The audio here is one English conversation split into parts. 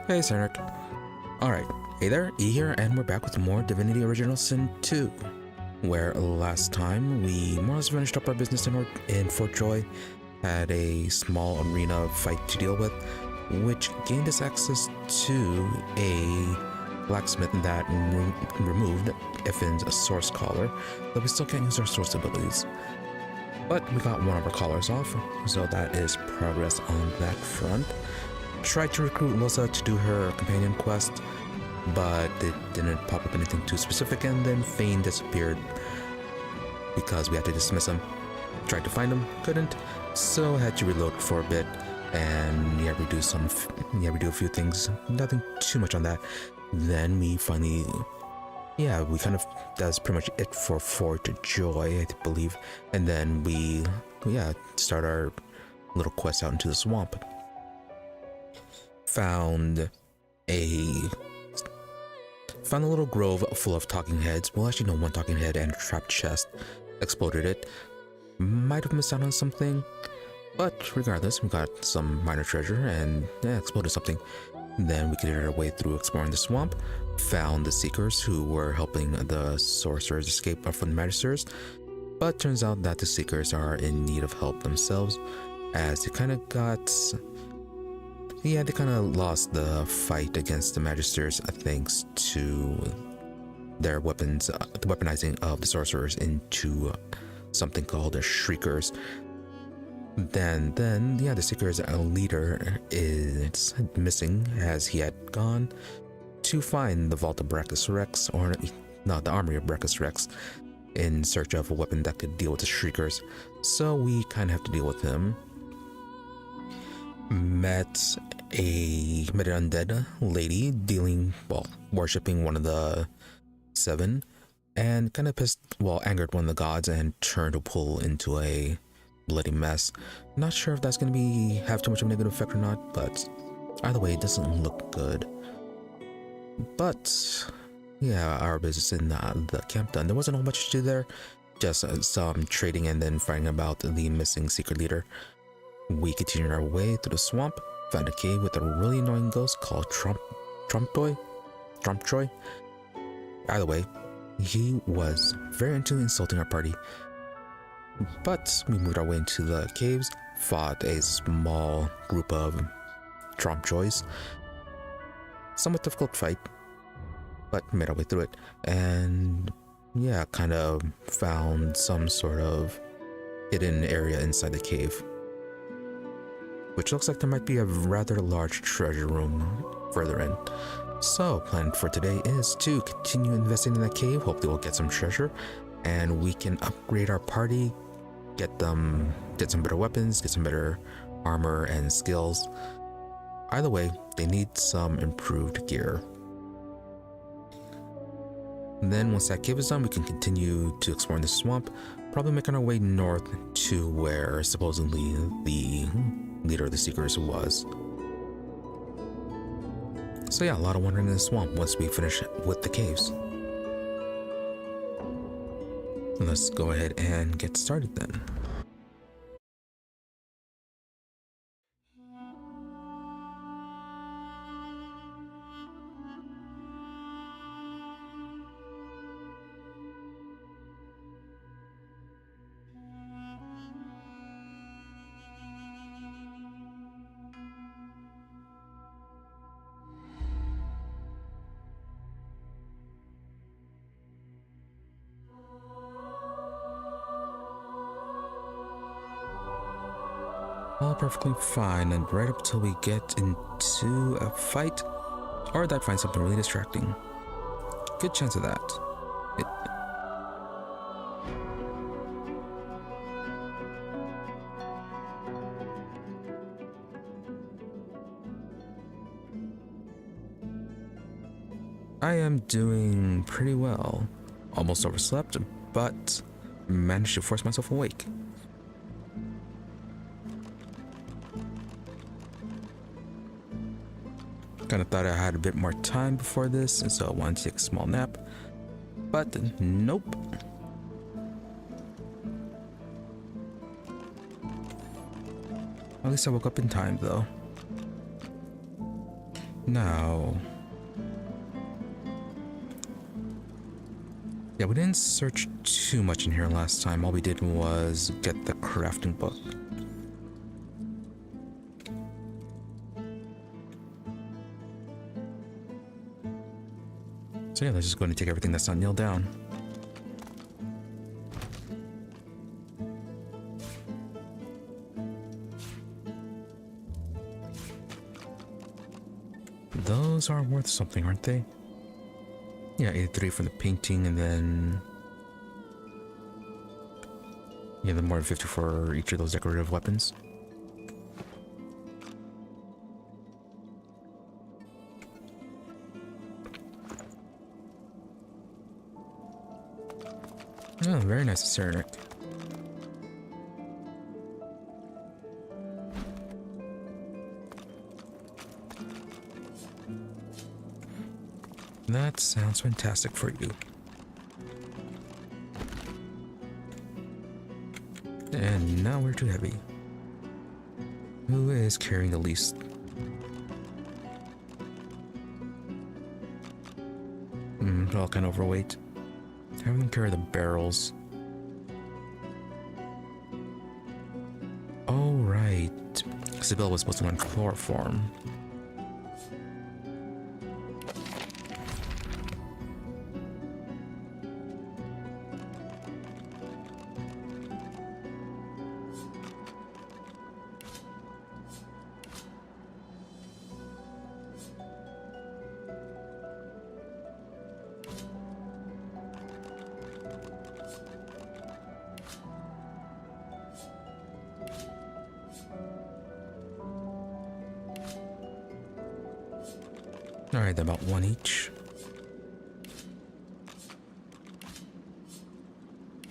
Hey, Cernert. Alright, hey there, E here, and we're back with more Divinity Original Sin 2, where last time we more or less finished up our business in Fort Joy, had a small arena fight to deal with, which gained us access to a blacksmith that removed Ifan's source collar, but we still can't use our source abilities. But we got one of our collars off, so that is progress on that front. Tried to recruit Losa to do her companion quest, but it didn't pop up anything too specific, and then Fane disappeared because we had to dismiss him. Tried to find him, couldn't, so had to reload for a bit, and redo a few things, nothing too much on that. Then we finally, that's pretty much it for Fort Joy, I believe, and then we start our little quest out into the swamp. Found a little grove full of talking heads. Well, actually, no, one talking head and a trapped chest. Exploded it. Might have missed out on something, but regardless, we got some minor treasure and exploded something. Then we cleared our way through exploring the swamp. Found the Seekers who were helping the sorcerers escape from the Magisters. But turns out that the Seekers are in need of help themselves, as they kind of lost the fight against the Magisters thanks to their weapons, the weaponizing of the sorcerers into something called the Shriekers. Then the Seekers' leader is missing, as he had gone to find the Vault of Brachus Rex, the Armory of Brachus Rex, in search of a weapon that could deal with the Shriekers. So we kind of have to deal with him. Met an undead lady worshipping one of the seven, and kind of angered one of the gods and turned to pull into a bloody mess. Not sure if that's going to have too much of a negative effect or not, but either way, it doesn't look good. But yeah, our business in the camp done. There wasn't a whole much to do there, just some trading and then finding about the missing secret leader. We continued our way through the swamp, found a cave with a really annoying ghost called Trompdoy. Either way, he was very into insulting our party. But we moved our way into the caves, fought a small group of Trompdoys. Somewhat difficult fight, but made our way through it, and kind of found some sort of hidden area inside the cave, which looks like there might be a rather large treasure room further in. So, plan for today is to continue investing in the cave. Hopefully we'll get some treasure, and we can upgrade our party, get some better weapons, get some better armor and skills. Either way, they need some improved gear. And then once that cave is done, we can continue to explore the swamp, probably making our way north to where supposedly the leader of the Seekers was. So yeah, a lot of wandering in the swamp once we finish with the caves. Let's go ahead and get started then. All perfectly fine, and right up till we get into a fight, or that finds something really distracting. Good chance of that. I am doing pretty well. Almost overslept, but managed to force myself awake. Kind of thought I had a bit more time before this, and so I wanted to take a small nap. But nope. At least I woke up in time, though. Now... yeah, we didn't search too much in here last time. All we did was get the crafting book. So yeah, let's just go and take everything that's not nailed down. Those are worth something, aren't they? Yeah, 83 for the painting, and then... yeah, then more than 50 for each of those decorative weapons. Oh, very nice Cyrenaic. That sounds fantastic for you. And now we're too heavy. Who is carrying the least? They're all kind of overweight. Have them carry the barrels. Oh, right. Sibyl was supposed to learn chloroform. Alright, about one each.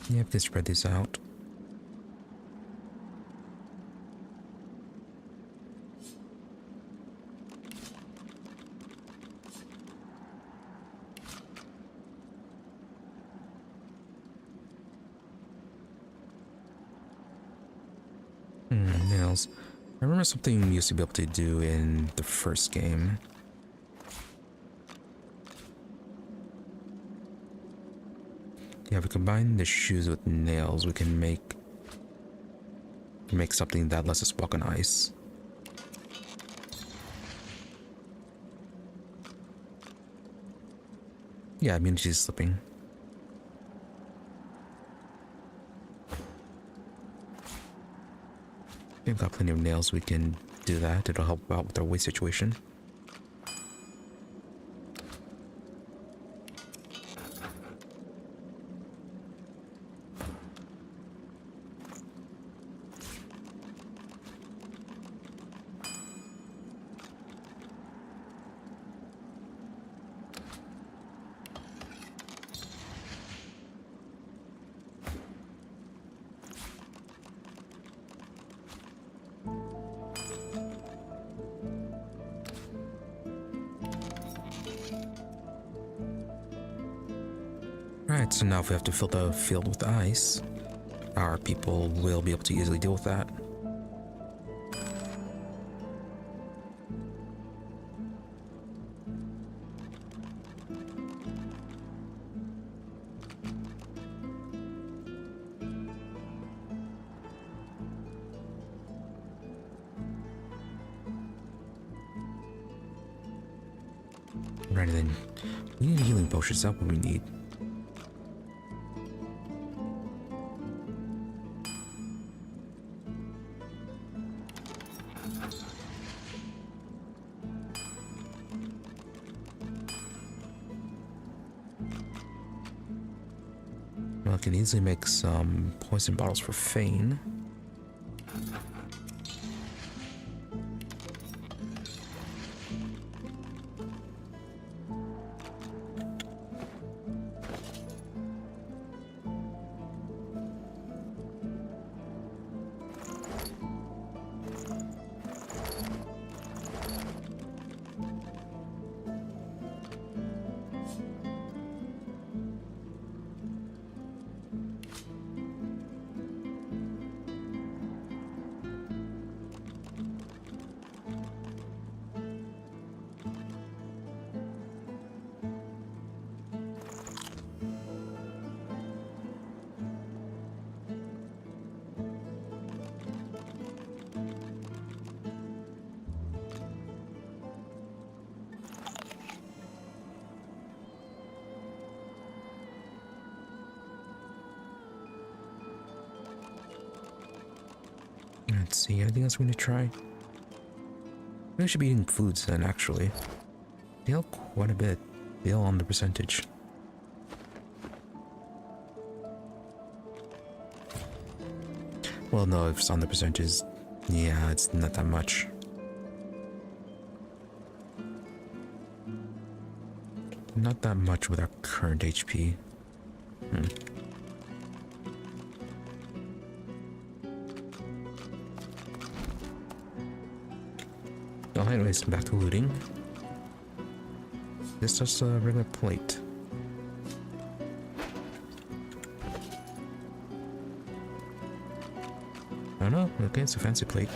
Yep, can spread these out. Nails. I remember something we used to be able to do in the first game. Yeah, if we combine the shoes with nails, we can make something that lets us walk on ice. Yeah, immunity is slipping. We've got plenty of nails, we can do that. It'll help out with our weight situation. Alright, so now if we have to fill the field with ice, our people will be able to easily deal with that. Right, then we need healing potions. That's what we need. I can easily make some poison bottles for Fane. Let's see, anything else we need to try? We should be eating foods then, actually. They heal quite a bit. They heal on the percentage. Well, no, if it's on the percentages, yeah, it's not that much. Not that much with our current HP. Well, anyways, back to looting. This is just a regular plate. I don't know, okay, it's a fancy plate.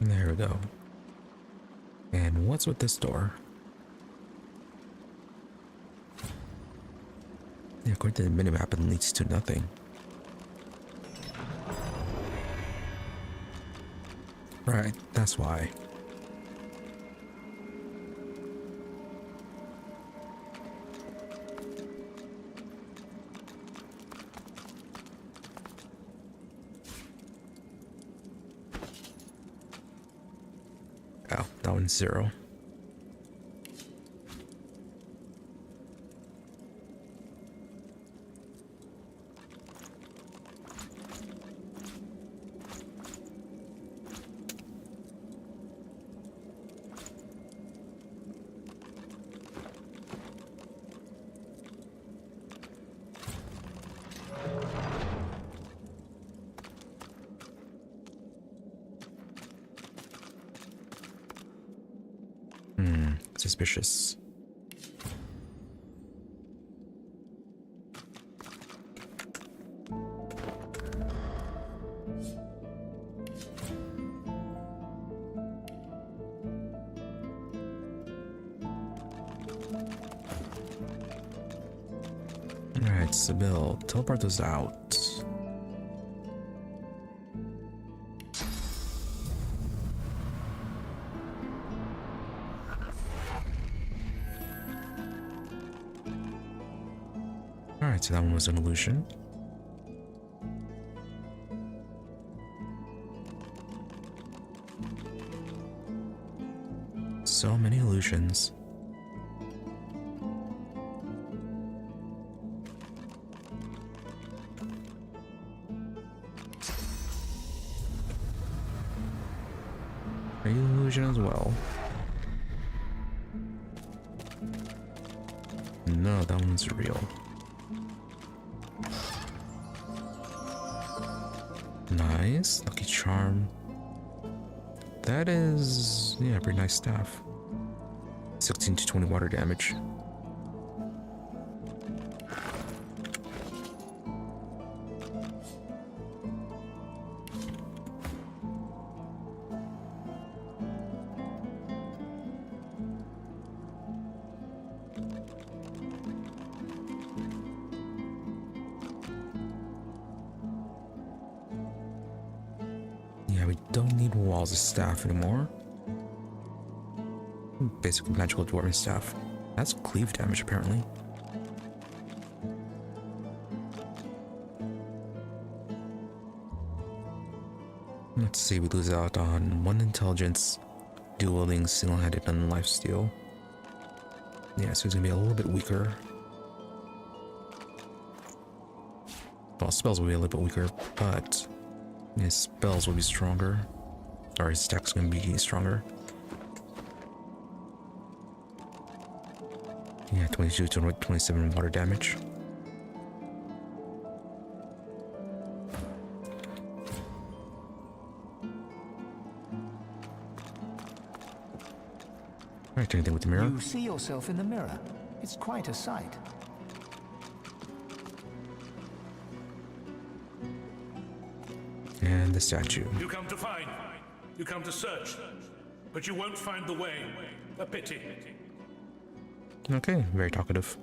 There we go. And what's with this door? Yeah, according to the minimap, it leads to nothing. Right, that's why. Oh, that one's 0. Suspicious. Alright, Sybil, teleport those out. Alright, so that one was an illusion. So many illusions. Are you an illusion as well? No, that one's real. Nice. Lucky charm. That is, yeah, pretty nice stuff. 16 to 20 water damage. Yeah, we don't need walls of staff anymore. Basically magical dwarven staff. That's cleave damage apparently. Let's see, we lose out on 1 intelligence, dual-wielding, single-handed, and lifesteal. Yeah, so he's gonna be a little bit weaker. Well, spells will be a little bit weaker, but his spells will be stronger. Or his stack's gonna be stronger. Yeah, 22 to 27 water damage. Alright, anything with the mirror? You see yourself in the mirror. It's quite a sight. And the statue. You come to find, you come to search, but you won't find the way. A pity. Okay, very talkative.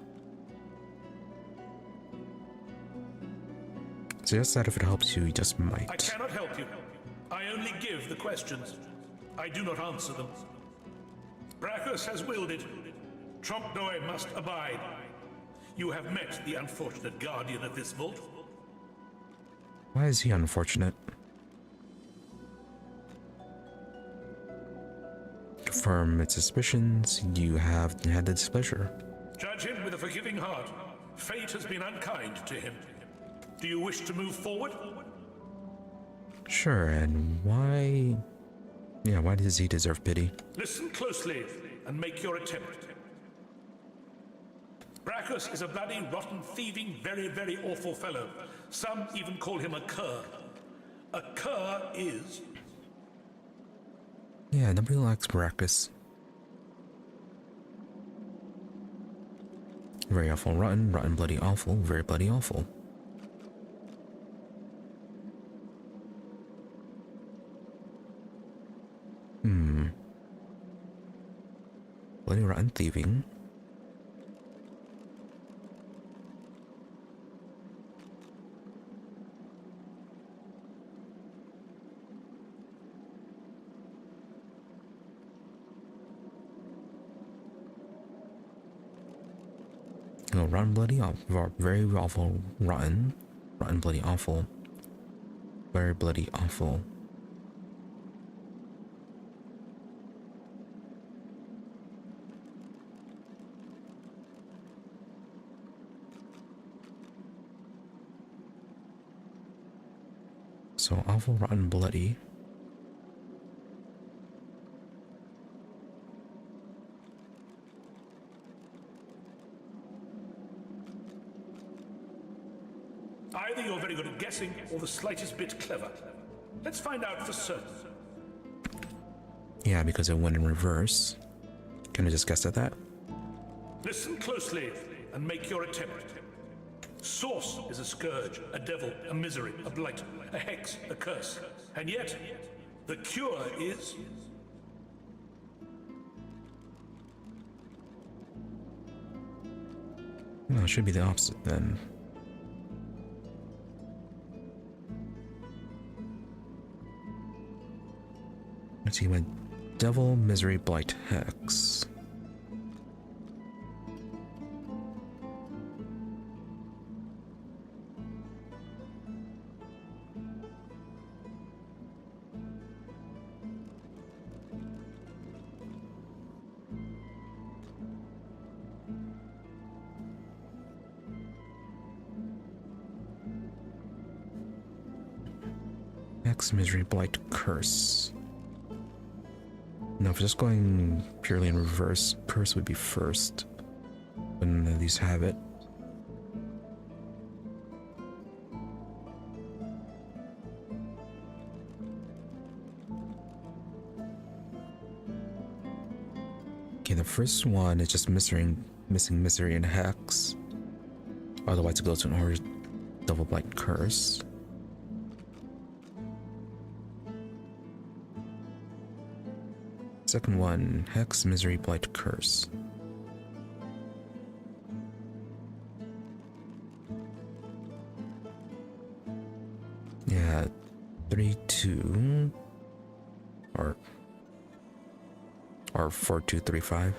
Suggest that if it helps you, you just might. I cannot help you. I only give the questions. I do not answer them. Brachus has willed it. Trompdoy must abide. You have met the unfortunate guardian of this vault. Why is he unfortunate? Confirm its suspicions, you have had the displeasure. Judge him with a forgiving heart. Fate has been unkind to him. Do you wish to move forward? Sure, and why... Yeah, why does he deserve pity? Listen closely and make your attempt. Brachus is a bloody, rotten, thieving, very, very awful fellow. Some even call him a cur. A cur is... Yeah, nobody likes Brachus. Very awful, rotten, rotten, bloody, awful, very bloody, awful. Bloody, rotten, thieving. No, rotten, bloody, awful, very awful, rotten, rotten, bloody, awful, very bloody, awful. So awful, rotten, bloody. Either you're very good at guessing or the slightest bit clever. Let's find out for certain. Yeah, because it went in reverse. Can I just guess at that? Listen closely and make your attempt. Source is a scourge, a devil, a misery, a blight, a hex, a curse. And yet, the cure is... No, it should be the opposite then. Let's see, went devil, misery, blight, hex. Hex, misery, blight, curse. No, if just going purely in reverse, curse would be first. But none of these have it. Okay, the first one is just missing misery and hex. Otherwise, it goes to an order double blight curse. Second one, hex, misery, blight, curse. Yeah, 3, 2, or 4, 2, 3, 5.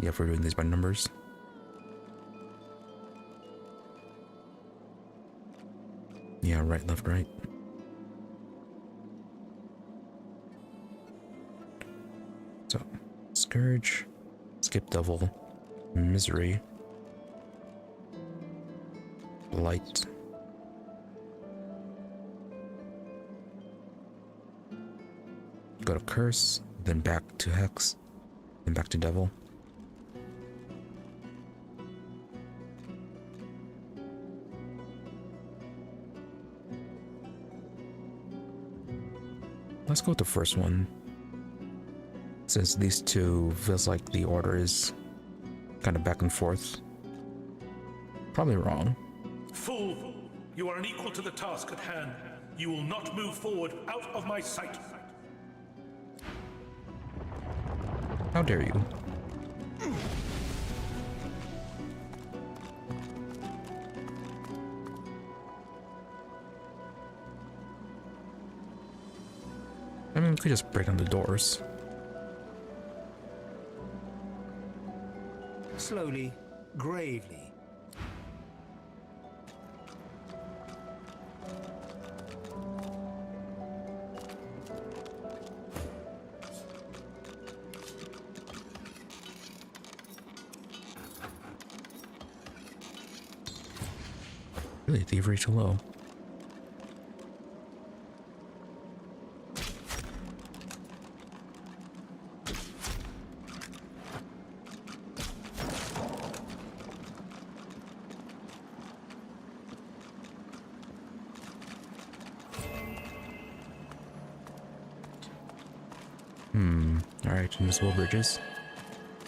Yeah, if we're doing these by numbers. Yeah, right, left, right. So, Scourge, Skip Devil, Misery, Blight, go to Curse, then back to Hex, then back to Devil. Let's go with the first one. Since these two feels like the order is kind of back and forth. Probably wrong. Fool! You are unequal to the task at hand. You will not move forward out of my sight. How dare you? I mean, we could just break down the doors. Slowly, gravely. Really, thievery too low. Alright, invisible bridges.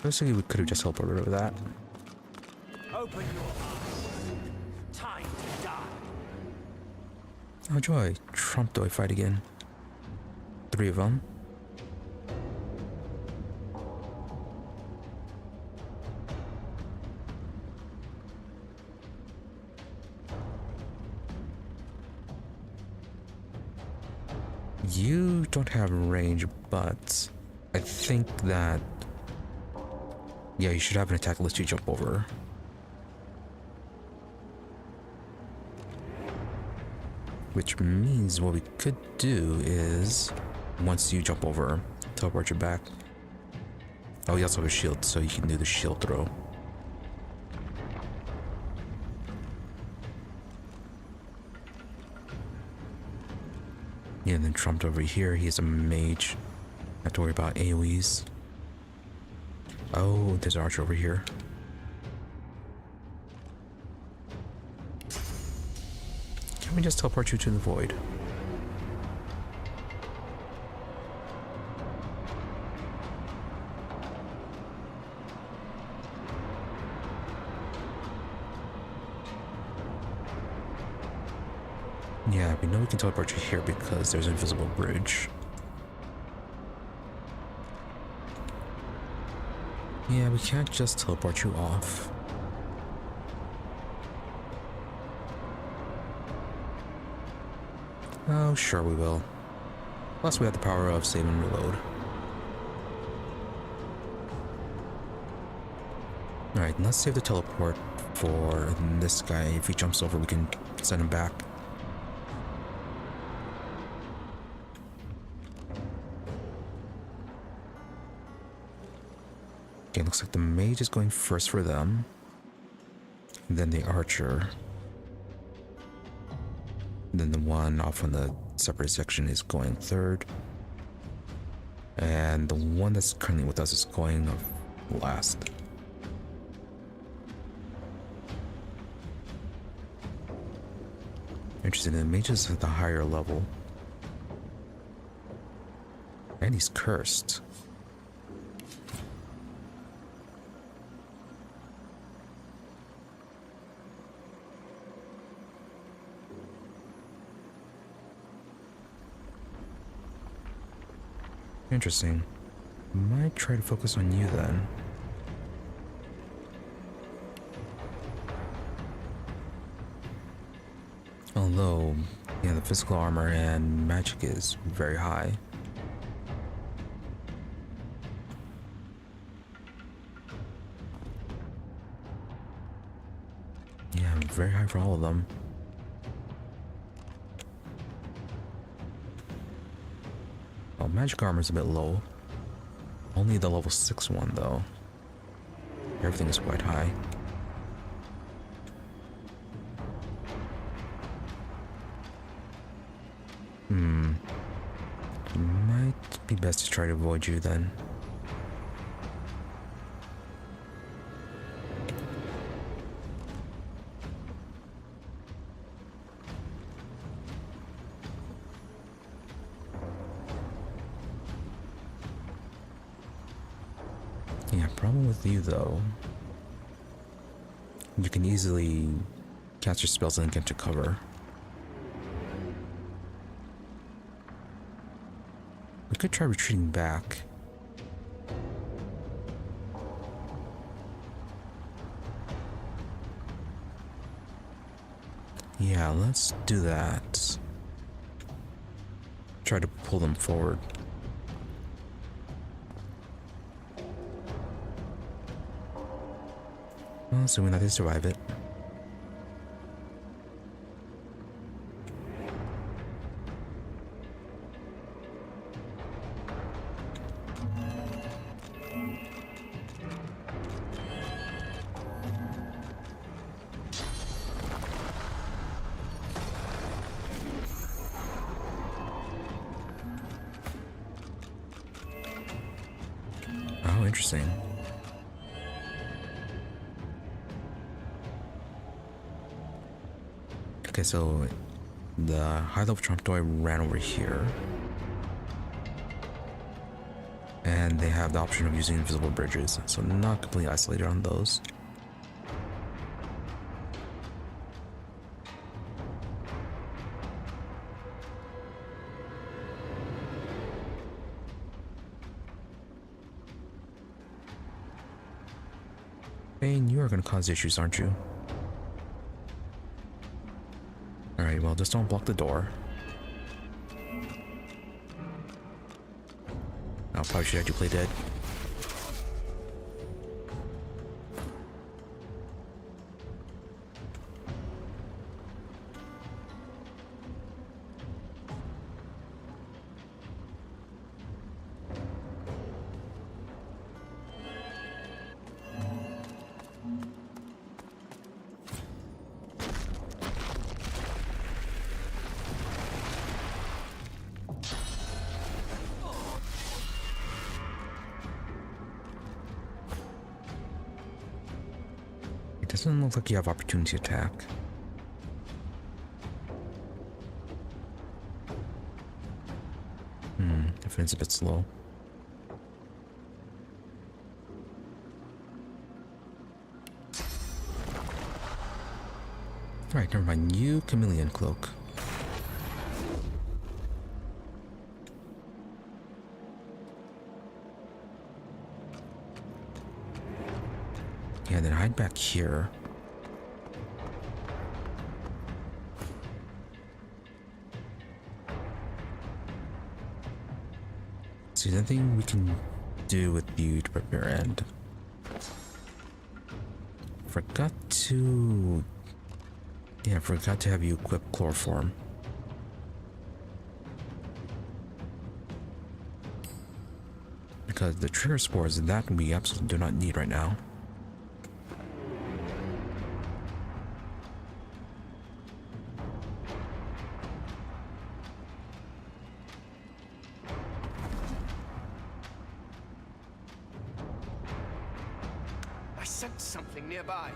Basically, we could have just teleported over that. Open your eyes. Time to die. Oh joy, Trompdoy fight again. 3 of them. You don't have range, but I think that, yeah, you should have an attack list you jump over. Which means what we could do is, once you jump over, teleport you back. Oh, you also have a shield, so you can do the shield throw. Yeah, and then Trumped over here, he's a mage. Have to worry about AoEs. Oh, there's an archer over here. Can we just teleport you to the void? Yeah, we know we can teleport you here because there's an invisible bridge. Yeah, we can't just teleport you off. Oh, sure we will. Plus we have the power of save and reload. Alright, let's save the teleport for this guy. If he jumps over, we can send him back. Okay, looks like the mage is going first for them. Then the archer. Then the one off on the separate section is going third. And the one that's currently with us is going last. Interesting, the mage is at the higher level. And he's cursed. Interesting. Might try to focus on you then. Although, yeah, the physical armor and magic is very high. Yeah, very high for all of them. Well, magic armor is a bit low. Only the level 6 one though. Everything is quite high. Might be best to try to avoid you then. Yeah, problem with you though. You can easily cast your spells and get to cover. We could try retreating back. Yeah, let's do that. Try to pull them forward. Well, assuming that they survive it. Oh, interesting. Okay, so the high level Trompdoy ran over here. And they have the option of using invisible bridges, so not completely isolated on those. Bane, you are going to cause issues, aren't you? Alright, well, just don't block the door. I probably should have you play dead. Doesn't look like you have opportunity attack. Defense a bit slow. Alright, never mind. You chameleon cloak. Yeah, then hide back here. See, there's nothing we can do with you to prep your end. Forgot to... Yeah, forgot to have you equip chloroform. Because the trigger spores, that we absolutely do not need right now. I sensed something nearby.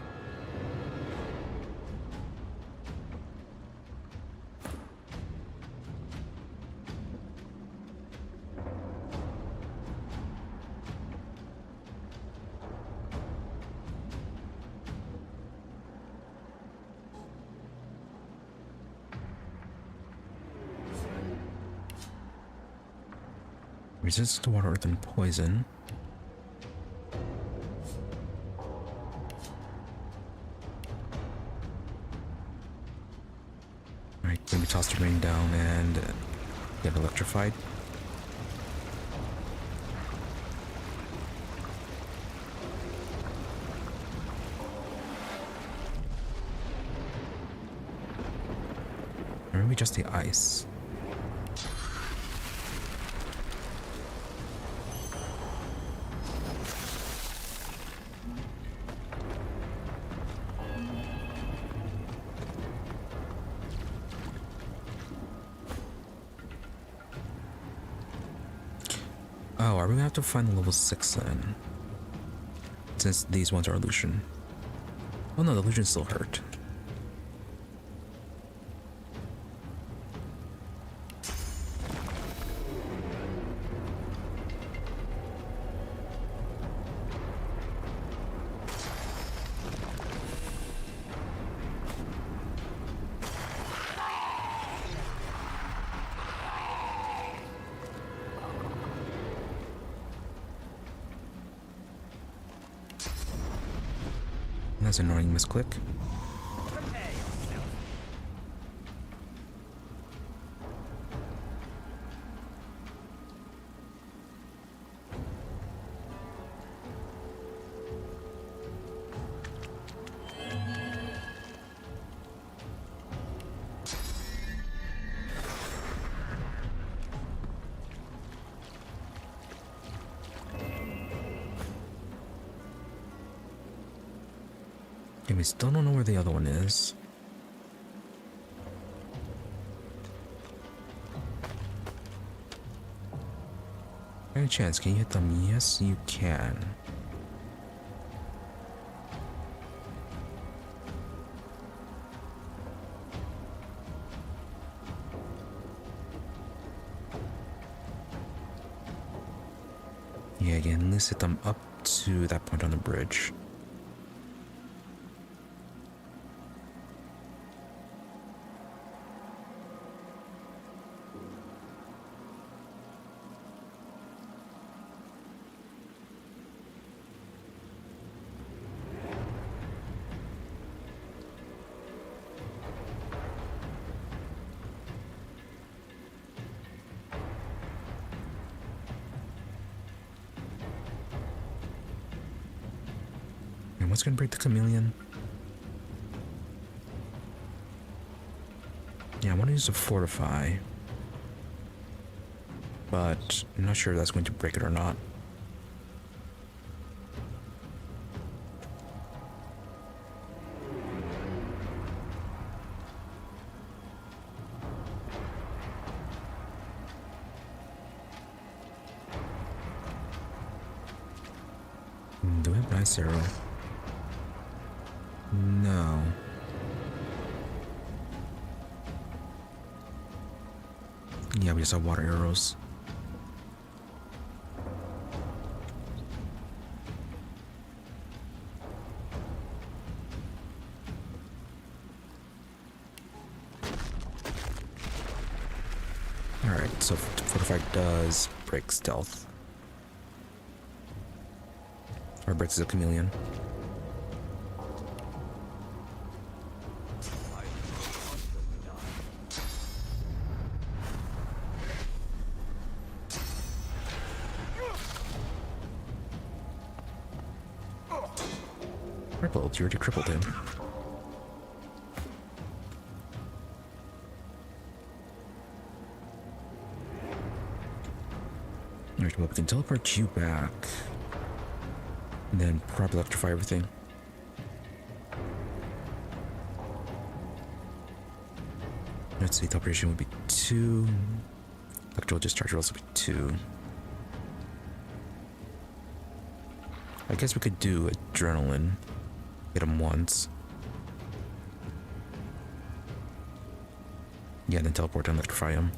Resistance to water, earth, and poison. Alright, maybe toss the ring down and get electrified. Or maybe just the ice. Oh, are we gonna have to find the level 6 then? Since these ones are illusion. Oh no, the illusion still hurt. That's an annoying misclick. Okay, we still don't know where the other one is. Any chance, can you hit them? Yes, you can. Yeah, again, let's hit them up to that point on the bridge. What's gonna break the chameleon? Yeah, I want to use a fortify, but I'm not sure if that's going to break it or not. Do we have an ice arrow? No. Yeah, we just have water arrows. Alright, so Fortify does break stealth. Or breaks the chameleon. Crippled, you already crippled him. Alright, well, we can teleport you back. And then probably electrify everything. Let's see, teleportation would be 2. Electrical discharge would also be 2. I guess we could do adrenaline. Hit him once. Yeah, then teleport and electrify him.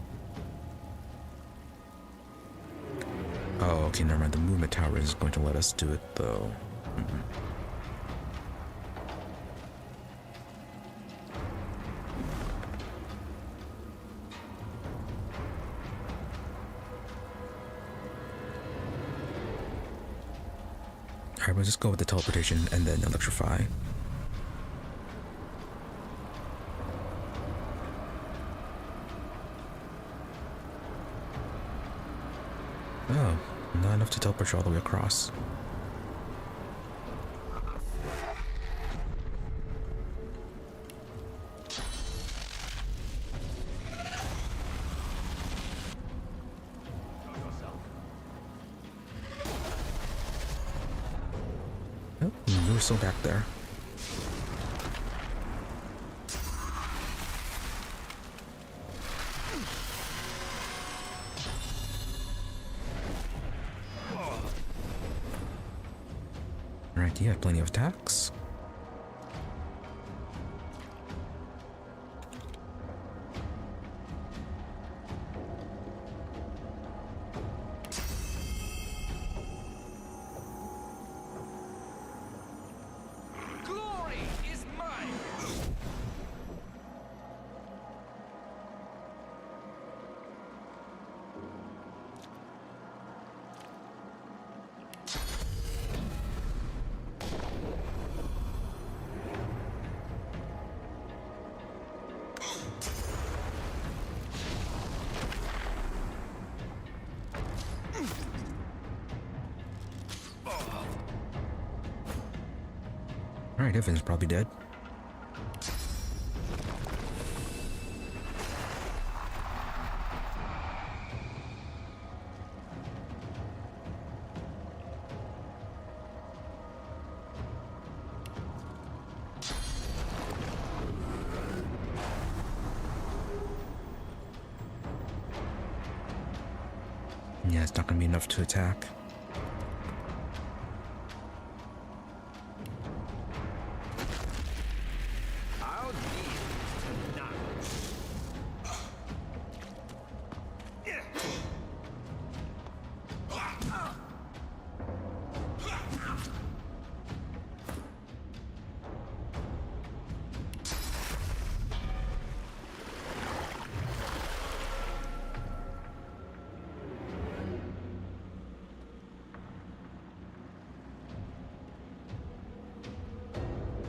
Oh, okay, never mind. The movement tower is going to let us do it, though. Alright, we'll just go with the teleportation and then electrify. Oh, not enough to teleport you all the way across. Oh, you were still back there. Alright, you have plenty of attacks. Glory is mine! Alright, Ifan's probably dead. Yeah, it's not gonna be enough to attack. I'll deal tonight.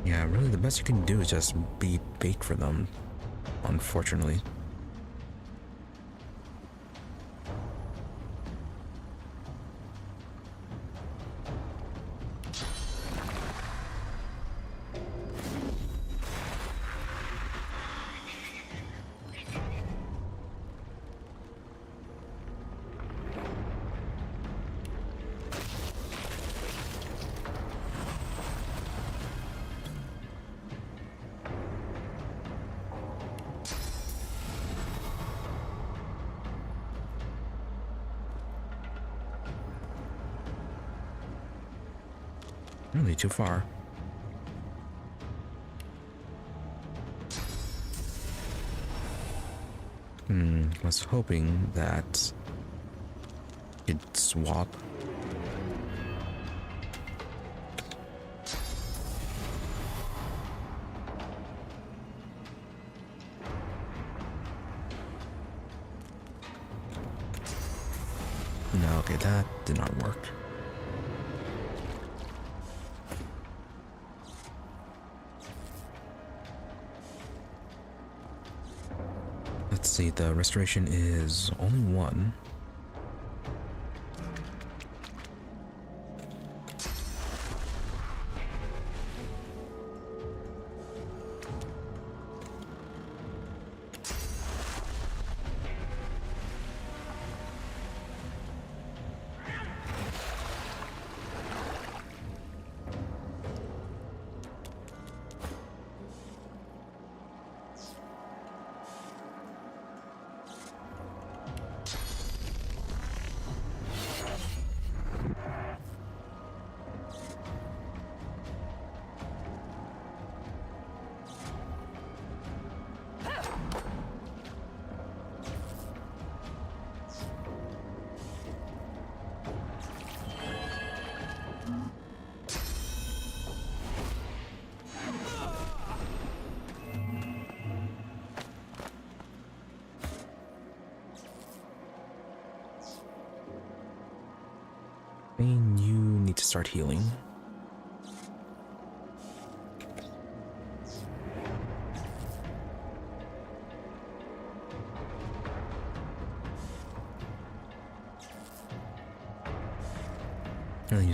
Yeah, really the best you can do is just be bait for them, unfortunately. Really too far. Was hoping that it'd swap. No, okay, that did not work. Let's see, the restoration is only one. I mean, you need to start healing.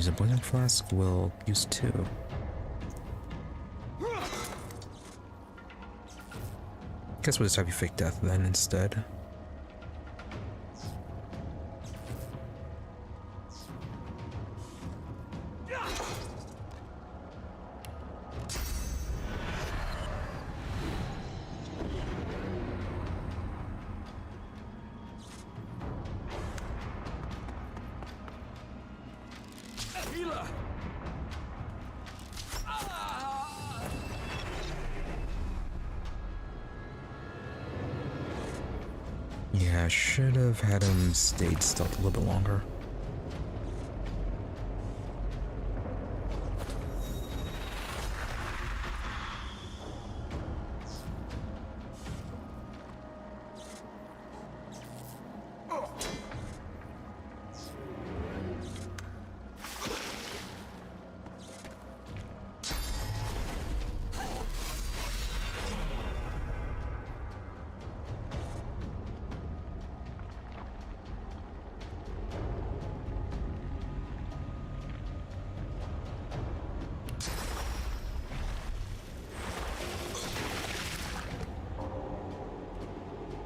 use a poison flask, we'll use 2. Guess we'll just have you fake death then instead. Healer! Yeah, I should have had him stayed stealth a little bit longer.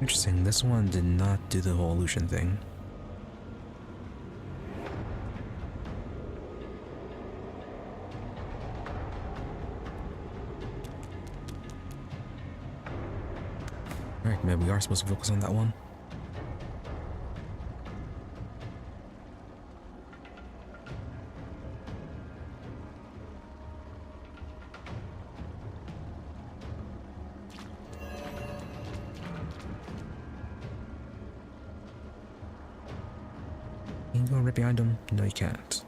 Interesting, this one did not do the whole illusion thing. Alright, maybe we are supposed to focus on that one. Can you go right behind him? No, you can't.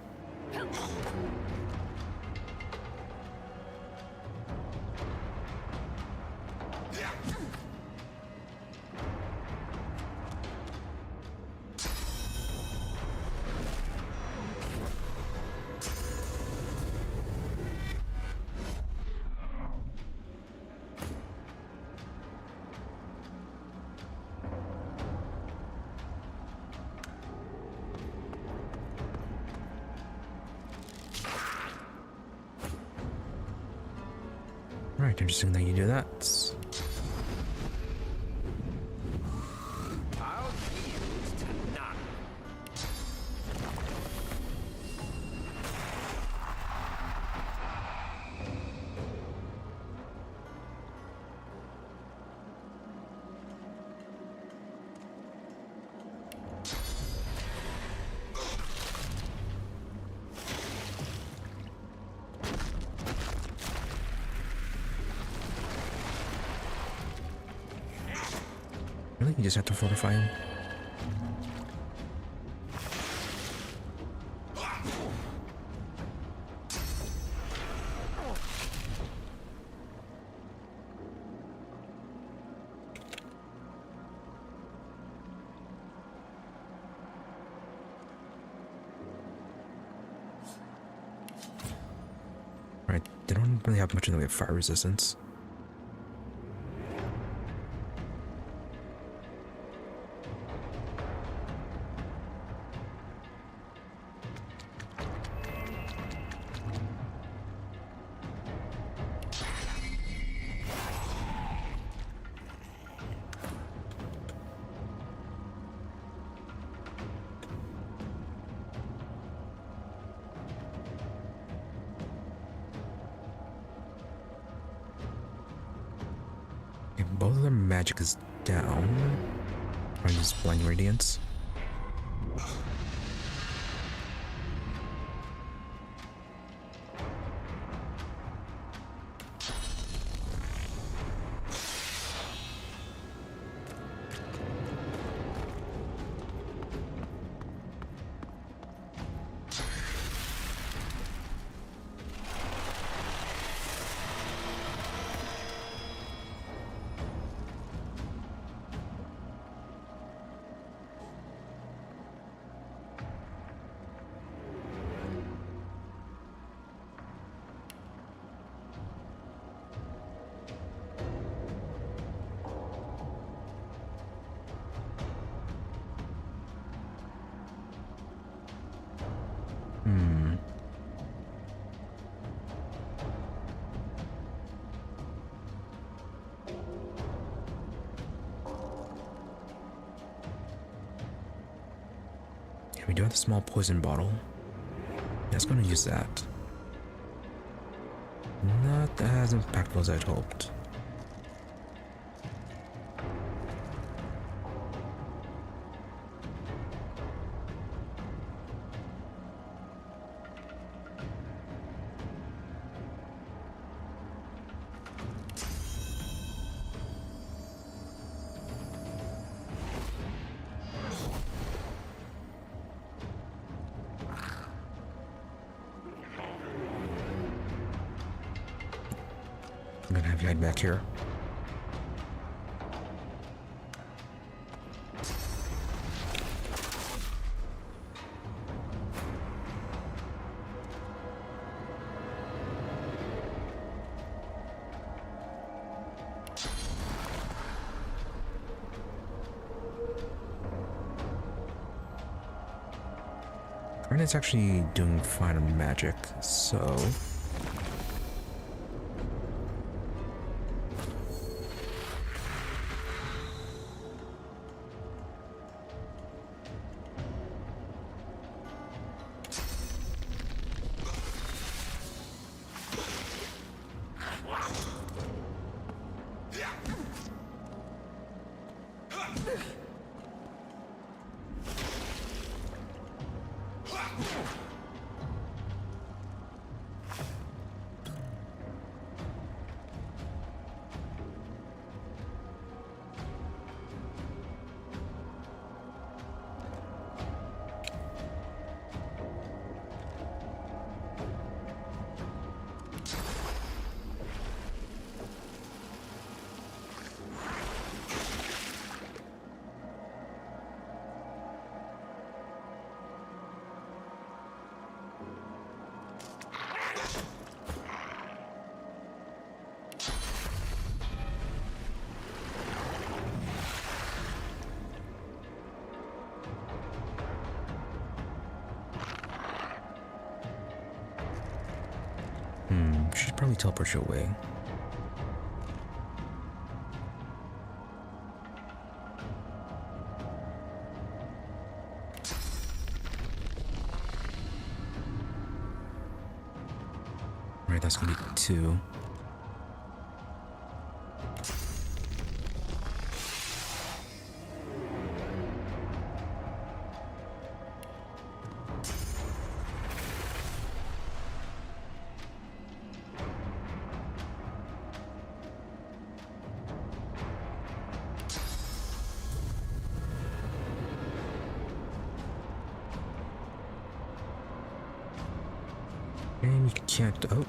Right, interesting that you do that. I'll yield to none. Really? You just have to fortify him? Right, they don't really have much in the way of fire resistance. Both of their magic is down. Or use blind radiance. We do have the small poison bottle. Let's gonna use that. Not as impactful as I'd hoped. I'm gonna have you hide back here. Gareth's actually doing fine on magic, so should probably teleport you away. Alright, that's gonna be 2. And you can't. Oh.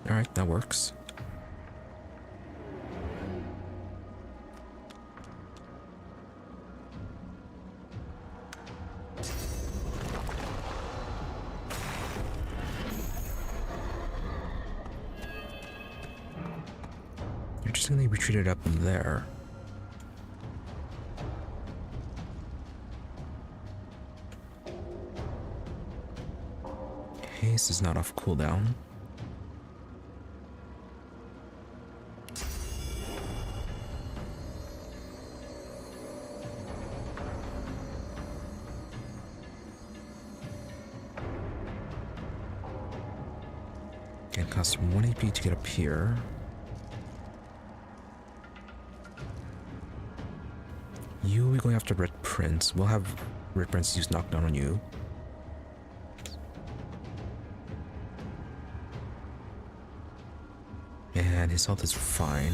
Alright, that works. Interestingly, we retreated up there. Haste is not off cooldown. Again, costs 1 AP to get up here. You will be going after Red Prince. We'll have Red Prince use knockdown on you. And his health is fine.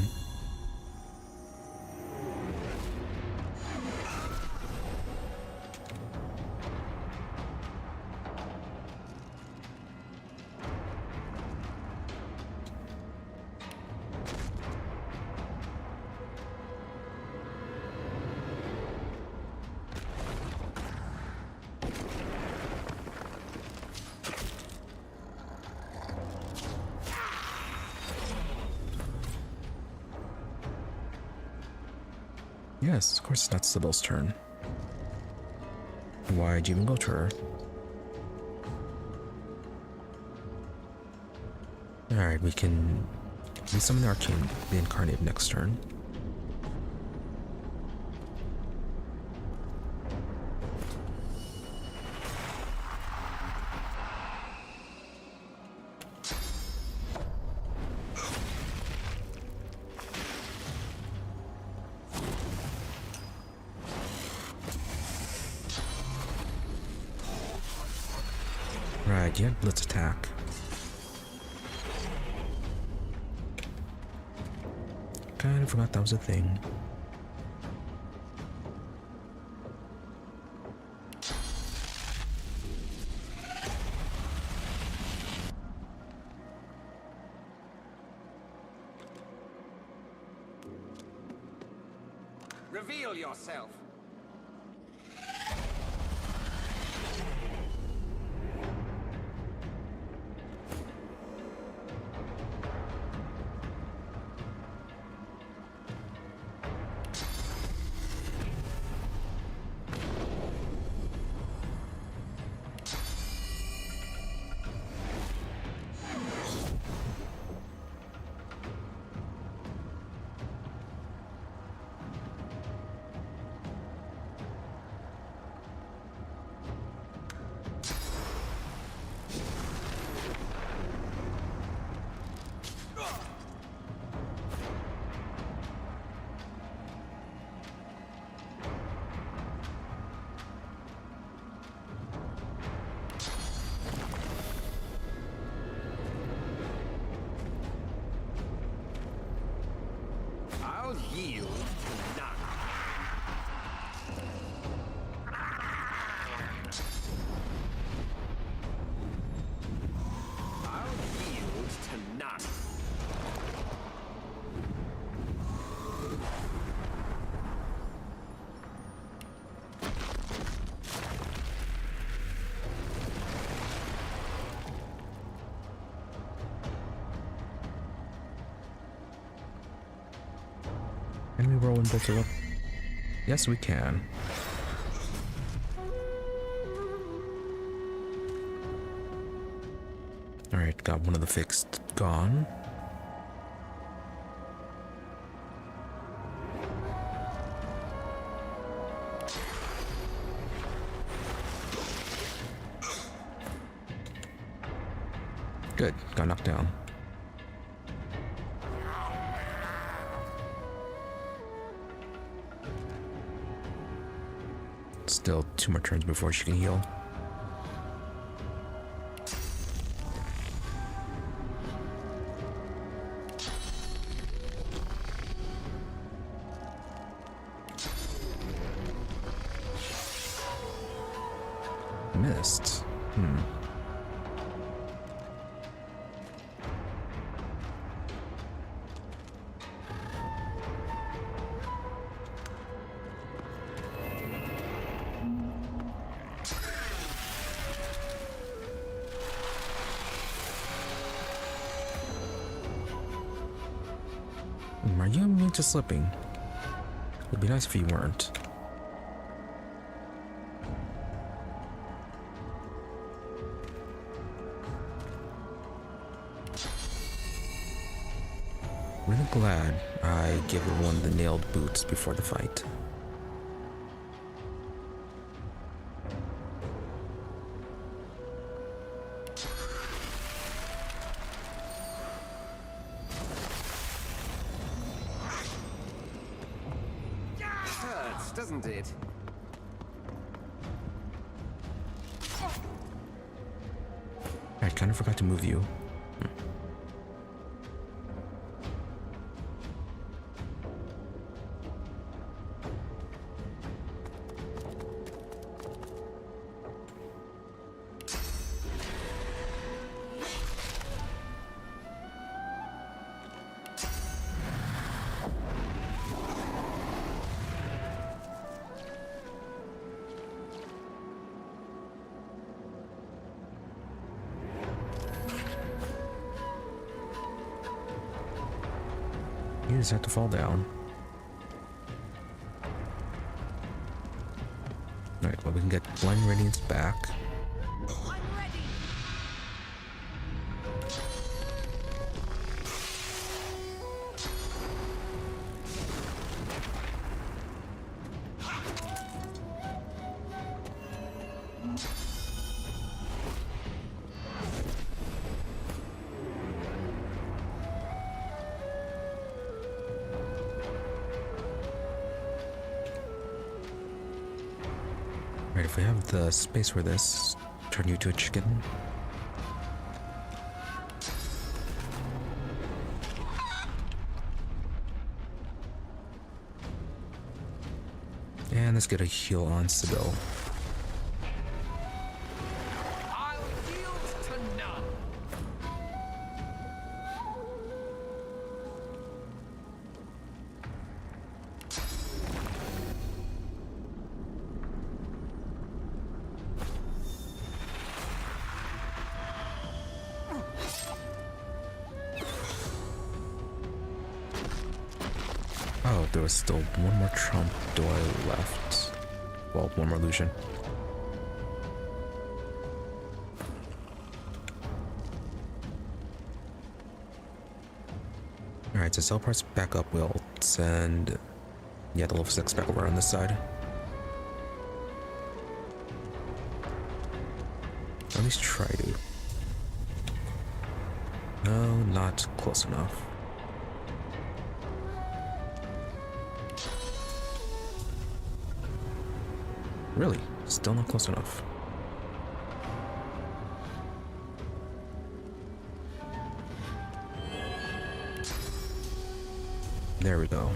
Yes, of course it's not Sybil's turn. Why'd you even go to her? Alright, we can summon the incarnate next turn. Right, yeah, let's attack. Kind of forgot that was a thing. Reveal yourself. I'll yield to none. I'll yield to none. Can we roll and build it up? Yes, we can. Alright, got one of the fixed gone. Good, got knocked down. Still 2 more turns before she can heal. Missed. Are you immune to slipping? It'd be nice if you weren't. Really glad I gave everyone the nailed boots before the fight. Hurts, doesn't it? I kind of forgot to move you. You just have to fall down. Alright, well, we can get Blind Radiance back. I'm ready. Alright, if we have the space for this, turn you to a chicken. And let's get a heal on Sibyl. I'll yield to none. Oh, there was still one more Trompdoy left. Well, one more illusion. Alright, to sell parts back up, we'll send the level 6 back over on this side. At least try to. No, not close enough. Really? Still not close enough. There we go.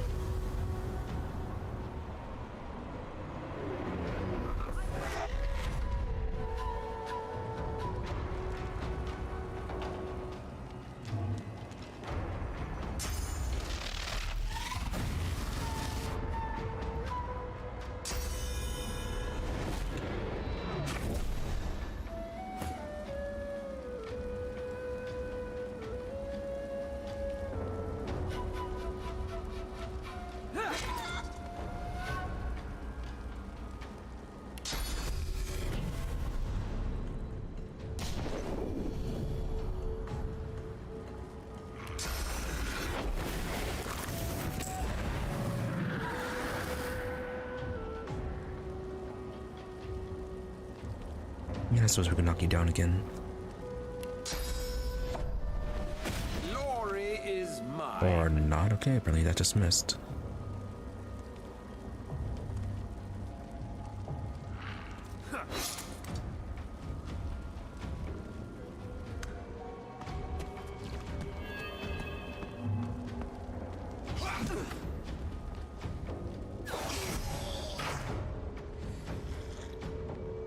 Yeah, I suppose we can knock you down again. Glory is mine. Or not. Okay, apparently that just missed.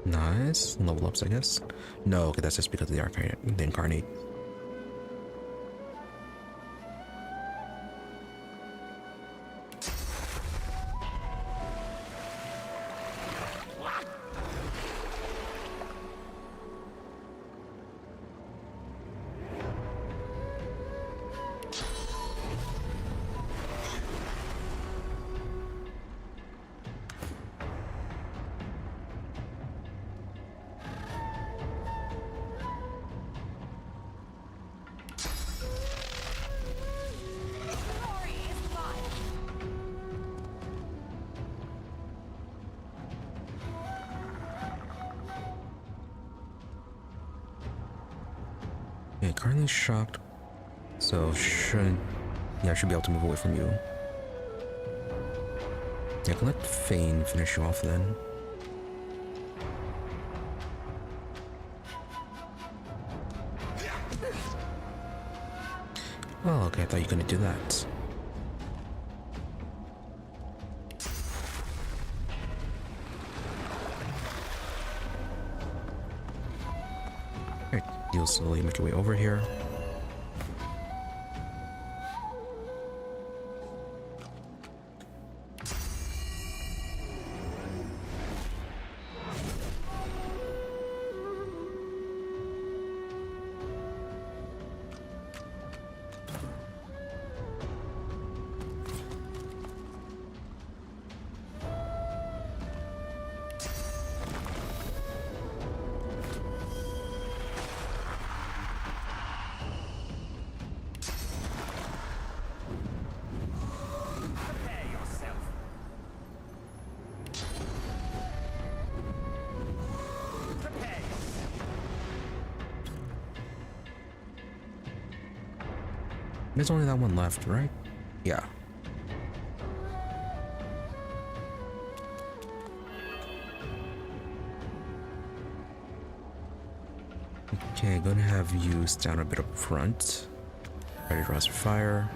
Nice. Level ups, I guess. No, okay, that's just because of the incarnate. Okay, currently shocked, so I should be able to move away from you. Yeah, I can let Fane finish you off then. Oh, okay, I thought you couldn't do that. Alright, you'll slowly make your way over here. There's only that one left, right? Yeah. Okay, gonna have you stand a bit up front. Ready to rise for fire.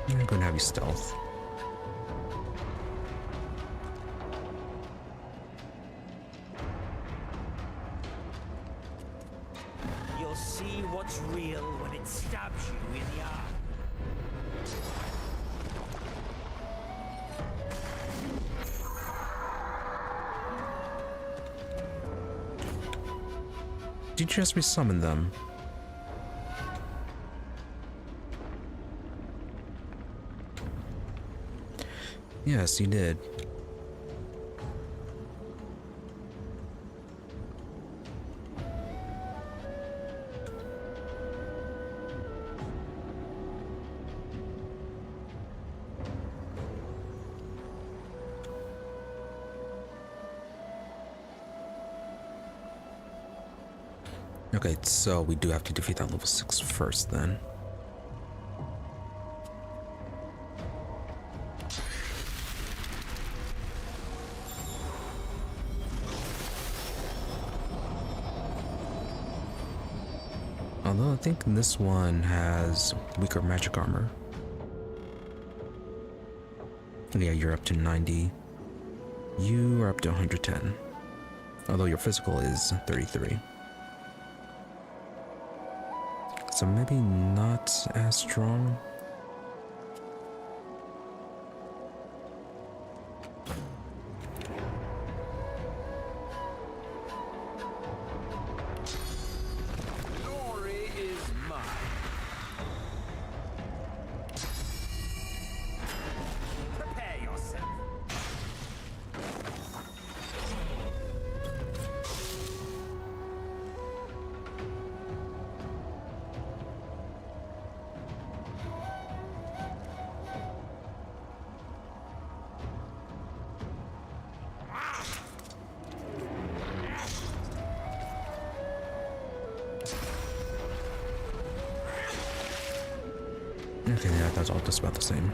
I'm gonna have you stealth. You'll see what's real when it stabs you in the eye. Did you just resummon them? Yes, you did. Okay, so we do have to defeat that level 6 first then. Although I think this one has weaker magic armor. Yeah, you're up to 90. You are up to 110. Although your physical is 33. So maybe not as strong. Glory is mine. Prepare yourself. Okay, yeah, that's all just about the same.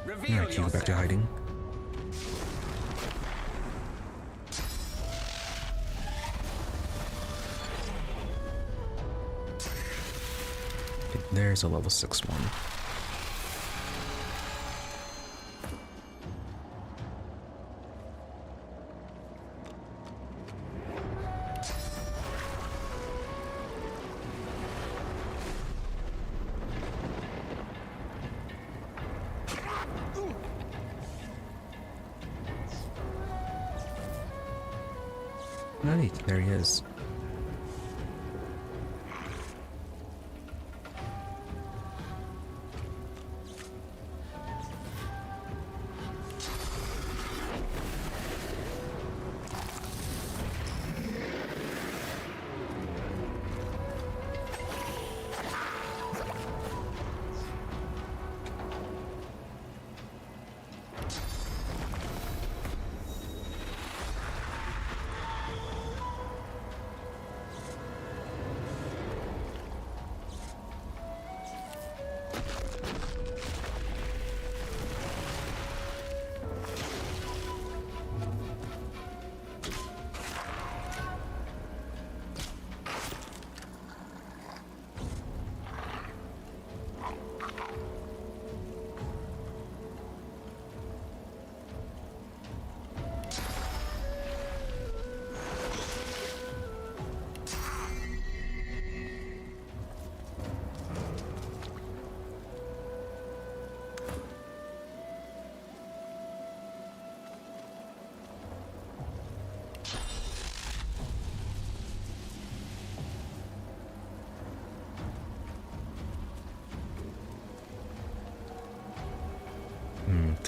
Reveal Alright, you go back to yourself. hiding. Okay, there's a level 6 one. Right, there he is.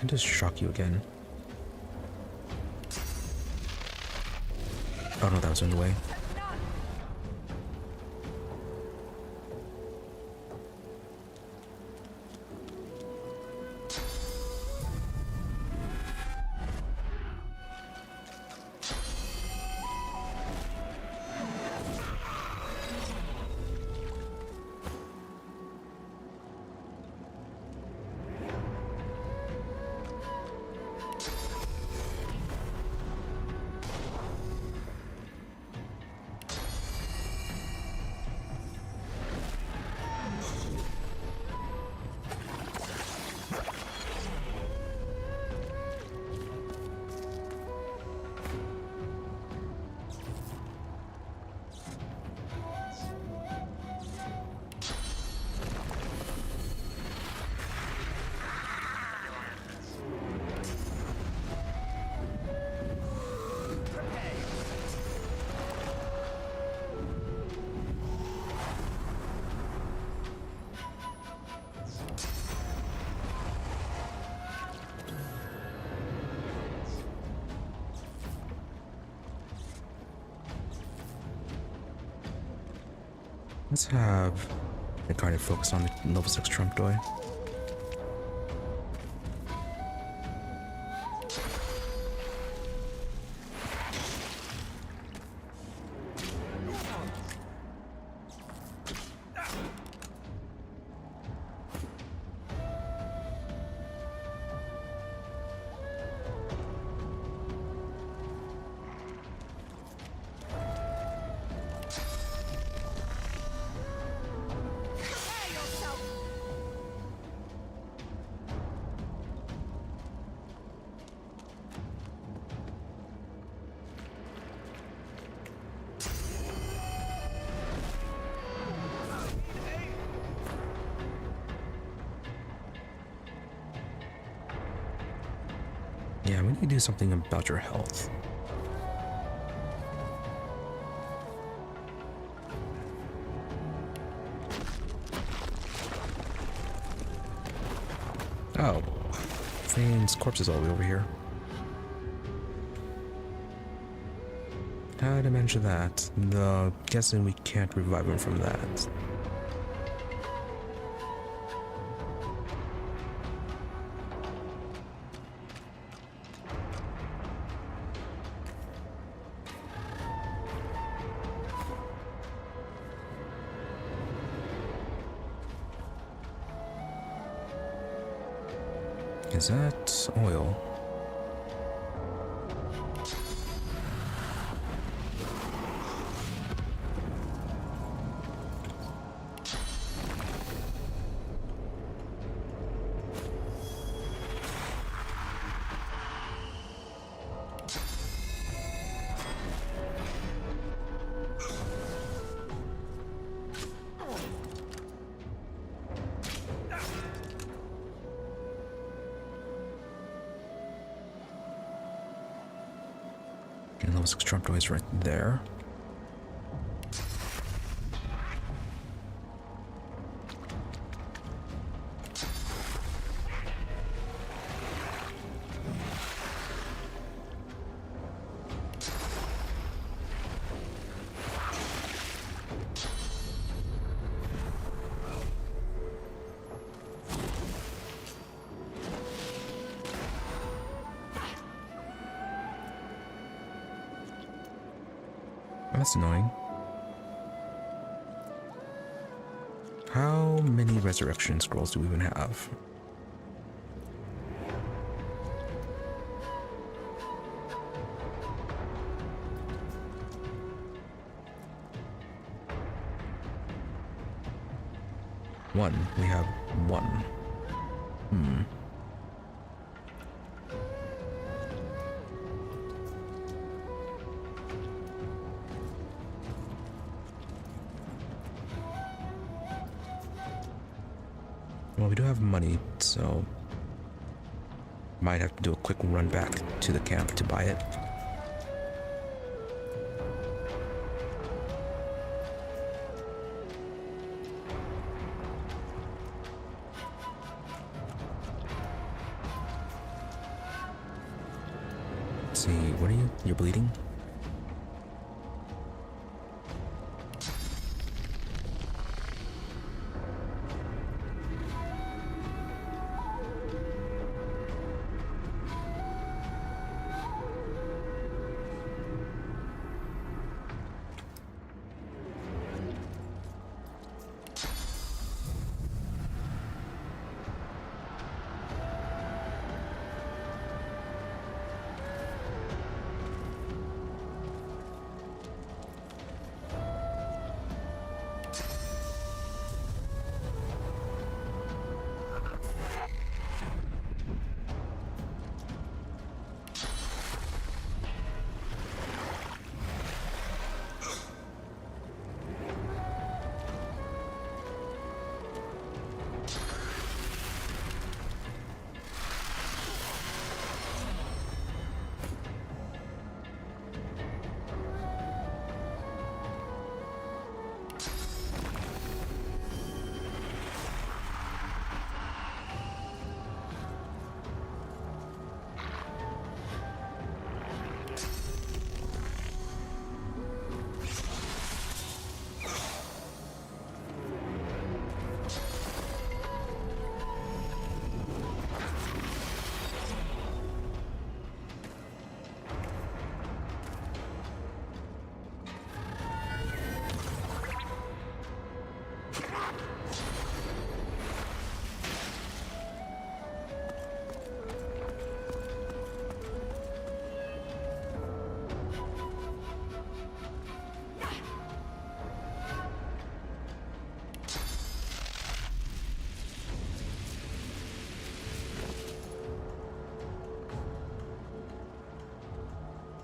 Can I just shock you again? Oh no, that was in the way. Let's have a kind of focus on the level 6 Trompdoy. Yeah, we need to do something about your health. Oh, Fane's corpse is all the way over here. How did I manage that? Guessing we can't revive him from that. Is that oil? And level 6 Trompdoy is right there. That's annoying. How many resurrection scrolls do we even have? One. We have one. Well, we do have money, so might have to do a quick run back to the camp to buy it. see, what are you? You're bleeding?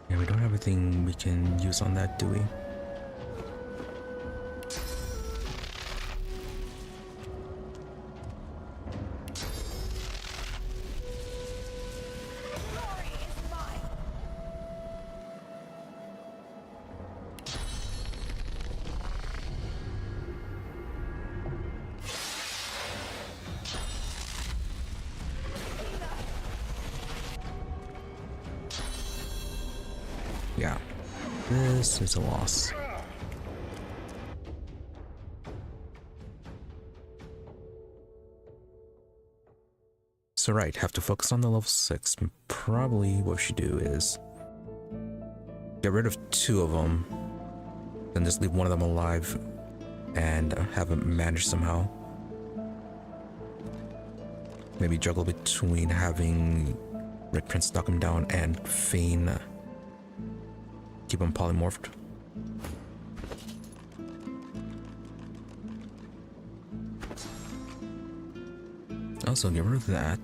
Yeah, we don't have anything we can use on that, do we? Yeah, this is a loss. So right, have to focus on the level 6. Probably what we should do is get rid of 2 of them, then just leave one of them alive and have it managed somehow. Maybe juggle between having Red Prince knock him down and feign keep him polymorphed. Also, get rid of that.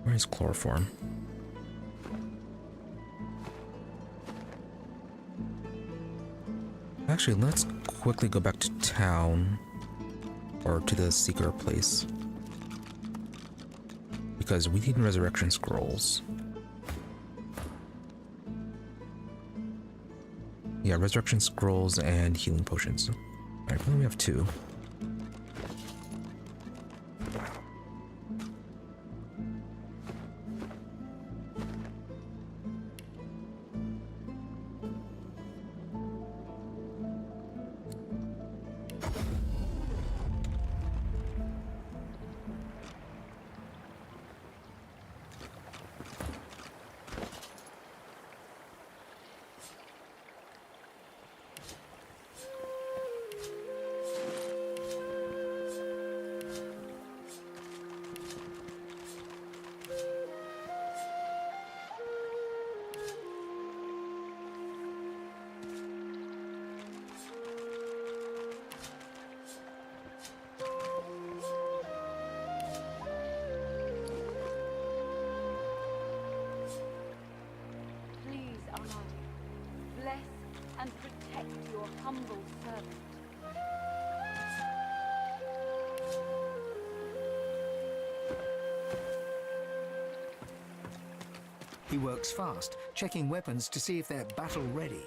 Where is chloroform? Actually, let's quickly go back to town or to the secret place because we need resurrection scrolls. Yeah, resurrection scrolls and healing potions. Alright, we only have 2. and protect your humble servant. He works fast, checking weapons to see if they're battle-ready.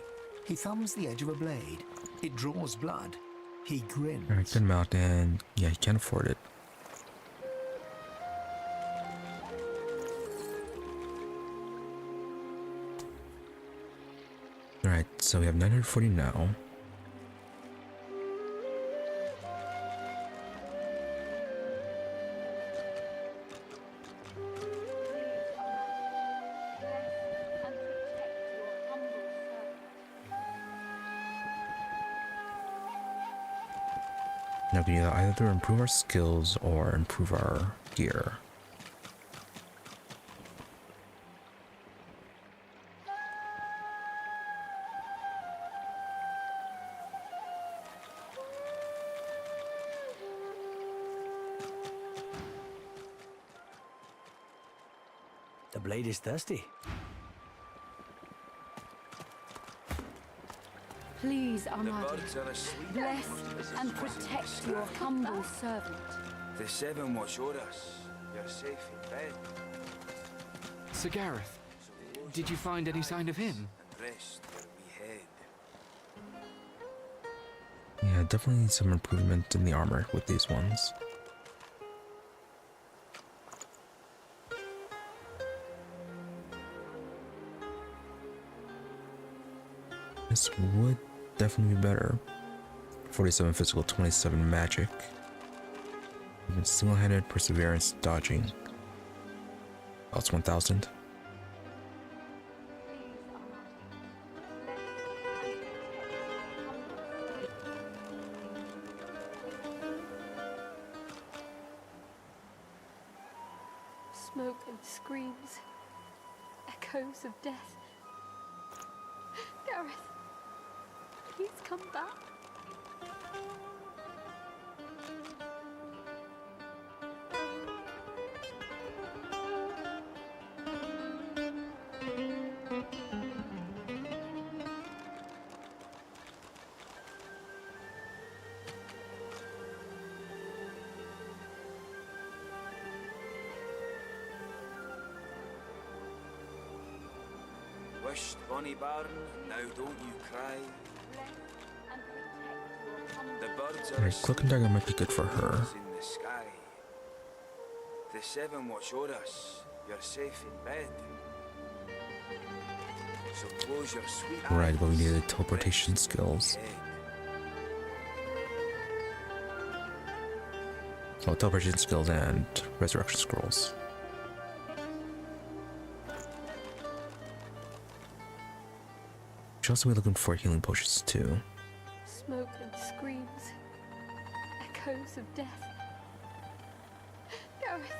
He thumbs the edge of a blade. It draws blood. He grins. Alright, good amount, and yeah, he can't afford it. so we have 940 now. Now we can either improve our skills or improve our gear. The blade is thirsty. Please, The Armada, birds are asleep. bless and protect your humble servant. The seven watch o'er us. You're safe in bed. Sir Gareth, did you find any sign of him? And rest where we head. Yeah, definitely need some improvement in the armor with these ones. This would definitely be better. 47 physical, 27 magic. Even single-handed perseverance, dodging. Oh, it's 1000. Smoke and screams, echoes of death. Gareth, please come back. Wished bonny barn, now don't you cry. The birds are Alright, cloak and dagger might be good for her. in the sky. The seven watch o'er us. You're safe in bed. So close your sweet Right, eyes. but we needed teleportation skills. Head. Oh, teleportation skills and resurrection scrolls. Should also be looking for healing potions too. Smoke and screams, echoes of death. Gareth,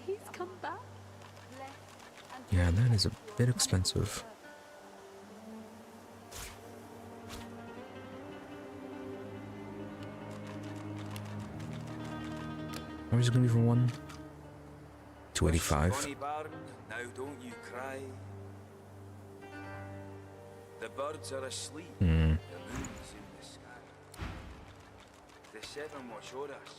please come back. Yeah, that is a bit expensive. How much is it gonna be for one? 285. Bonny barn, now don't you cry. The birds are asleep. The moon's in the sky. The seven watch o'er us.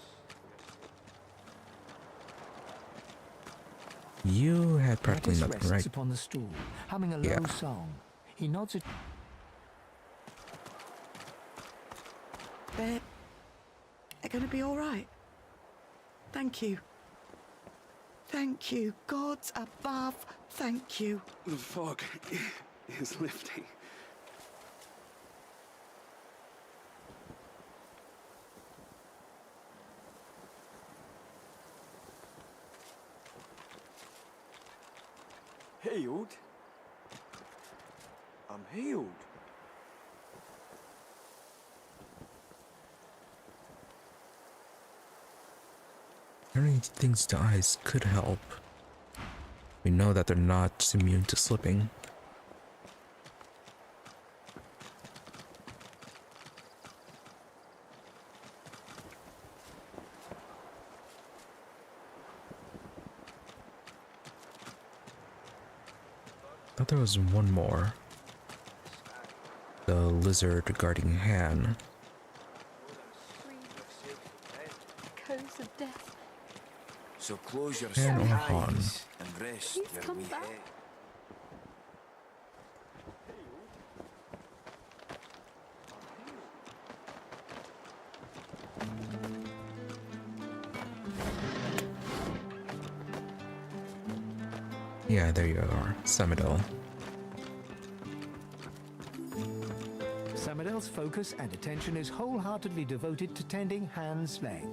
You had practically Gratis nothing, rests right? upon the stool, humming a low Yeah. song. He nods at They're going to be all right. Thank you. Thank you. Gods above, thank you. The fog is lifting. Healed? I'm healed. Turning things to ice could help. We know that they're not immune to slipping. Thought there was one more. The lizard guarding Han. Echoes of death. So close your Han sweet or Han? eyes and rest Please where come we back. head. Yeah, there you are, Samadel. Raphael's focus and attention is wholeheartedly devoted to tending Han's leg.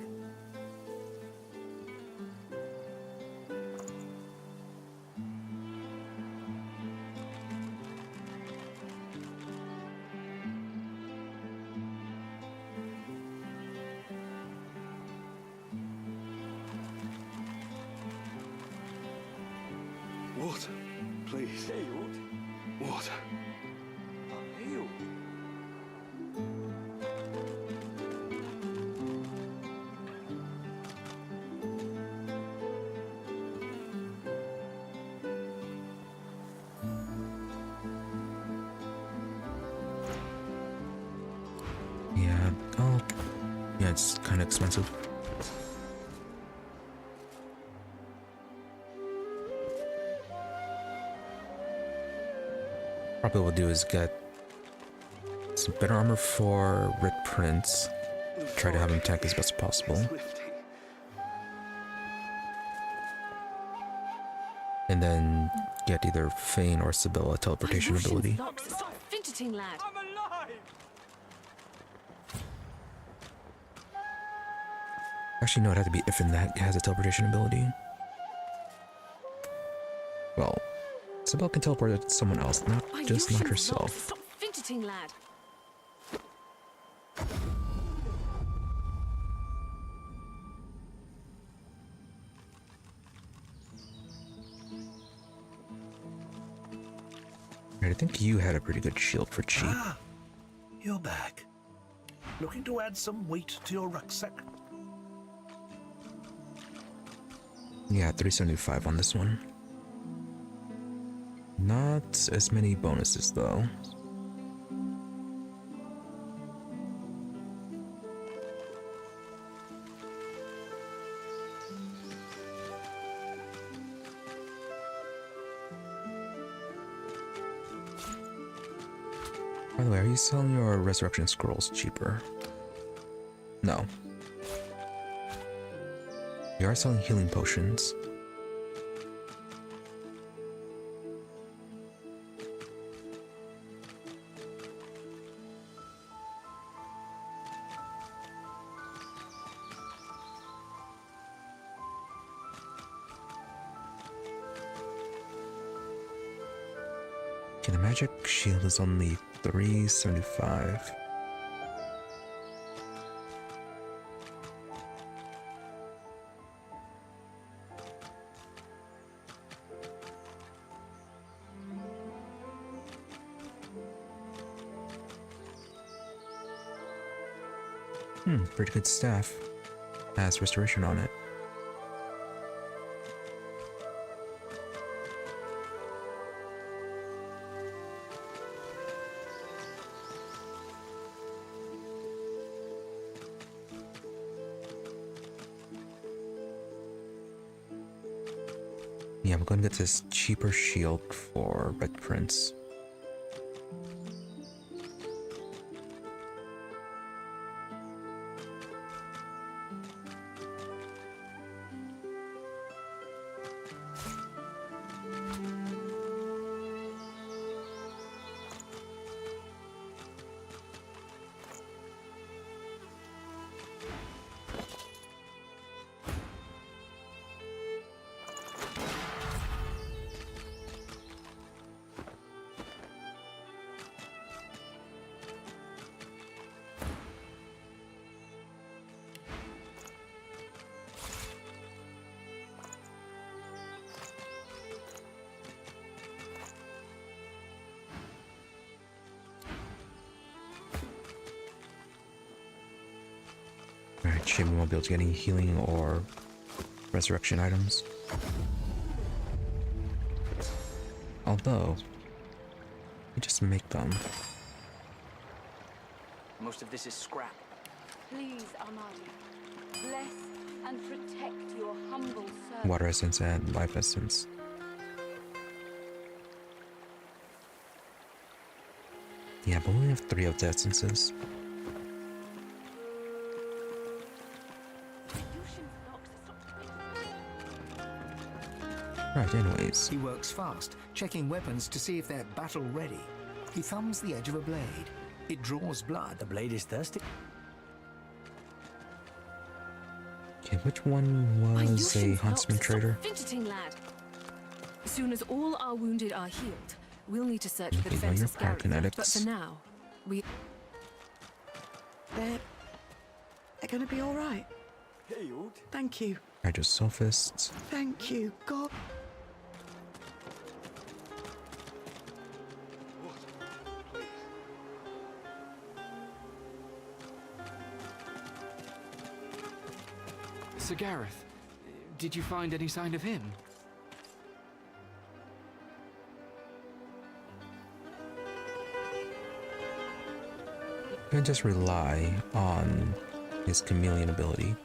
Water, please. Healed? Water. I'm healed. Yeah, oh, yeah, it's kind of expensive. Probably what we'll do is get some better armor for Red Prince. Try to have him tank as best as possible. It's lifting. And then get either Fane or Sibylla teleportation ability. Stop fidgeting, lad. I'm alive! Actually, no, it had to be Ifan that has a teleportation ability. Well, Sibylla can teleport to someone else, not just not herself. Stop fidgeting, lad. Right, I think you had a pretty good shield for cheap. Ah, you're back. Looking to add some weight to your rucksack? Yeah, 375 on this one. Not as many bonuses though. By the way, are you selling your resurrection scrolls cheaper? No. You are selling healing potions. Okay, the magic shield is only 375. Pretty good staff. Has restoration on it. Yeah, I'm going to get this cheaper shield for Red Prince. Alright, shame we won't be able to get any healing or resurrection items. Although, we just make them. Most of this is scrap. Please, Amari, bless and protect your humble servant. Water essence and life essence. Yeah, but we only have 3 of the essences. Right, anyways. He works fast, checking weapons to see if they're battle ready. He thumbs the edge of a blade. It draws blood. The blade is thirsty. Okay, which one was a huntsman trader? Fidgeting, lad. As soon as all our wounded are healed, we'll need to search for the Okay, well, your defenses Gareth. But pyrokinetics. for now, we... They're going to be all right. Hey, old. Thank you. I just sophists. Thank you, God. Sir Gareth, did you find any sign of him? You can just rely on his chameleon ability.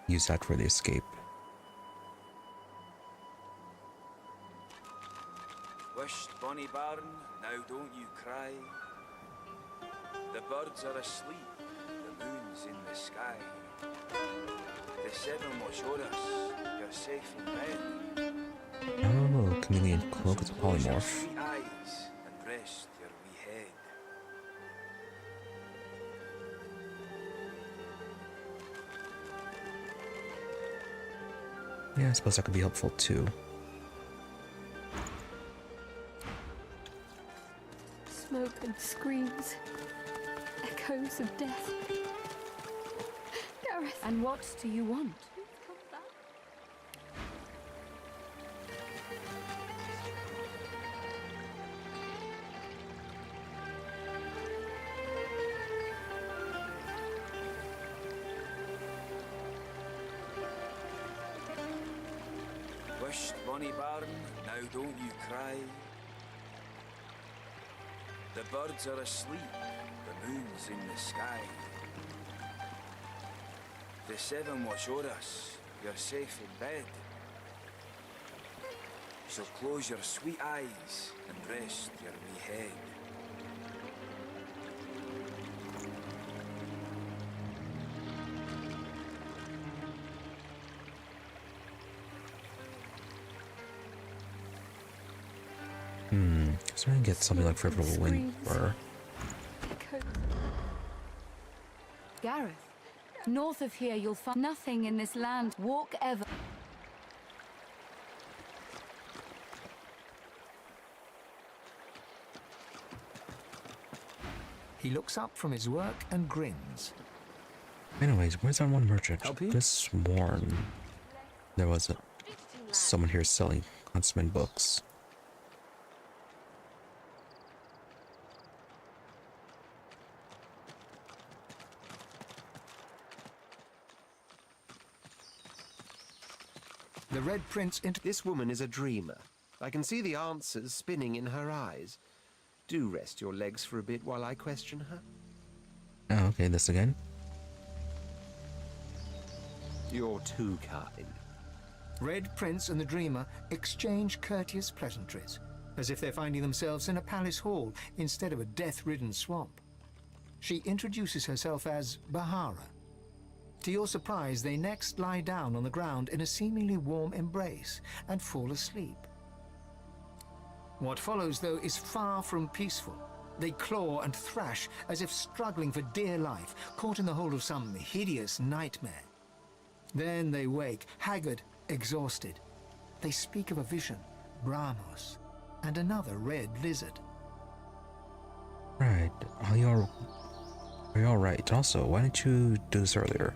Use that for the escape. Wished bonny barn, now don't you cry. The birds are asleep, the moon's in the sky. The seven will show us you're safe in bed. Oh, chameleon cloak is a Close your polymorph. sweet eyes and rest your wee head. Yeah, I suppose that could be helpful too. Smoke and screams. Echoes of death. Gareth. And what do you want? Wished bonny barn, now don't you cry. The birds are asleep, the moon's in the sky. The seven will show us you're safe in bed. So close your sweet eyes and rest your wee head. So I can get something like Favorable Wind or Gareth, north of here you'll find nothing in this land. Walk ever. He looks up from his work and grins. Anyways, where's that one merchant? Help you? Just sworn there was someone here selling huntsman books. The Red Prince This woman is a dreamer. I can see the answers spinning in her eyes. Do rest your legs for a bit while I question her. Oh, okay, this again. You're too kind. Red Prince and the Dreamer exchange courteous pleasantries, as if they're finding themselves in a palace hall instead of a death-ridden swamp. She introduces herself as Bahara. To your surprise, they next lie down on the ground in a seemingly warm embrace and fall asleep. What follows, though, is far from peaceful. They claw and thrash as if struggling for dear life, caught in the hold of some hideous nightmare. Then they wake, haggard, exhausted. They speak of a vision, Brahmos, and another red lizard. Right. Are you all right? Also, why didn't you do this earlier?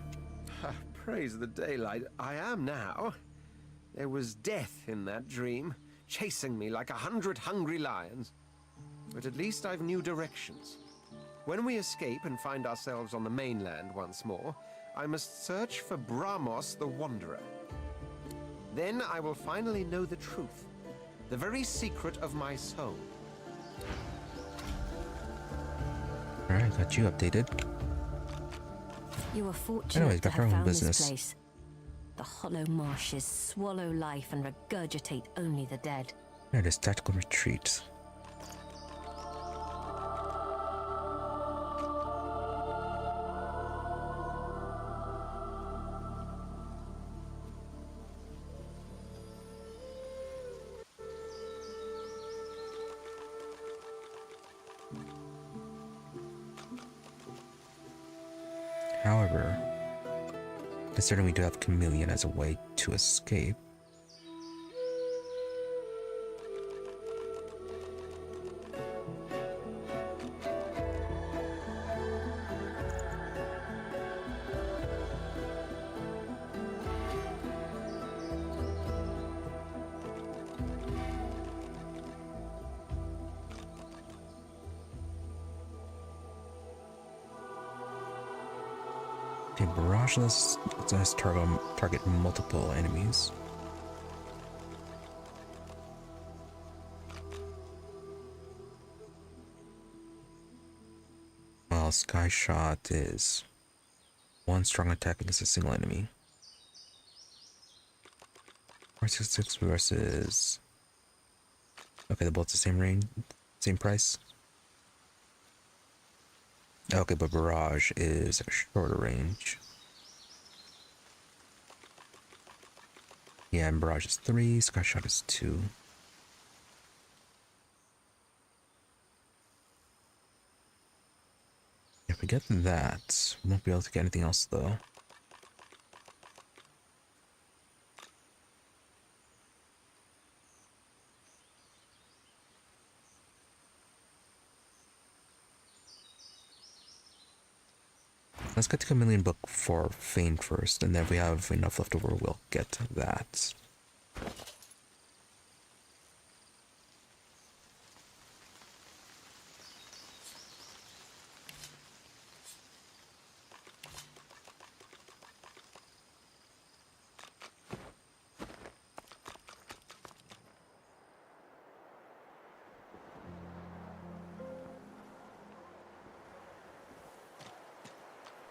Praise the daylight. I am now. There was death in that dream, chasing me like 100 hungry lions. But at least I've new directions. When we escape and find ourselves on the mainland once more, I must search for Brahmos the Wanderer. Then I will finally know the truth, the very secret of my soul. Alright, got you updated. You are fortunate Anyways, to back to our have own found business. this place. The hollow marshes swallow life and regurgitate only the dead. There it is, tactical retreat. However, considering we do have Chameleon as a way to escape, okay, barrage lets us target multiple enemies. While Sky Shot is one strong attack against a single enemy. 466 versus. Okay, they're both the same range, same price. Okay, but barrage is a shorter range. Yeah, and barrage is 3, Sky Shot is 2. If we get that, we won't be able to get anything else though. Let's get the Chameleon book for Fane first, and then if we have enough left over, we'll get that.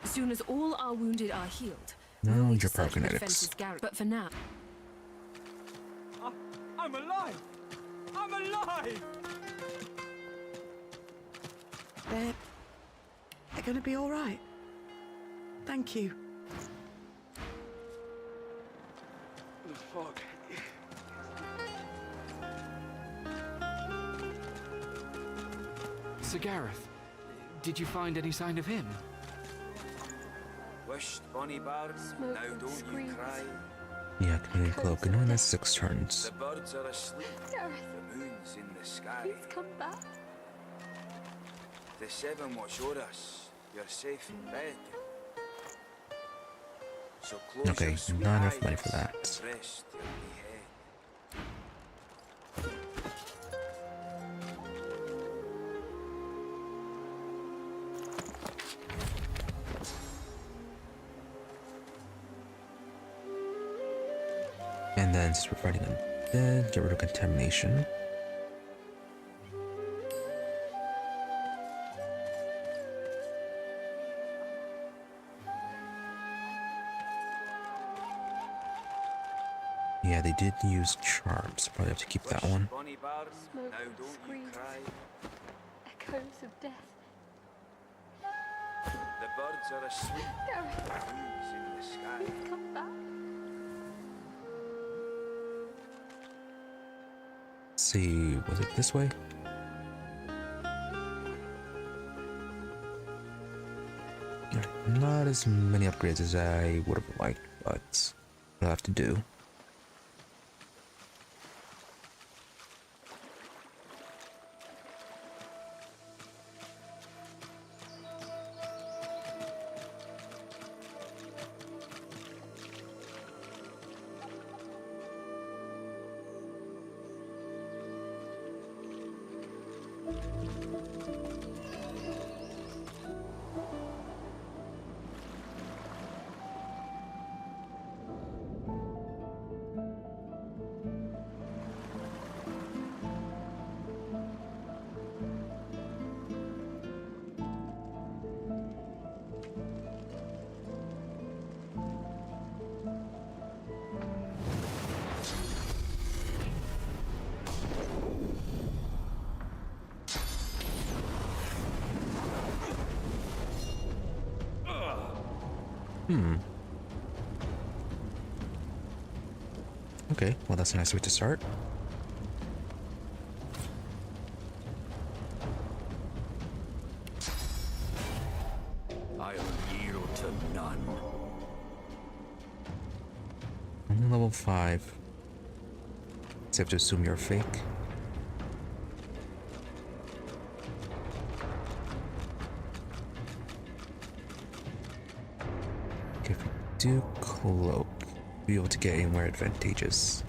As soon as all our wounded are healed, No, we'll need to your search for pyrokinetics. defenses, Gareth. But for now, I'm alive! I'm alive! They're going to be all right. Thank you. The fog. Sir Gareth, did you find any sign of him? Wished, bonny bird, Smoke now and don't you screams. cry. Yeah, Chameleon Cloak, and only has 6 turns. The birds are asleep, Gareth, the moon's in the sky. please come back. The seven watch o'er us, you're safe in bed. So close Okay, your sweet not enough eyes money for that. and rest your wee head. And then since we're fighting undead, get rid of contamination. Yeah, they did use charms. Probably have to keep that one. Bonny bird, Smoke now and don't you screams. cry. Echoes of death. The birds are asleep, Gareth, the moon's in the sky. please come back. Let's see, was it this way? Yeah, not as many upgrades as I would have liked, but we'll have to do. Okay, well that's a nice way to start. I am a hero to 5. So I have to assume you're fake. Okay, if we do cloak, we'll be able to get anywhere advantageous.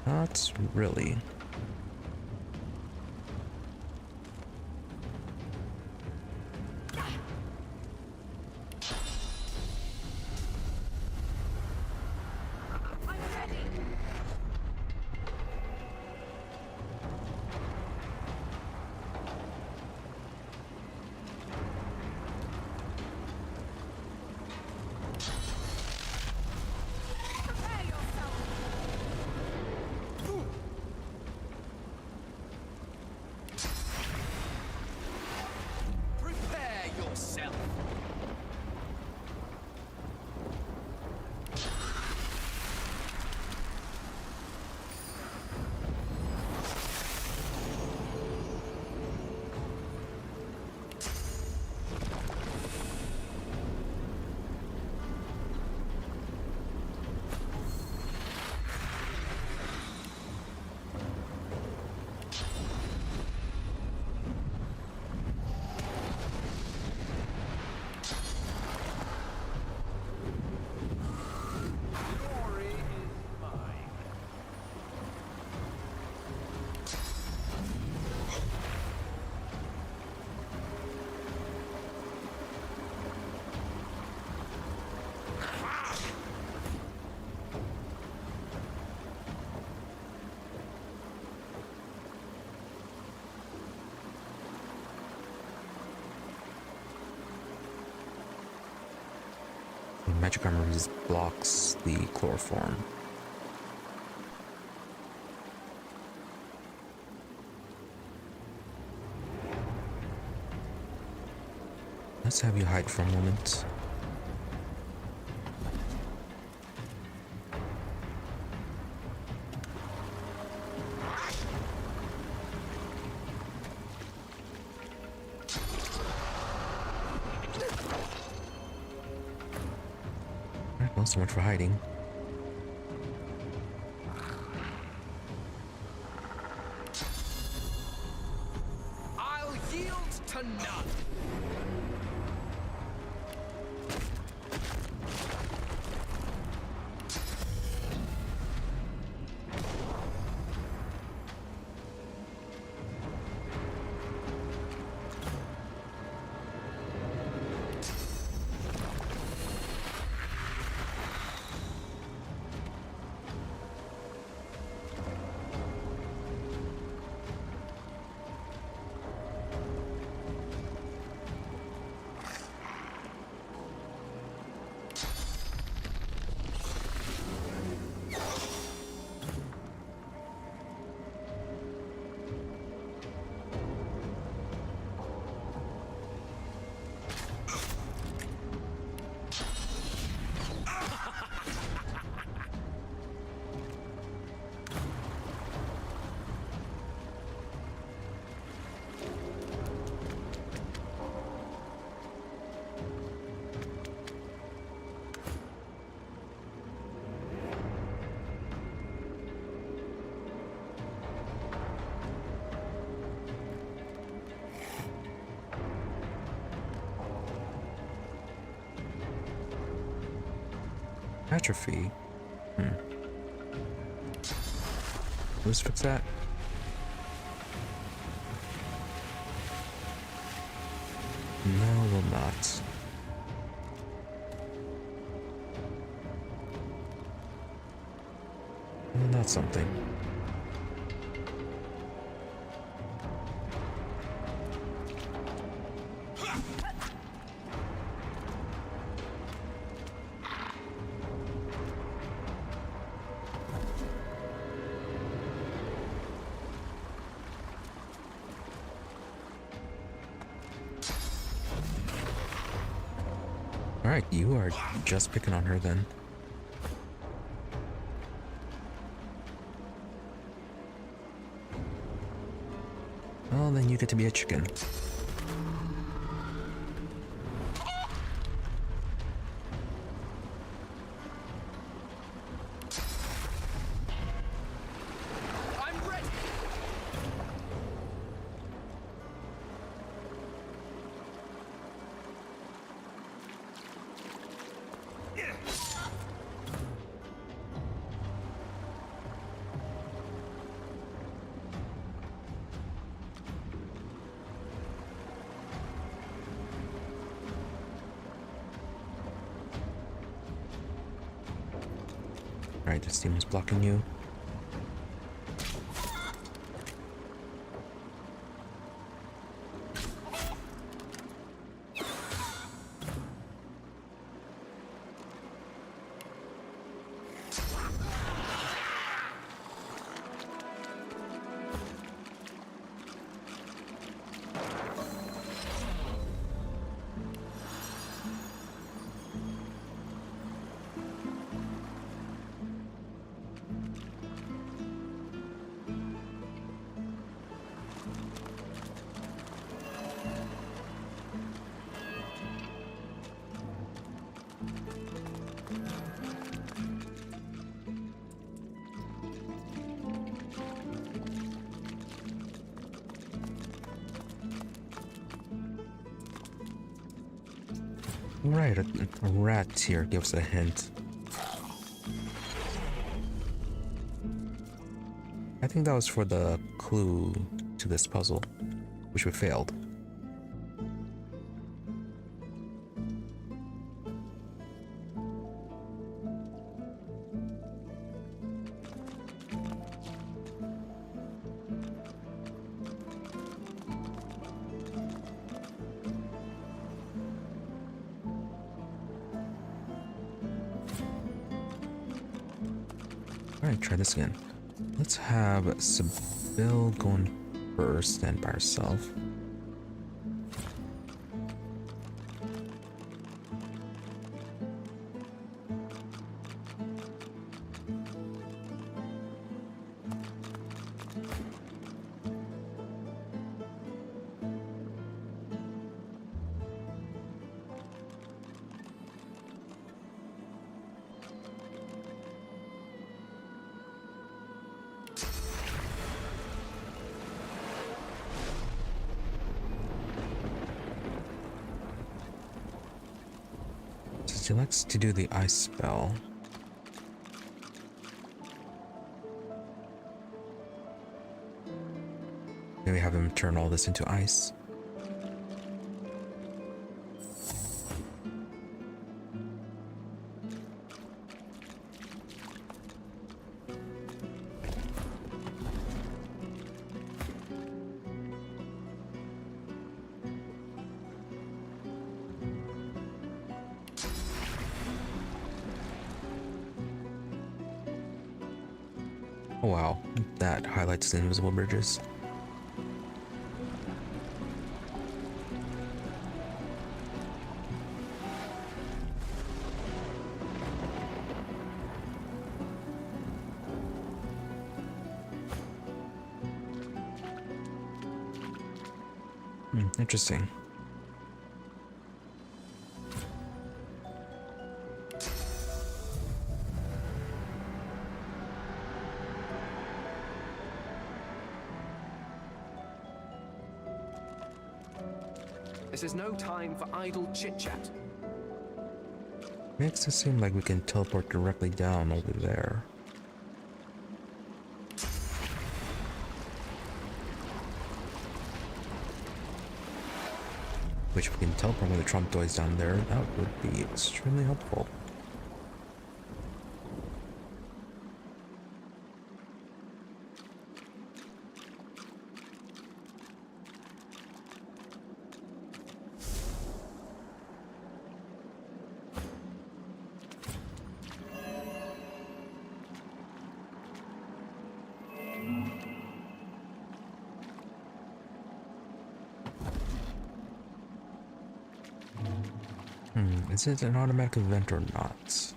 Not really. Magic armor blocks the chloroform. Let's have you hide for a moment. Well, so much for hiding. I'll yield to none. Atrophy. Let's fix that. No, we'll not. Well, that's something. Alright, you are just picking on her then. Well, then you get to be a chicken. Alright, this demon's blocking you. Right, a rat here gives a hint. I think that was for the clue to this puzzle, which we failed. Alright, try this again. Let's have Sybil going first and by herself. She likes to do the ice spell. Maybe have him turn all this into ice. Oh wow, that highlights the invisible bridges. Interesting. This is no time for idle chit-chat. Makes it seem like we can teleport directly down over there. Which if we can teleport when the Trompdoy is down there, that would be extremely helpful. Is it an automatic event or not?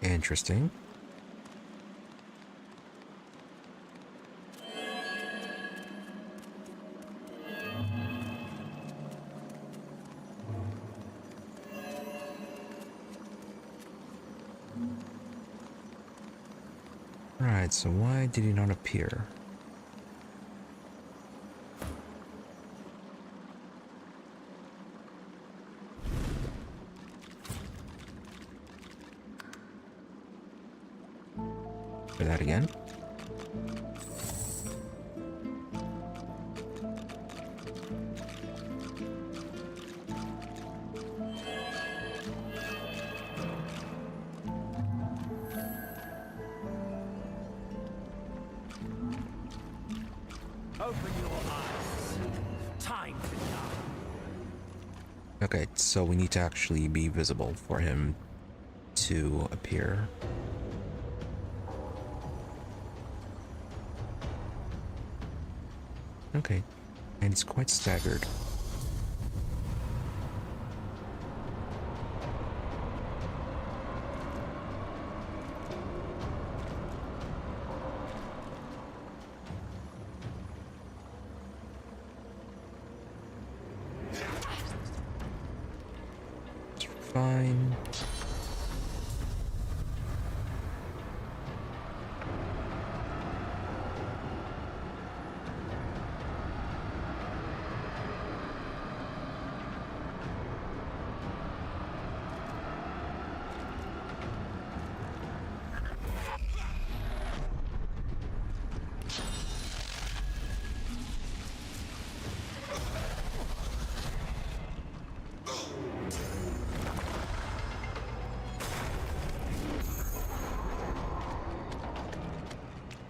Interesting. Right, so why did he not appear? Try that again. Open your eyes. Time to die. Okay, so we need to actually be visible for him to appear. Okay, and he's quite staggered. Fine.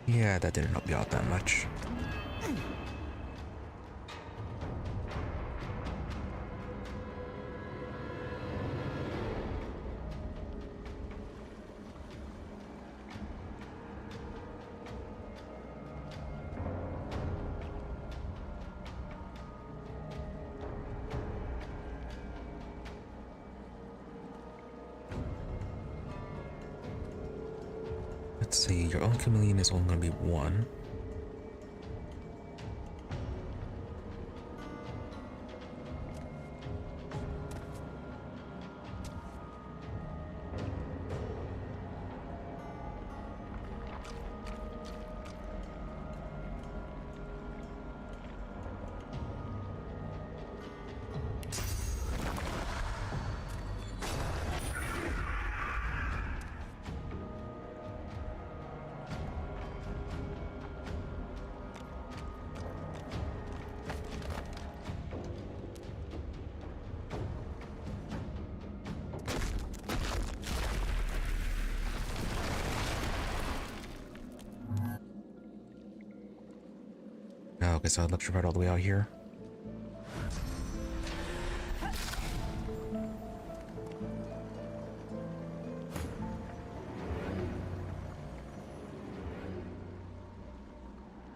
Yeah, that didn't help you out that much. Let's see, your own chameleon is only going to be one. Okay, so I'd electrified all the way out here.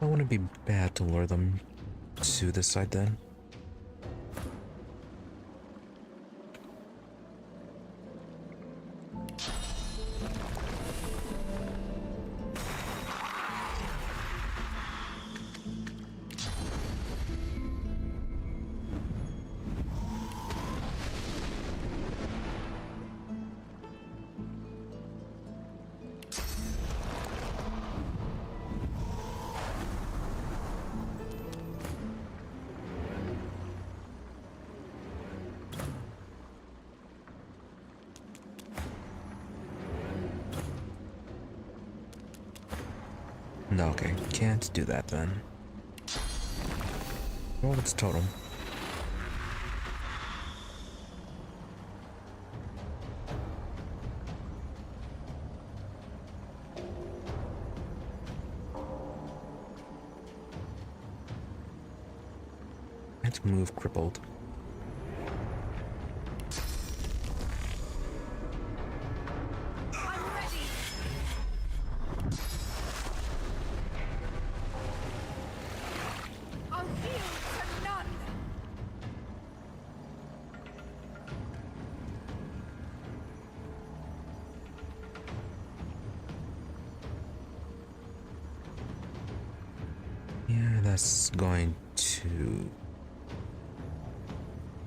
Well, wouldn't it be bad to lure them to this side then? No, okay, can't do that then. Well, it's totem. Can't move crippled. That's going to,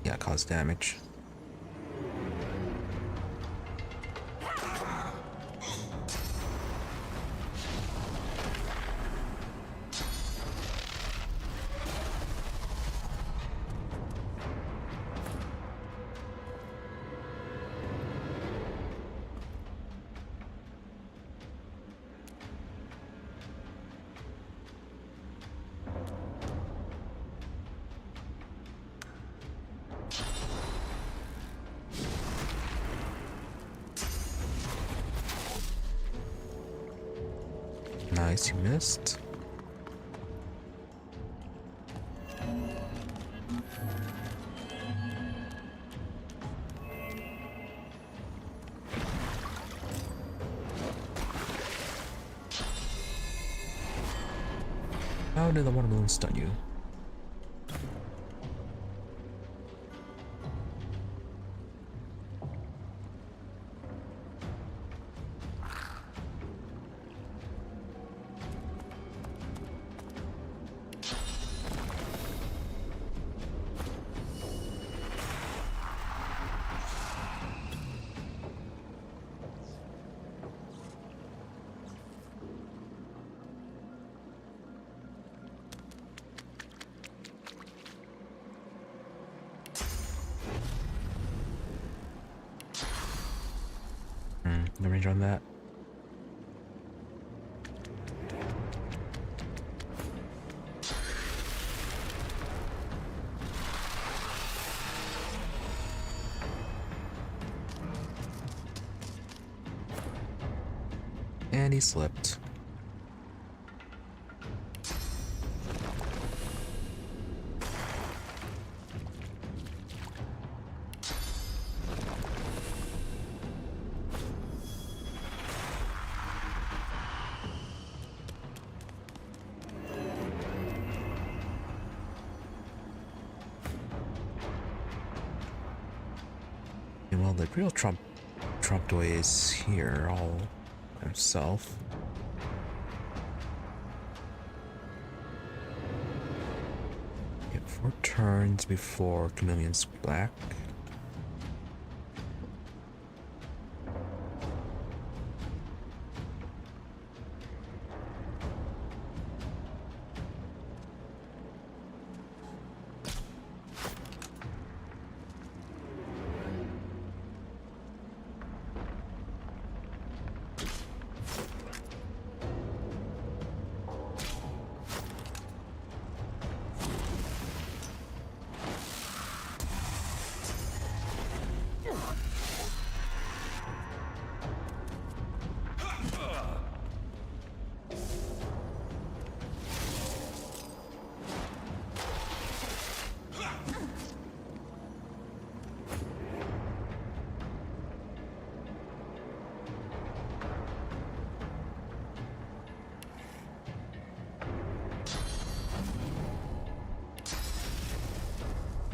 yeah, cause damage. Nice, you missed. How did the watermelon stun you? No range on that. And he slipped. And well, the real Trompdoy is here all himself. Get 4 turns before Chameleon's black.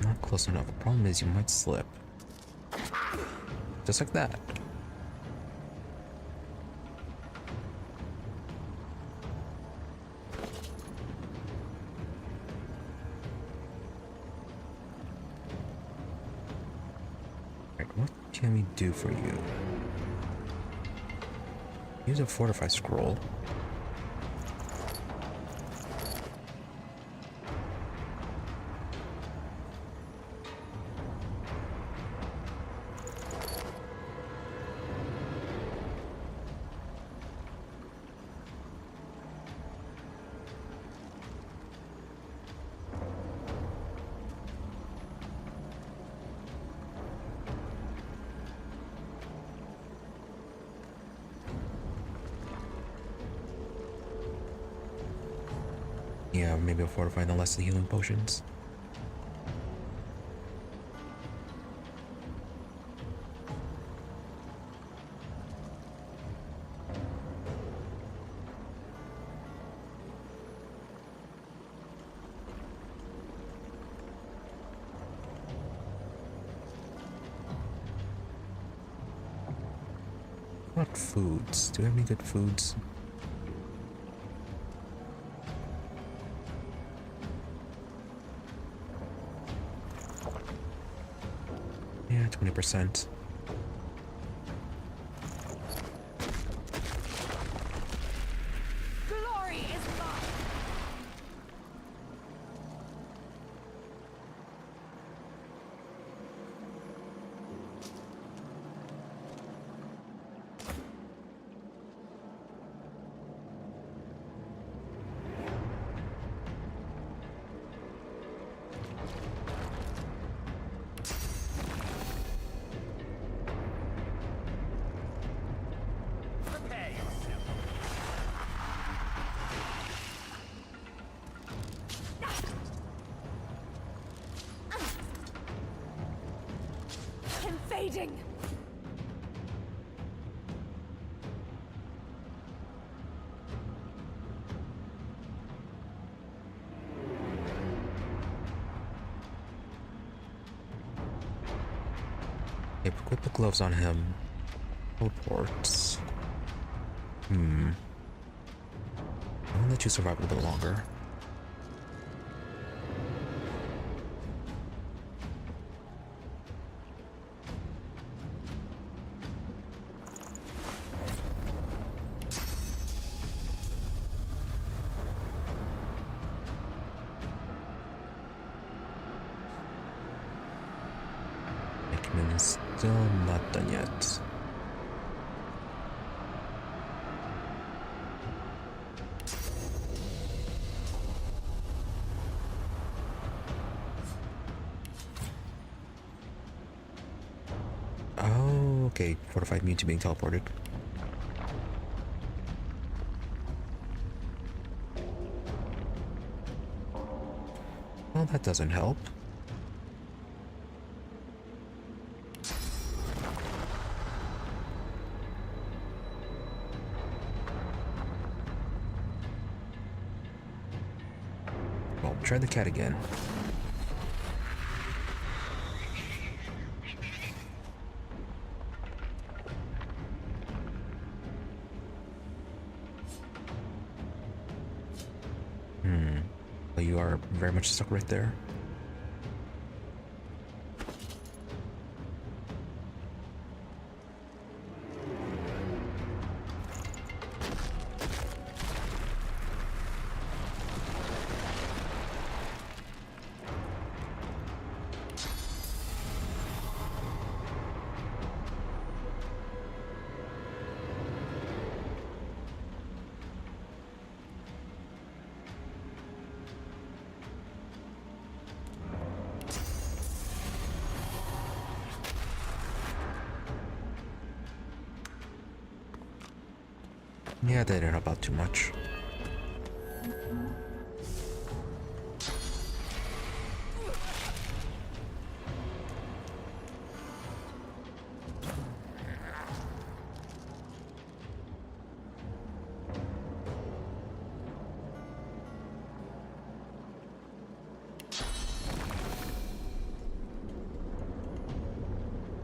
Not close enough. The problem is you might slip. Just like that. Alright, what can we do for you? Use a fortify scroll. Yeah, maybe I'll fortify the less of the healing potions. What foods? Do we have any good foods? Yeah, 20%. Glory is mine. Prepare yourself. Invading. Okay, put the gloves on him. Teleports. I'm gonna let you survive a little bit longer. Is still not done yet. Oh, okay. Fortified immune to being teleported. Well, that doesn't help. Well, try the cat again. Well, you are very much stuck right there. Yeah, they didn't help out too much.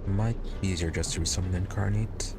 Might be easier just to summon incarnate.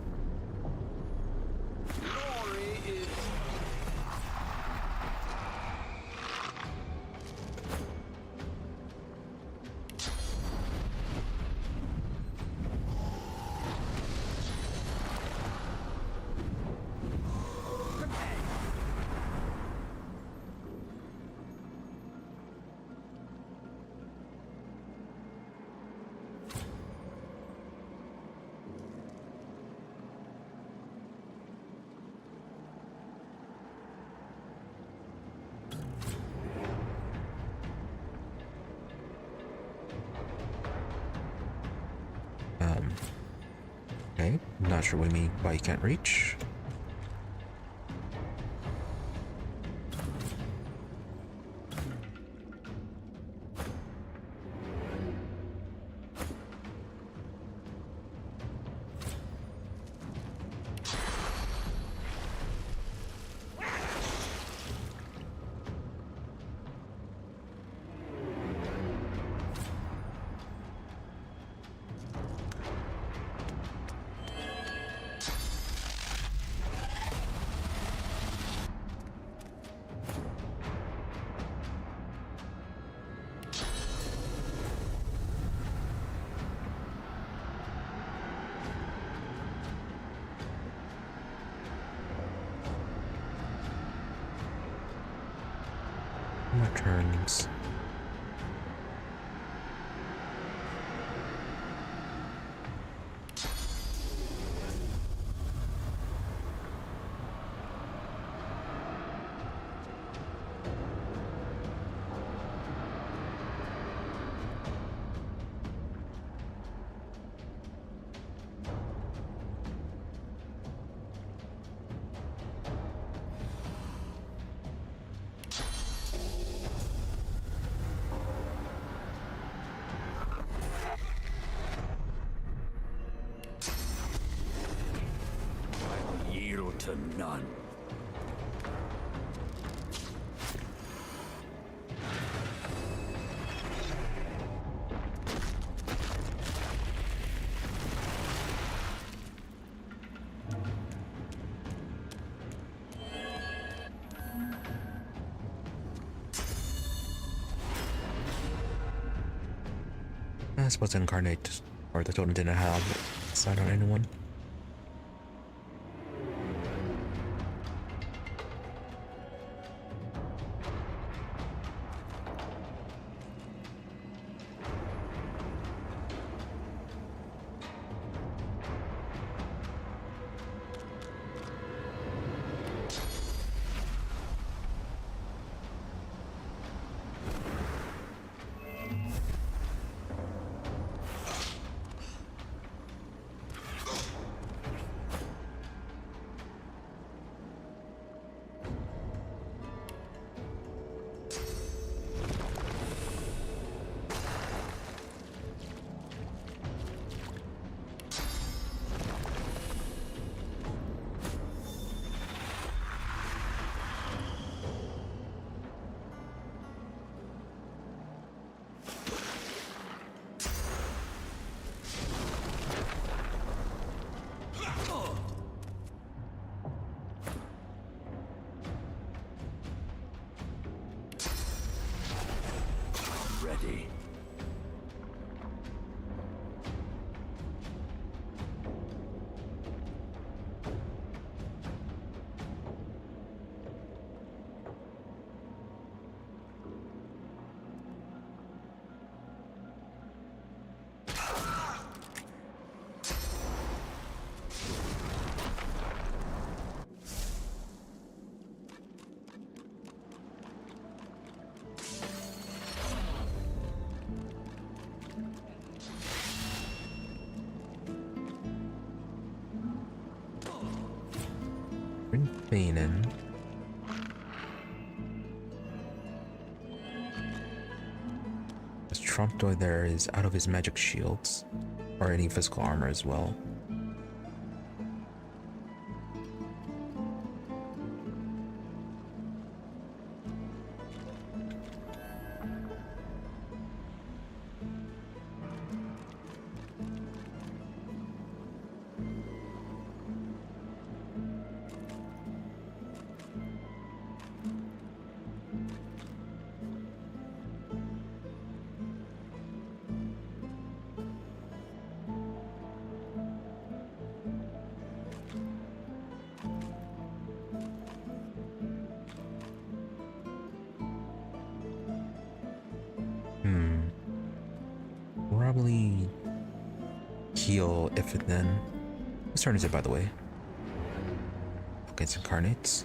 Okay, not sure what you mean by you can't reach. More turns. To none. I suppose incarnate, or the totem didn't have sight on anyone. Ready. Feigning. This Trompdoy there is out of his magic shields, or any physical armor as well. Probably heal if it then. Whose turn is it, by the way? Against incarnates.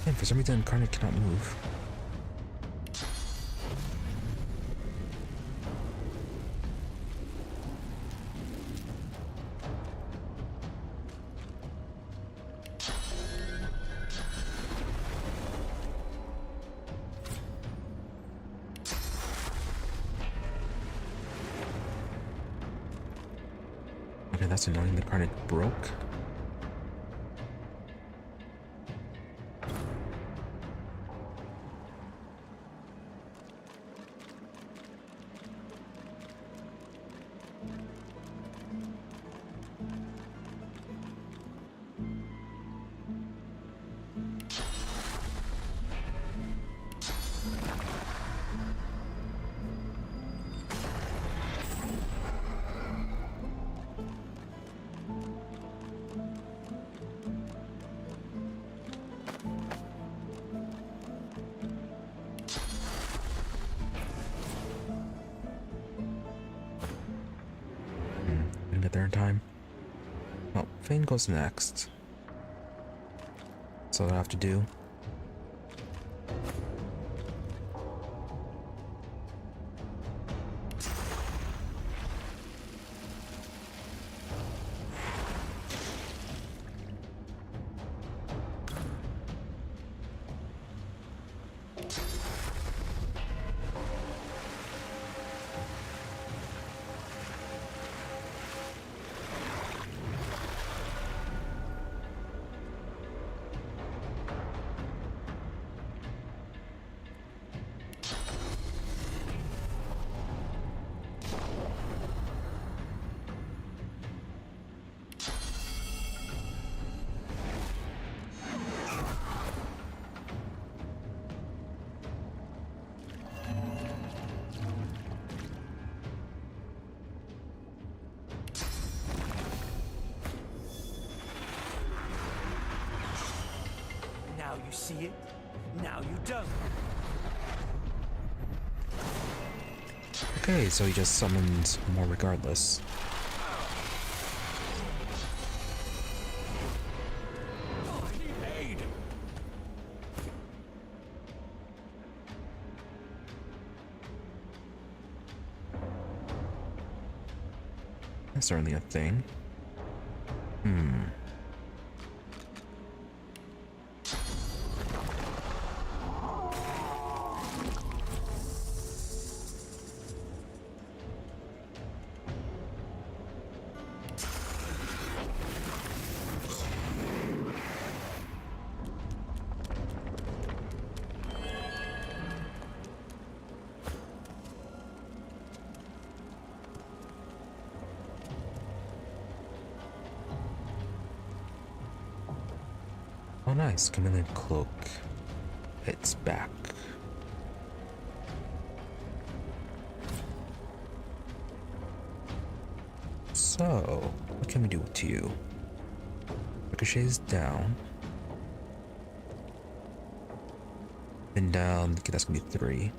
And for some reason, incarnate cannot move. Okay, that's annoying. The incarnate broke. Get there in time. Well, Fane goes next. That's all I have to do. see it, now you don't. Okay, so he just summons more regardless. I need aid. That's certainly a thing. Oh nice, chameleon cloak. It's back. So, what can we do to you? Ricochet is down. Been down, okay, that's gonna be 3.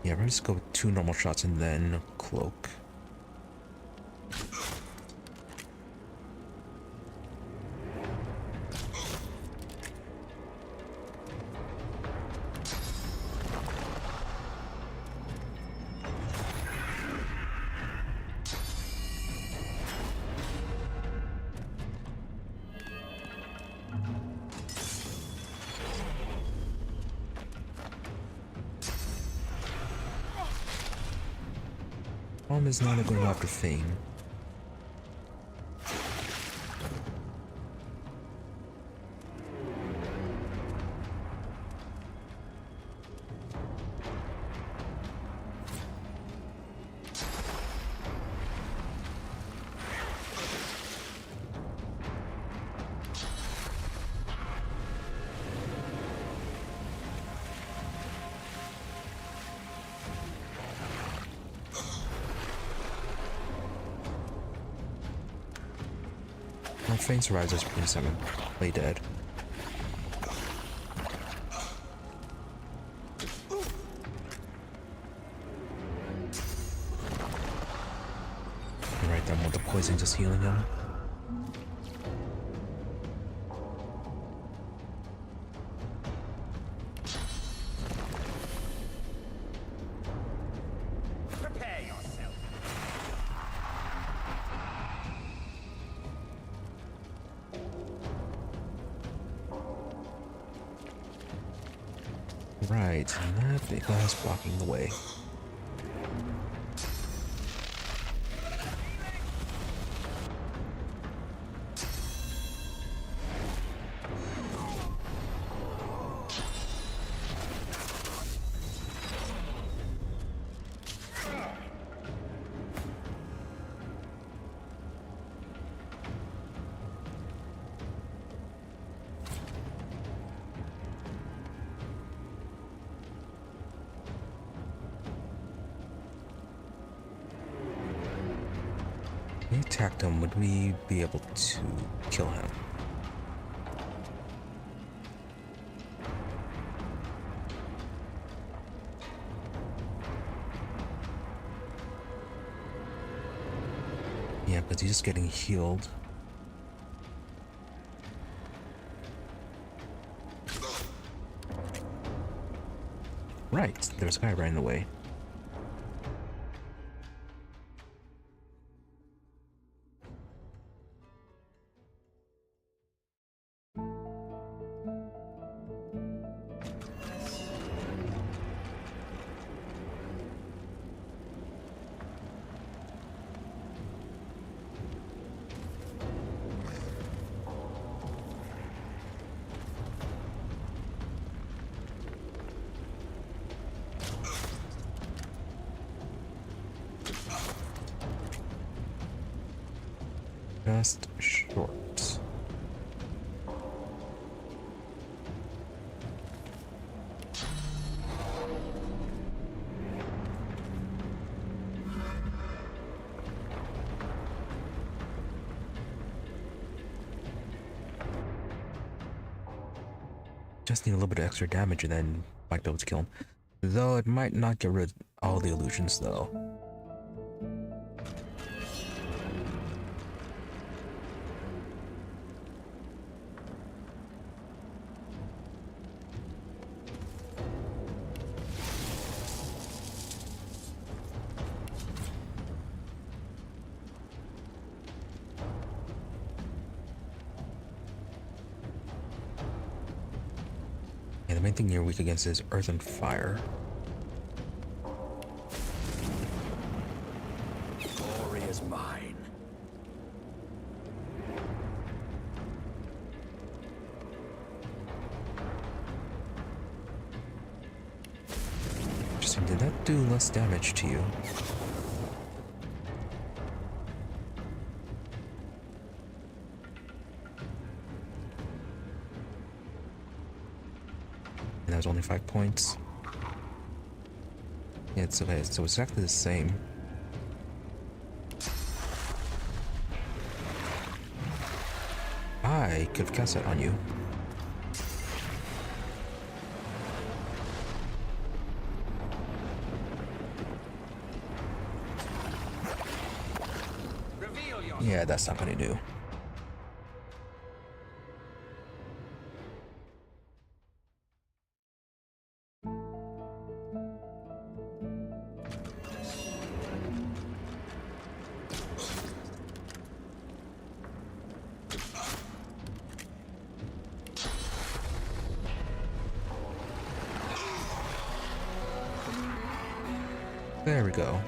Yeah, we're just go with 2 normal shots and then cloak. Problem is not going after Fame. Fane survives as 27. Play dead. Right then, with the poison just healing him. Prepare yourself. Right, and that big guy's blocking the way. If we attacked him, would we be able to kill him? Yeah, but he's just getting healed. Right, there's a guy right in the way. Just short. just need a little bit of extra damage and then might be able to kill him. Though it might not get rid of all the illusions though. Yeah, the main thing you're weak against is earth and fire. Glory is mine. Interesting, did that do less damage to you? And that was only 5 points. Yeah, it's okay, so it's exactly the same. I could have cast that on you. Yeah, that's not gonna do. There we go.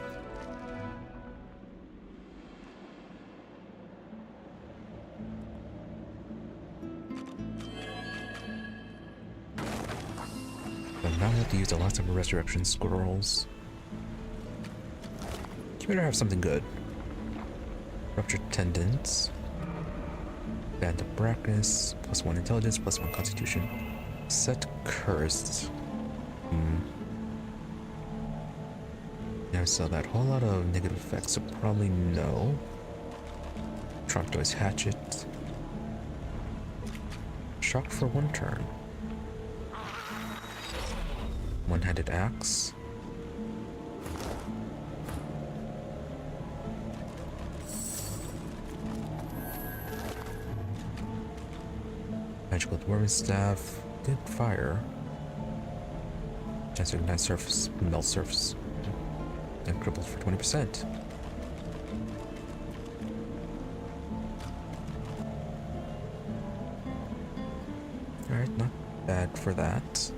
So now we have to use the last of our resurrection scrolls. You better have something good. Ruptured tendons. Band of Brackness. +1 intelligence, +1 constitution. Set cursed. Yeah, so that whole lot of negative effects, so probably no. Trompdoy's hatchet. Shock for 1 turn. One-handed axe. Magical dwarven staff. Good fire. Chance to ignite surface, melt surface. And crippled for 20%. Alright, not bad for that.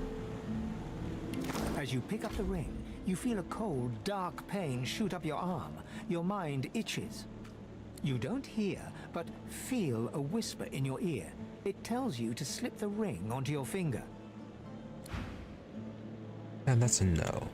As you pick up the ring, you feel a cold, dark pain shoot up your arm. Your mind itches. You don't hear, but feel a whisper in your ear. It tells you to slip the ring onto your finger. And that's a no.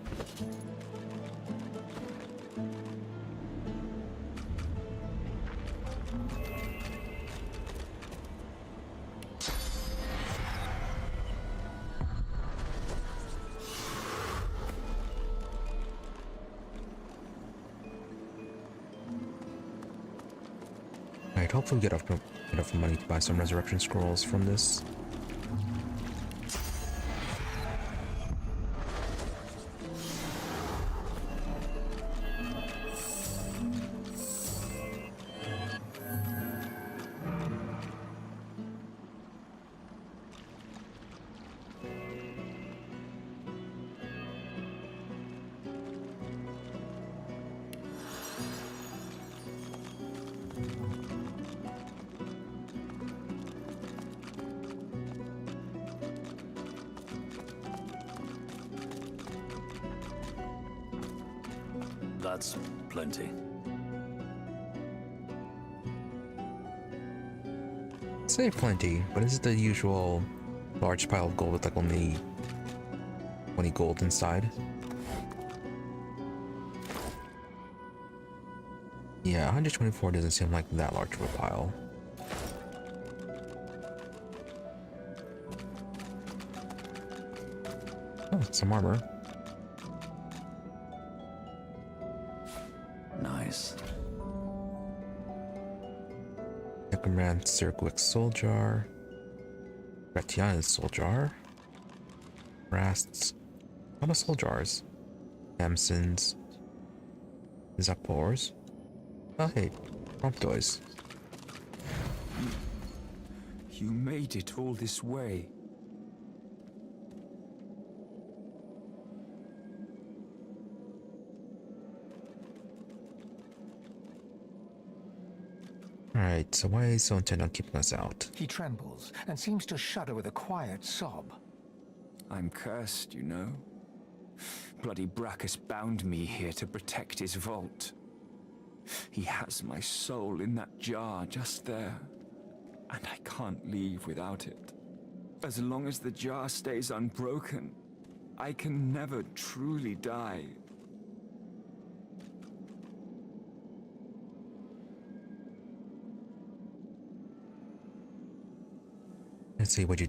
Alright, hopefully we get enough money to buy some resurrection scrolls from this. That's plenty. Say plenty, but is it the usual large pile of gold with like only 20 gold inside? Yeah, 124 doesn't seem like that large of a pile. Oh, some armor. Nice. Necromancer Quick Soul Jar. Ratiana's Soul Jar. Rasts. A lot of soul jars. Hamsons. Zapors. Oh hey, Trompdoys. You made it all this way. Alright, so why is he so intent on keeping us out? He trembles and seems to shudder with a quiet sob. I'm cursed, you know. Bloody Brachus bound me here to protect his vault. He has my soul in that jar just there, and I can't leave without it. As long as the jar stays unbroken, I can never truly die. Let's see what you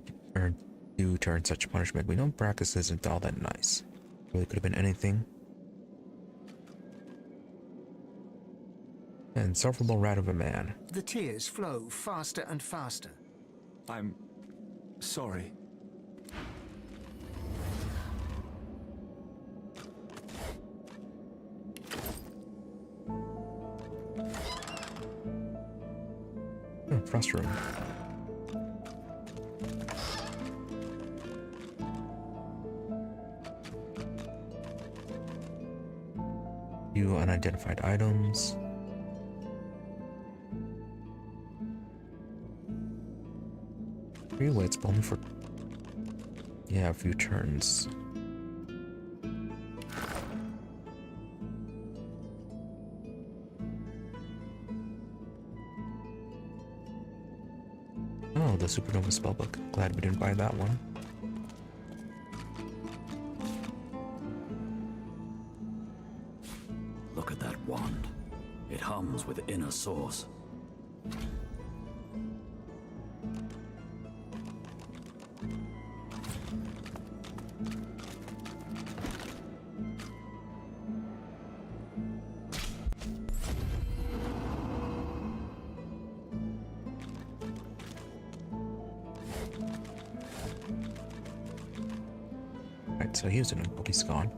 do to earn such punishment. We know Brachus isn't all that nice. Really could have been anything. Insufferable rat of a man. The tears flow faster and faster. I'm sorry. Frost room. Few unidentified items. Three wits, but only for a few turns. Oh, the Supernova spellbook. Glad we didn't buy that one. Look at that wand. It hums with inner source. Right, so here's an but he's gone.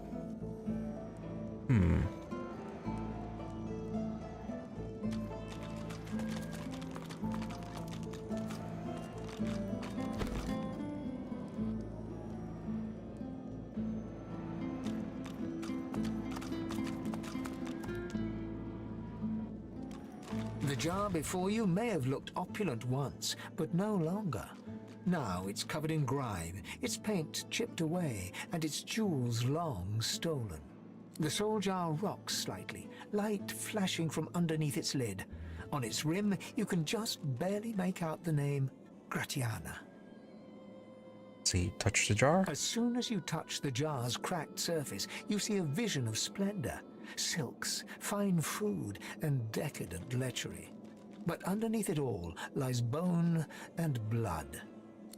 The jar before you may have looked opulent once, but no longer. Now it's covered in grime, its paint chipped away, and its jewels long stolen. The soul jar rocks slightly, light flashing from underneath its lid. On its rim, you can just barely make out the name Gratiana. See, touch the jar? As soon as you touch the jar's cracked surface, you see a vision of splendor. Silks, fine food, and decadent lechery. But underneath it all lies bone and blood.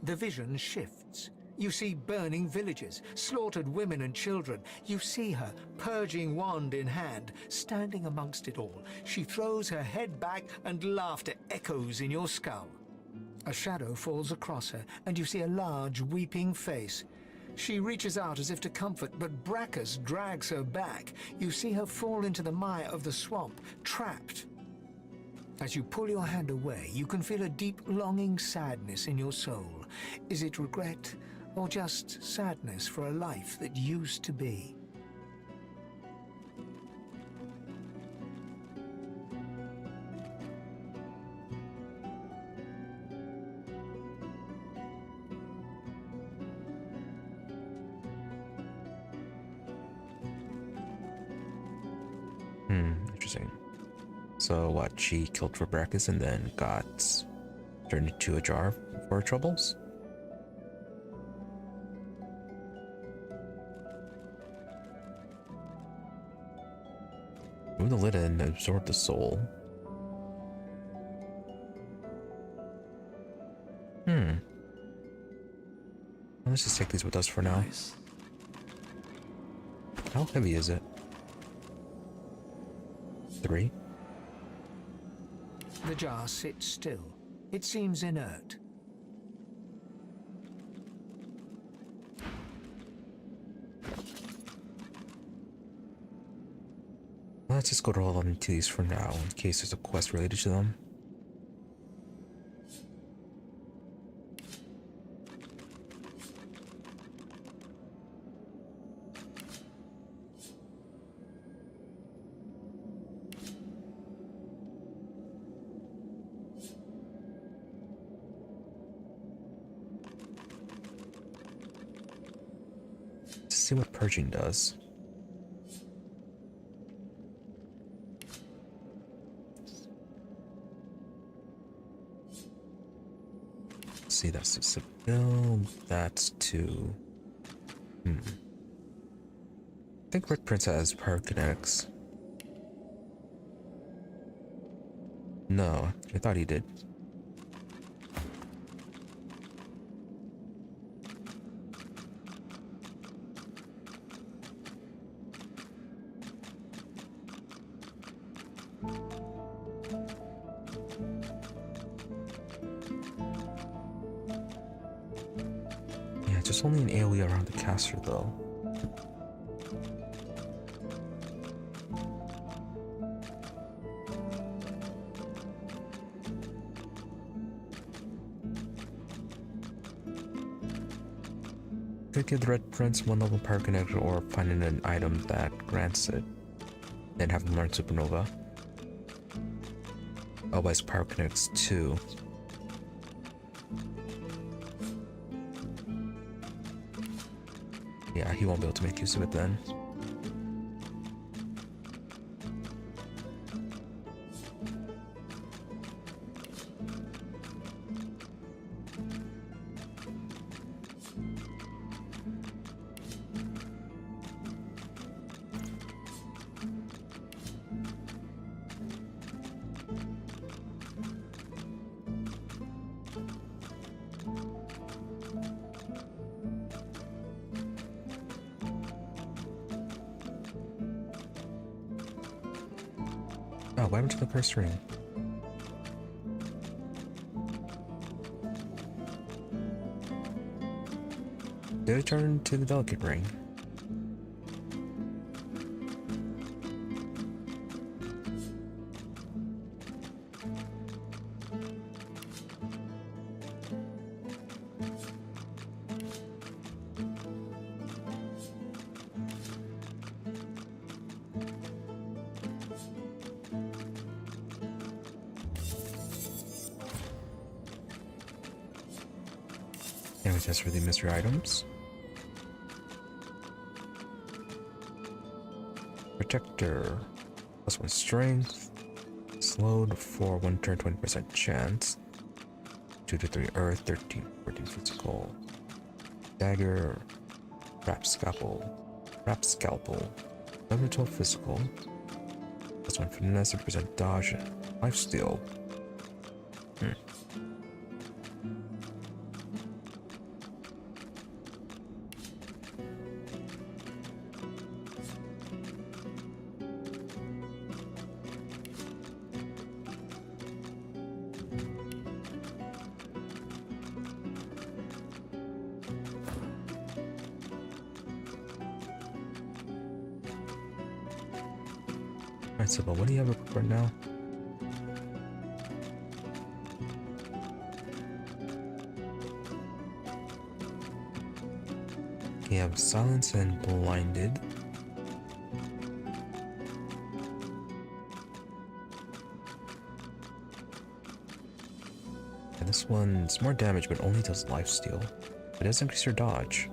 The vision shifts. You see burning villages, slaughtered women and children. You see her, purging wand in hand, standing amongst it all. She throws her head back and laughter echoes in your skull. A shadow falls across her, and you see a large, weeping face. She reaches out as if to comfort, but Brachus drags her back. You see her fall into the mire of the swamp, trapped. As you pull your hand away, you can feel a deep, longing sadness in your soul. Is it regret, or just sadness for a life that used to be? Interesting. So what, she killed for Brachus and then got turned into a jar for her troubles? Move the lid and absorb the soul. Let's just take these with us for now. Nice. How heavy is it? 3? The jar sits still. It seems inert. Let's just go to all of these for now, in case there's a quest related to them. Let's see what purging does. See, that's to Seville, that's to... I think Red Prince has pyrokinetics. No, I thought he did. There's only an AoE around the caster though. Could give the Red Prince 1 level pyrokinetic or finding an item that grants it. Then have him learn Supernova. Otherwise pyrokinetics 2. Yeah, he won't be able to make use of it then. Oh, what happened to the first ring? Did it turn to the delicate ring? And we test for the mystery items. Protector, +1 strength, slowed for 1 turn, 20% chance, 2 to 3 earth, 13, 14 physical, dagger, wrap scalpel, 11 to 12 physical, +1 finesse, 30% dodge, lifesteal. Alright, so what do you have equipped right now? You have silence and blinded. And this one's more damage but only does lifesteal. It does increase your dodge.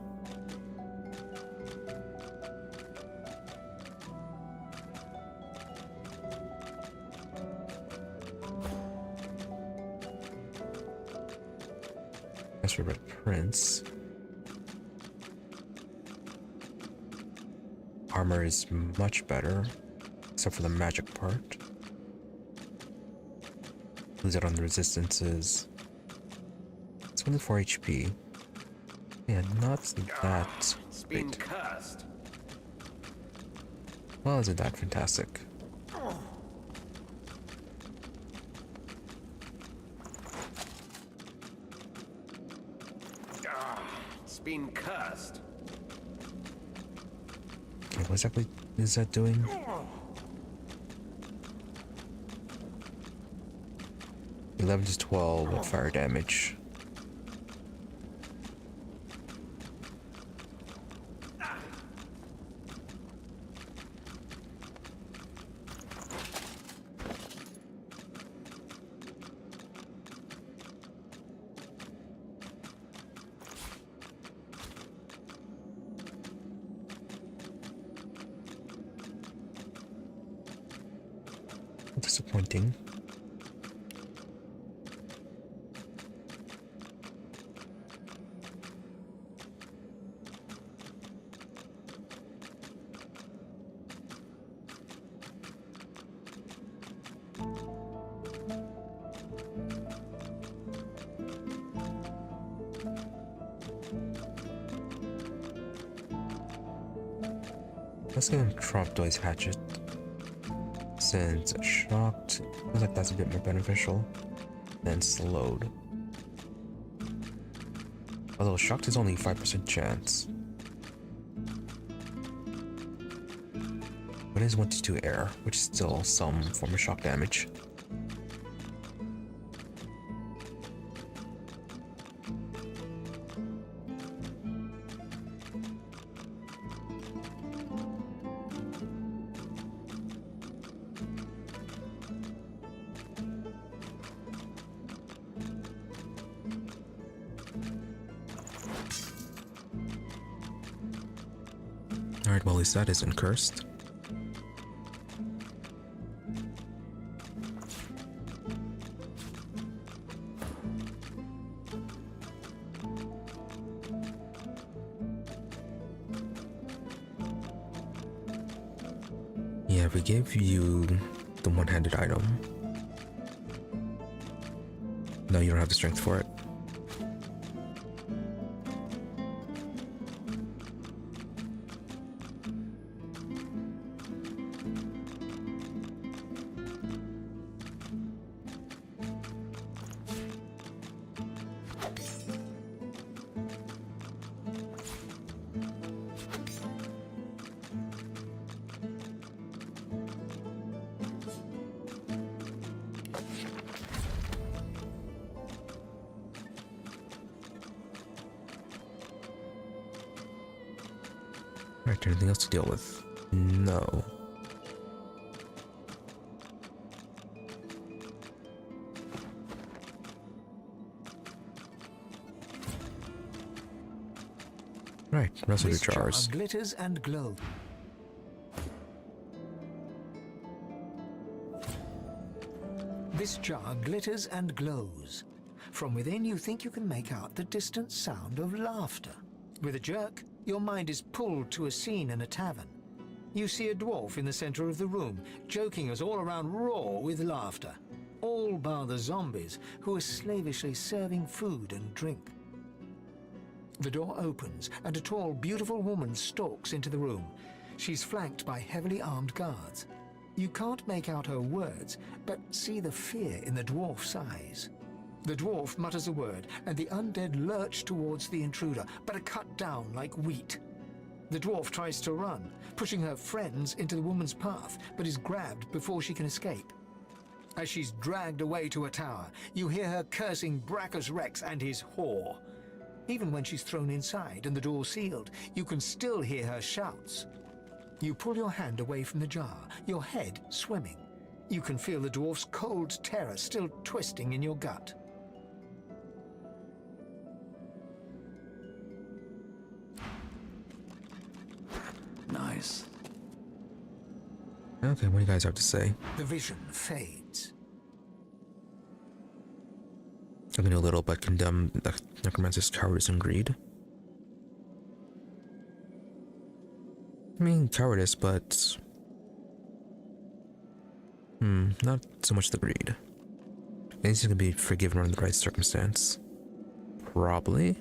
As for Red Prince, armor is much better, except for the magic part. Lose out on the resistances. It's only 4 HP. Yeah, not that great. Well, isn't that fantastic? Been cursed. Okay, what exactly is that doing? 11 to 12 fire damage. Disappointing. Let's give him Trompdoy's hatchet. Since shocked, feels like that's a bit more beneficial than slowed. Although shocked is only 5% chance. But it is 1 to 2 air, which is still some form of shock damage. Alright, well, at least that isn't cursed. Yeah, if we gave you the one-handed item. No, you don't have the strength for it. Right, anything else to deal with? No. Right, rest of the jars. Jar glitters and glows. This jar glitters and glows. From within, you think you can make out the distant sound of laughter. With a jerk, your mind is pulled to a scene in a tavern. You see a dwarf in the center of the room, joking us all around roar with laughter. All bar the zombies, who are slavishly serving food and drink. The door opens, and a tall, beautiful woman stalks into the room. She's flanked by heavily armed guards. You can't make out her words, but see the fear in the dwarf's eyes. The dwarf mutters a word, and the undead lurch towards the intruder, but are cut down like wheat. The dwarf tries to run, pushing her friends into the woman's path, but is grabbed before she can escape. As she's dragged away to a tower, you hear her cursing Brachus Rex and his whore. Even when she's thrown inside and the door sealed, you can still hear her shouts. You pull your hand away from the jar, your head swimming. You can feel the dwarf's cold terror still twisting in your gut. Nice. Okay, what do you guys have to say? The vision fades. I can do a little, but condemn the necromancer's cowardice and greed. I mean, cowardice, but not so much the greed. I think he's gonna be forgiven under the right circumstance. Probably.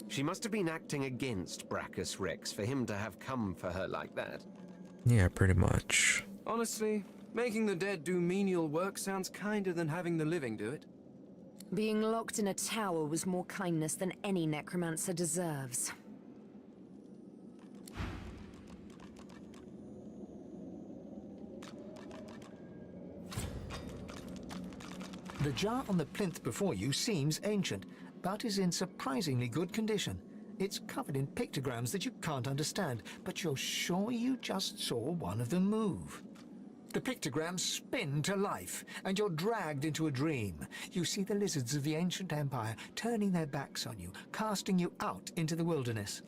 She must have been acting against Brachus Rex for him to have come for her like that. Yeah, pretty much. Honestly, making the dead do menial work sounds kinder than having the living do it. Being locked in a tower was more kindness than any necromancer deserves. The jar on the plinth before you seems ancient, but is in surprisingly good condition. It's covered in pictograms that you can't understand, but you're sure you just saw one of them move. The pictograms spin to life, and you're dragged into a dream. You see the lizards of the ancient empire turning their backs on you, casting you out into the wilderness.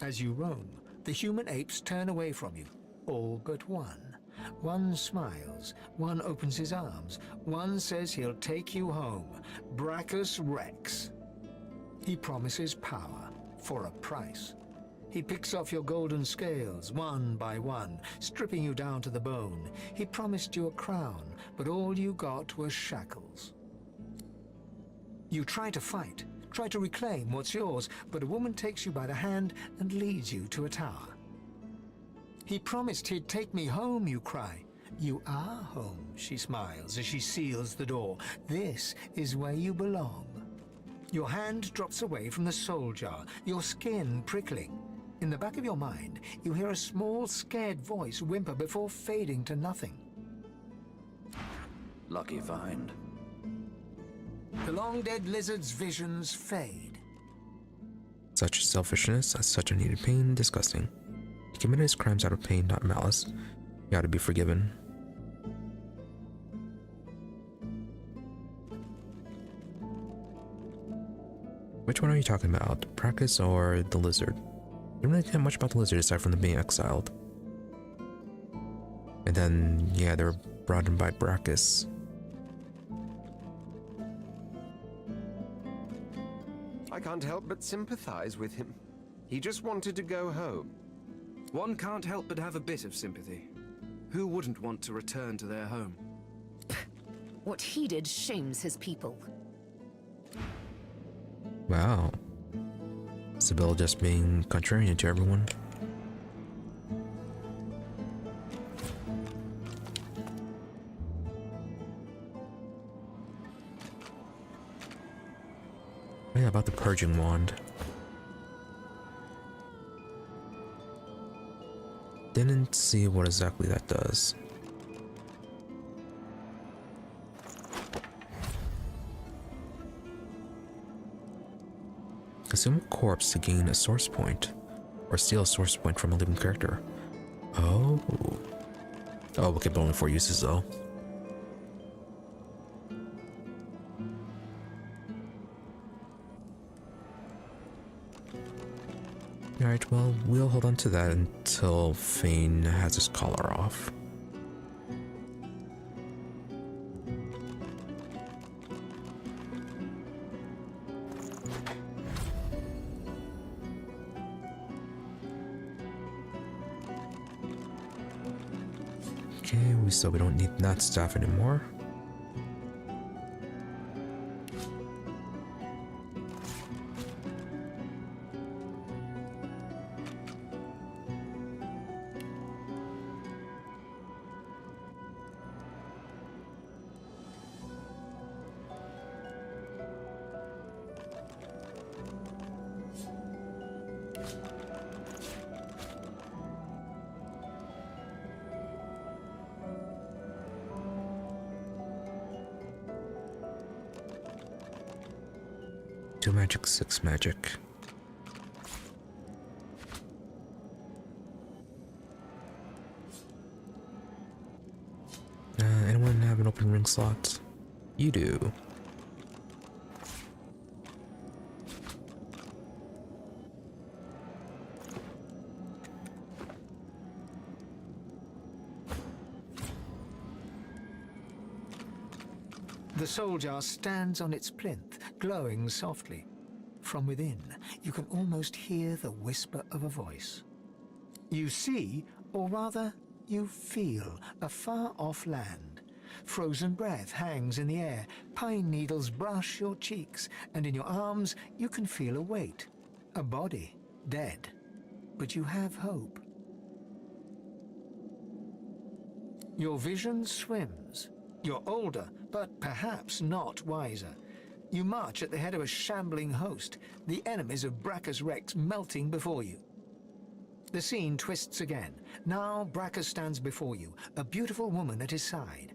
As you roam, the human apes turn away from you, all but one. One smiles, one opens his arms, one says he'll take you home. Brachus Rex. He promises power for a price. He picks off your golden scales, one by one, stripping you down to the bone. He promised you a crown, but all you got was shackles. You try to fight, try to reclaim what's yours, but a woman takes you by the hand and leads you to a tower. He promised he'd take me home, you cry. You are home, she smiles as she seals the door. This is where you belong. Your hand drops away from the soul jar, your skin prickling. In the back of your mind, you hear a small, scared voice whimper before fading to nothing. Lucky find. The long-dead lizard's visions fade. Such selfishness, such unneeded pain, disgusting. He committed his crimes out of pain, not malice. He ought to be forgiven. Which one are you talking about? Brachus or the lizard? I didn't really care much about the lizard aside from them being exiled. And then, yeah, they were brought in by Brachus. I can't help but sympathize with him. He just wanted to go home. One can't help but have a bit of sympathy. Who wouldn't want to return to their home? What he did shames his people. Wow. Sybil just being contrarian to everyone. Oh yeah, about the purging wand. Didn't see what exactly that does. Consume a corpse to gain a source point, or steal a source point from a living character. Oh. Oh, okay, but only 4 uses though. Alright, well, we'll hold on to that until Fane has his collar off. Okay, so we don't need that staff anymore. Two magic, 6 magic. Anyone have an open ring slot? You do. The soul jar stands on its plinth, glowing softly. From within, you can almost hear the whisper of a voice. You see, or rather, you feel a far-off land. Frozen breath hangs in the air, pine needles brush your cheeks, and in your arms you can feel a weight. A body, dead. But you have hope. Your vision swims. You're older, but perhaps not wiser. You march at the head of a shambling host, the enemies of Brachus Rex melting before you. The scene twists again. Now Brachus stands before you, a beautiful woman at his side.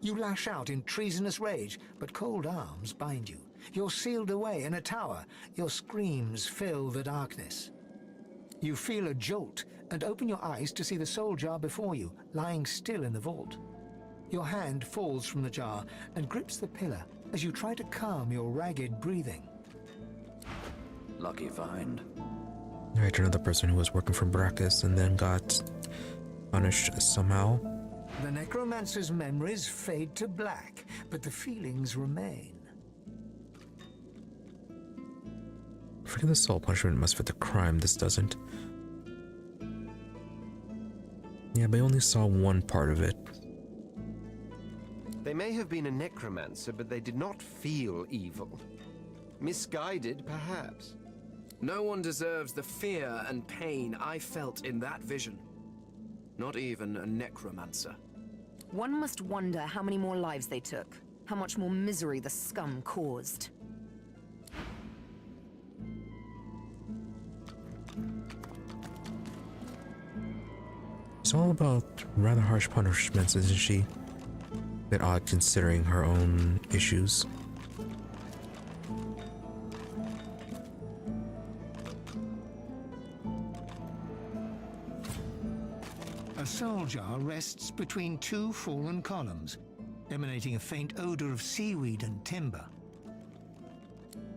You lash out in treasonous rage, but cold arms bind you. You're sealed away in a tower. Your screams fill the darkness. You feel a jolt and open your eyes to see the soul jar before you, lying still in the vault. Your hand falls from the jar and grips the pillar as you try to calm your ragged breathing. Lucky find. Right, another person who was working for Brachus and then got punished somehow. The necromancer's memories fade to black, but the feelings remain. Forget the soul punishment must fit the crime, this doesn't. Yeah, but I only saw one part of it. They may have been a necromancer, but they did not feel evil. Misguided, perhaps. No one deserves the fear and pain I felt in that vision. Not even a necromancer. One must wonder how many more lives they took, how much more misery the scum caused. It's all about rather harsh punishments, isn't she? Bit odd considering her own issues. A soul jar rests between two fallen columns, emanating a faint odor of seaweed and timber.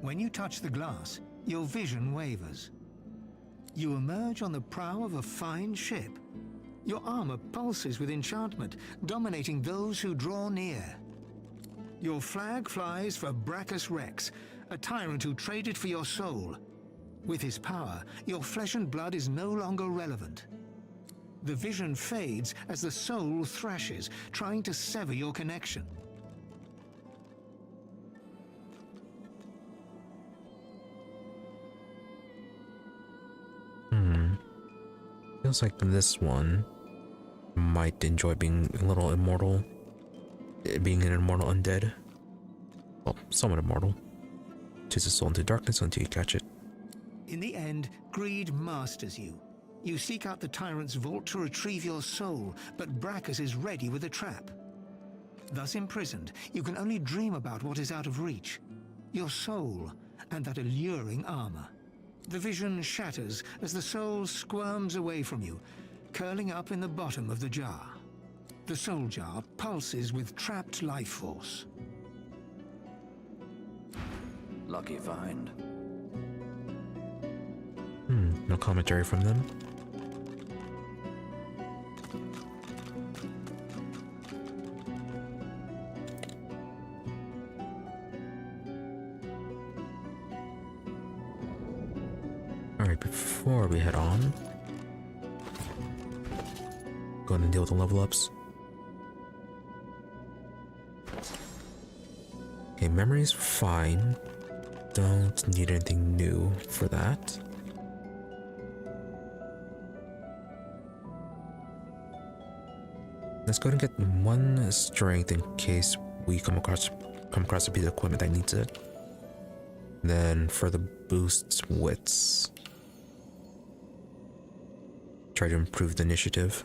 When you touch the glass, your vision wavers. You emerge on the prow of a fine ship. Your armor pulses with enchantment, dominating those who draw near. Your flag flies for Brachus Rex, a tyrant who traded for your soul. With his power, your flesh and blood is no longer relevant. The vision fades as the soul thrashes, trying to sever your connection. Feels like this one might enjoy being a little immortal. Being an immortal undead. Well, somewhat immortal. Chase the soul into darkness until you catch it. In the end, greed masters you. You seek out the tyrant's vault to retrieve your soul, but Brachus is ready with a trap. Thus imprisoned, you can only dream about what is out of reach. Your soul and that alluring armor. The vision shatters as the soul squirms away from you, curling up in the bottom of the jar. The soul jar pulses with trapped life force. Lucky find. No commentary from them. Alright, before we head on, go ahead and deal with the level ups. Okay, memory's fine. Don't need anything new for that. Let's go ahead and get one strength in case we come across a piece of equipment that needs it. Then for the boosts, wits. Try to improve the initiative.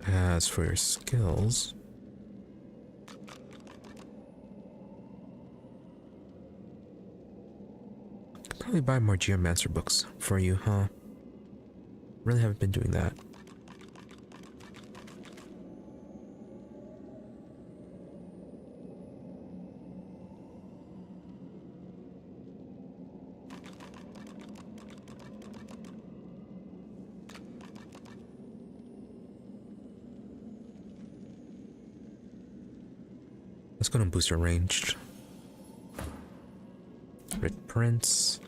As for your skills, could probably buy more Geomancer books for you, huh? Really haven't been doing that. Let's go and boost your ranged. Red Prince.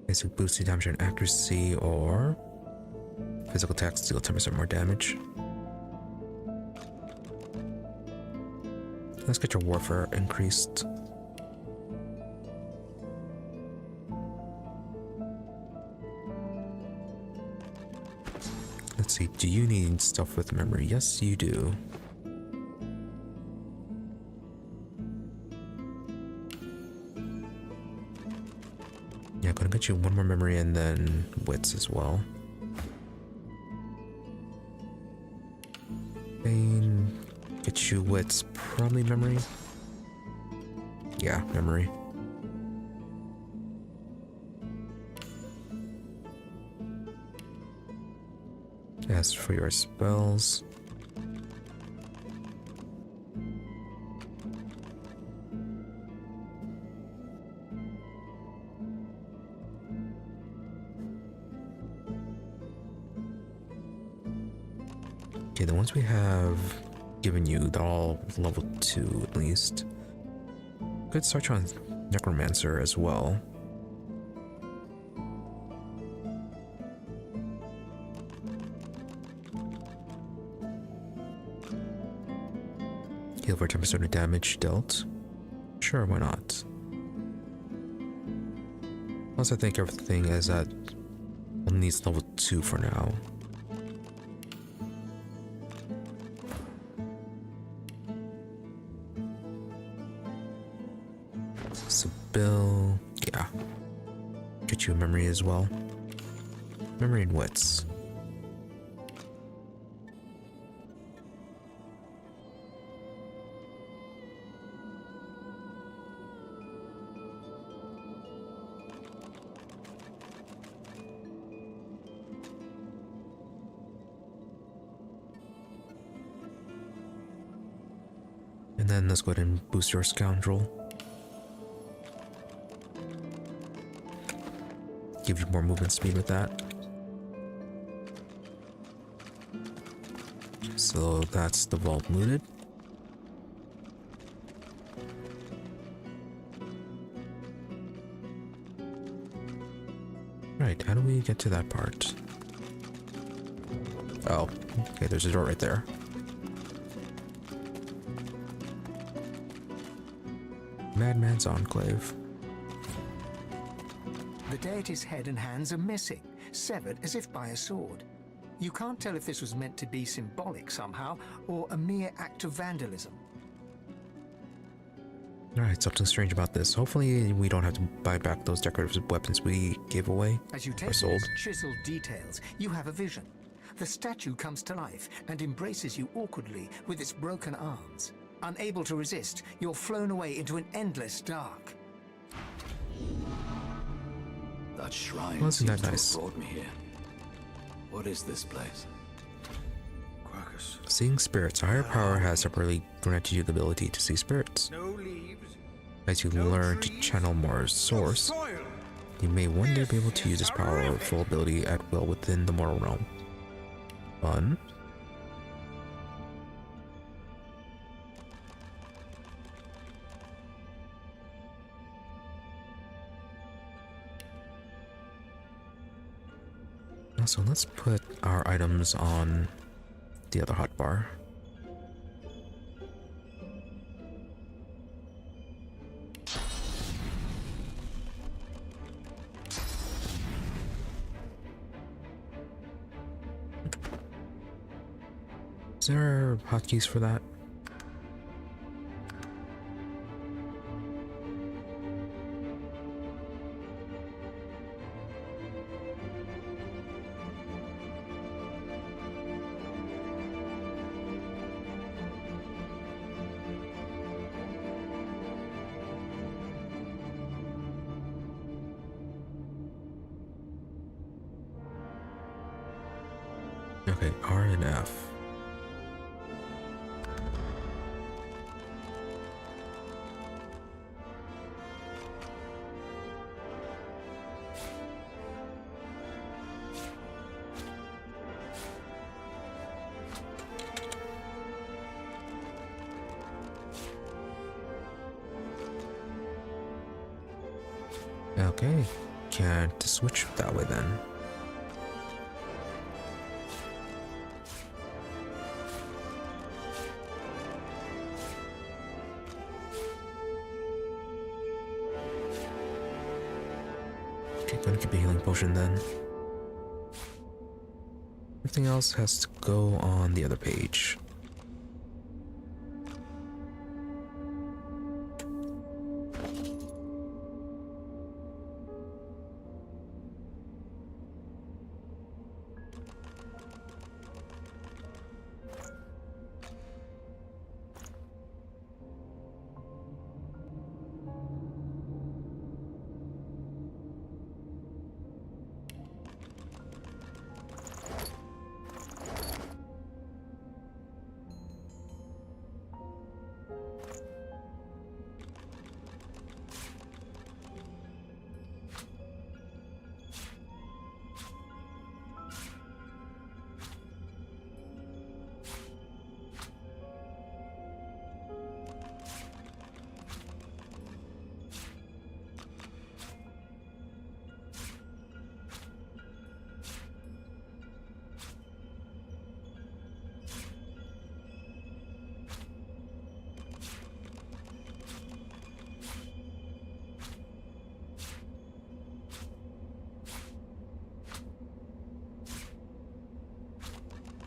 Basic boosting damage and accuracy, or physical attacks deal 10% more damage. Let's get your warfare increased. Let's see, do you need stuff with memory? Yes, you do. Yeah, gonna get you one more memory and then wits as well. And get you wits, probably memory. Yeah, memory. As for your spells, okay, the ones we have given you, they're all level 2 at least. Could start on Necromancer as well. Heal for 10% of damage dealt. Sure, why not? Plus, I think everything is at only needs level 2 for now. So, Bill, yeah. Get you a memory as well. Memory and wits. And then let's go ahead and boost your scoundrel. Give you more movement speed with that. So that's the vault looted. Right, how do we get to that part? Oh, okay, there's a door right there. Madman's Enclave. The deity's head and hands are missing, severed as if by a sword. You can't tell if this was meant to be symbolic somehow, or a mere act of vandalism. Alright, something strange about this. Hopefully we don't have to buy back those decorative weapons we gave away As you take or sold. these chiseled details, you have a vision. The statue comes to life and embraces you awkwardly with its broken arms. Unable to resist, you're flown away into an endless dark. That shrine Wasn't seems that to nice? have brought me here. What is this place? Seeing spirits. A higher power has separately granted you the ability to see spirits. As you learn to channel more source, you may one day be able to use this power or full ability at will within the mortal realm. Fun. So let's put our items on the other hotbar. Is there hotkeys for that? Okay, R and F. Okay, can't switch that way then. Okay, gonna keep a healing potion then. Everything else has to go on the other page.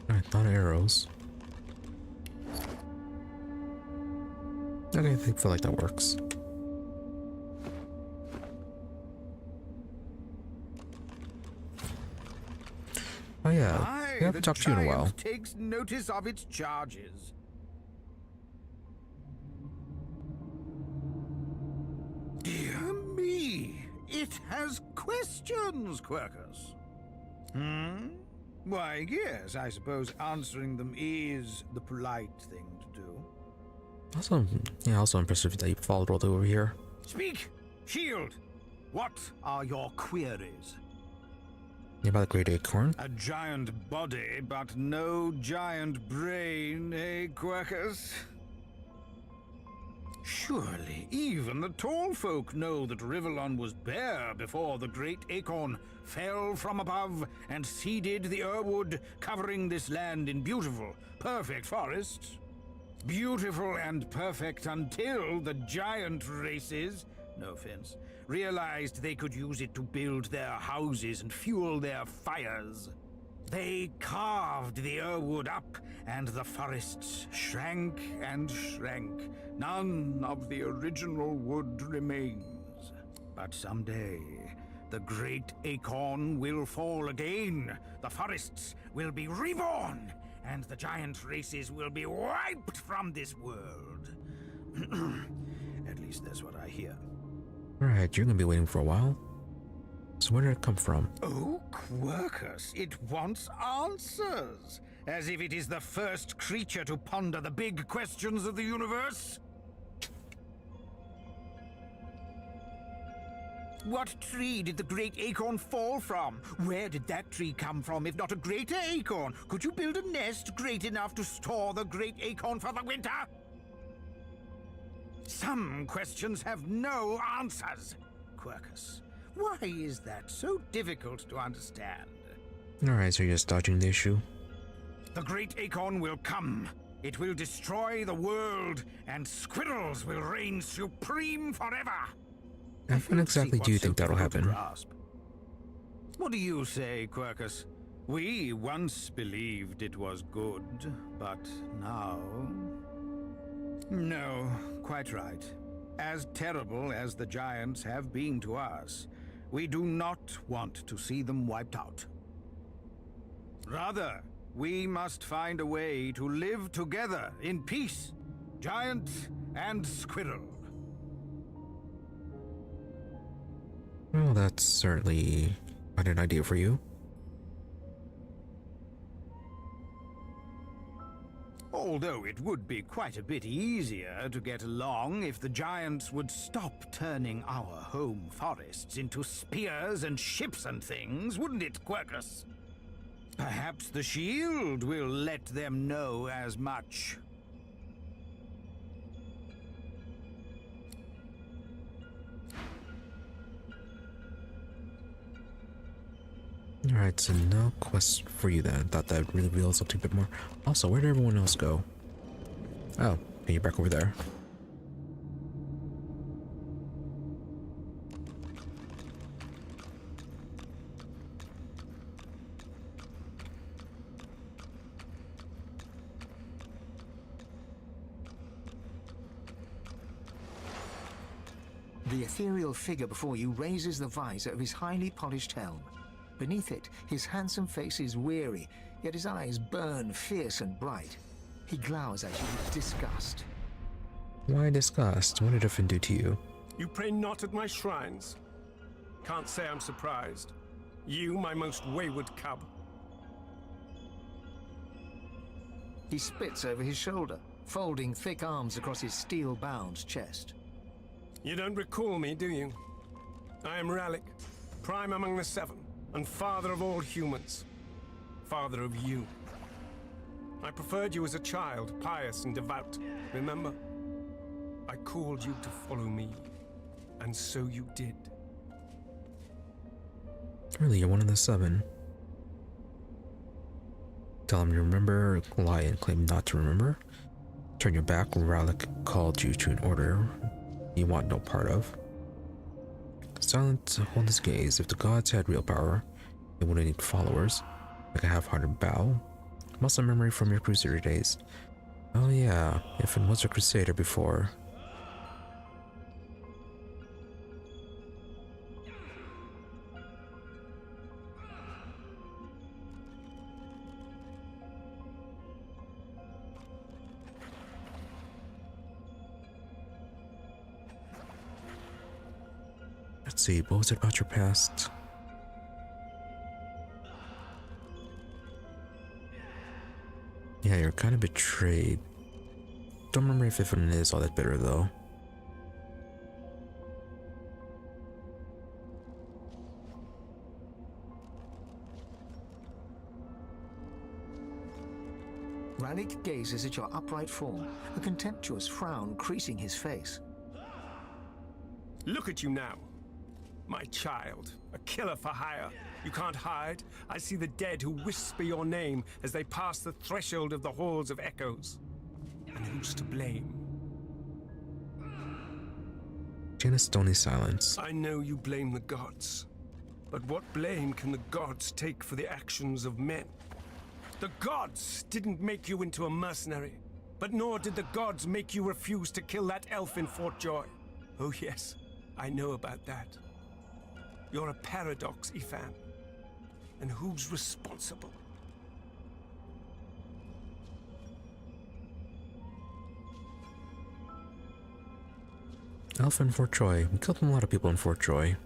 Alright, not arrows. Okay, I feel like that works. Oh yeah, we haven't talked to you in a while. Takes notice of its charges. Dear me, it has questions, Quercus. Why, yes, I suppose answering them is the polite thing to do. Also impressive that you followed all the way over here. Speak, Shield. What are your queries? You about the great acorn? A giant body, but no giant brain, eh, Quercus? Surely even the tall folk know that Rivellon was bare before the great acorn fell from above and seeded the Urwood, covering this land in beautiful, perfect forests. Beautiful and perfect until the giant races, no offense, realized they could use it to build their houses and fuel their fires. They carved the Urwood up, and the forests shrank and shrank. None of the original wood remains. But someday, the great acorn will fall again. The forests will be reborn, and the giant races will be wiped from this world. At least that's what I hear. Alright, you're gonna be waiting for a while. So where did it come from? Oh, Quercus, it wants answers. As if it is the first creature to ponder the big questions of the universe. What tree did the great acorn fall from? Where did that tree come from, if not a greater acorn? Could you build a nest great enough to store the great acorn for the winter? Some questions have no answers, Quercus. Why is that so difficult to understand? Alright, so you're just dodging the issue? The great acorn will come. It will destroy the world, and squirrels will reign supreme forever. And when exactly do you think that'll happen? What do you say, Quercus? We once believed it was good, but now... No, quite right. As terrible as the giants have been to us, we do not want to see them wiped out. Rather, we must find a way to live together in peace, giant and squirrel. Well, that's certainly quite an idea for you. Although it would be quite a bit easier to get along if the giants would stop turning our home forests into spears and ships and things, wouldn't it, Quercus? Perhaps the shield will let them know as much. Alright, so no quest for you then. Thought that would reveal something a bit more. Also, where did everyone else go? Oh, and you're back over there. The ethereal figure before you raises the visor of his highly polished helm. Beneath it, his handsome face is weary, yet his eyes burn fierce and bright. He glowers at you with disgust. Why disgust? What did Ifan do to you? You pray not at my shrines. Can't say I'm surprised. You, my most wayward cub. He spits over his shoulder, folding thick arms across his steel-bound chest. You don't recall me, do you? I am Ralik, prime among the seven, and father of all humans. Father of you. I preferred you as a child, pious and devout, remember? I called you to follow me, and so you did. Really, you're one of the seven. Tell him you remember, lie and claim not to remember. Turn your back, Ralik called you to an order you want no part of. Silent, hold his gaze. If the gods had real power, they wouldn't need followers, like a half-hearted bow. Muscle memory from your crusader days. Oh yeah, Ifan was a crusader before. Let's see, what was it about your past? Yeah, you're kind of betrayed. Don't remember if Ifan is all that bitter though. Ralik gazes at your upright form, a contemptuous frown creasing his face. Look at you now. My child, a killer for hire. You can't hide. I see the dead who whisper your name as they pass the threshold of the halls of echoes. And who's to blame? In a stony silence. I know you blame the gods. But what blame can the gods take for the actions of men? The gods didn't make you into a mercenary, but nor did the gods make you refuse to kill that elf in Fort Joy. Oh yes, I know about that. You're a paradox, Ifan. And who's responsible? Elf in Fort Joy. We killed a lot of people in Fort Joy.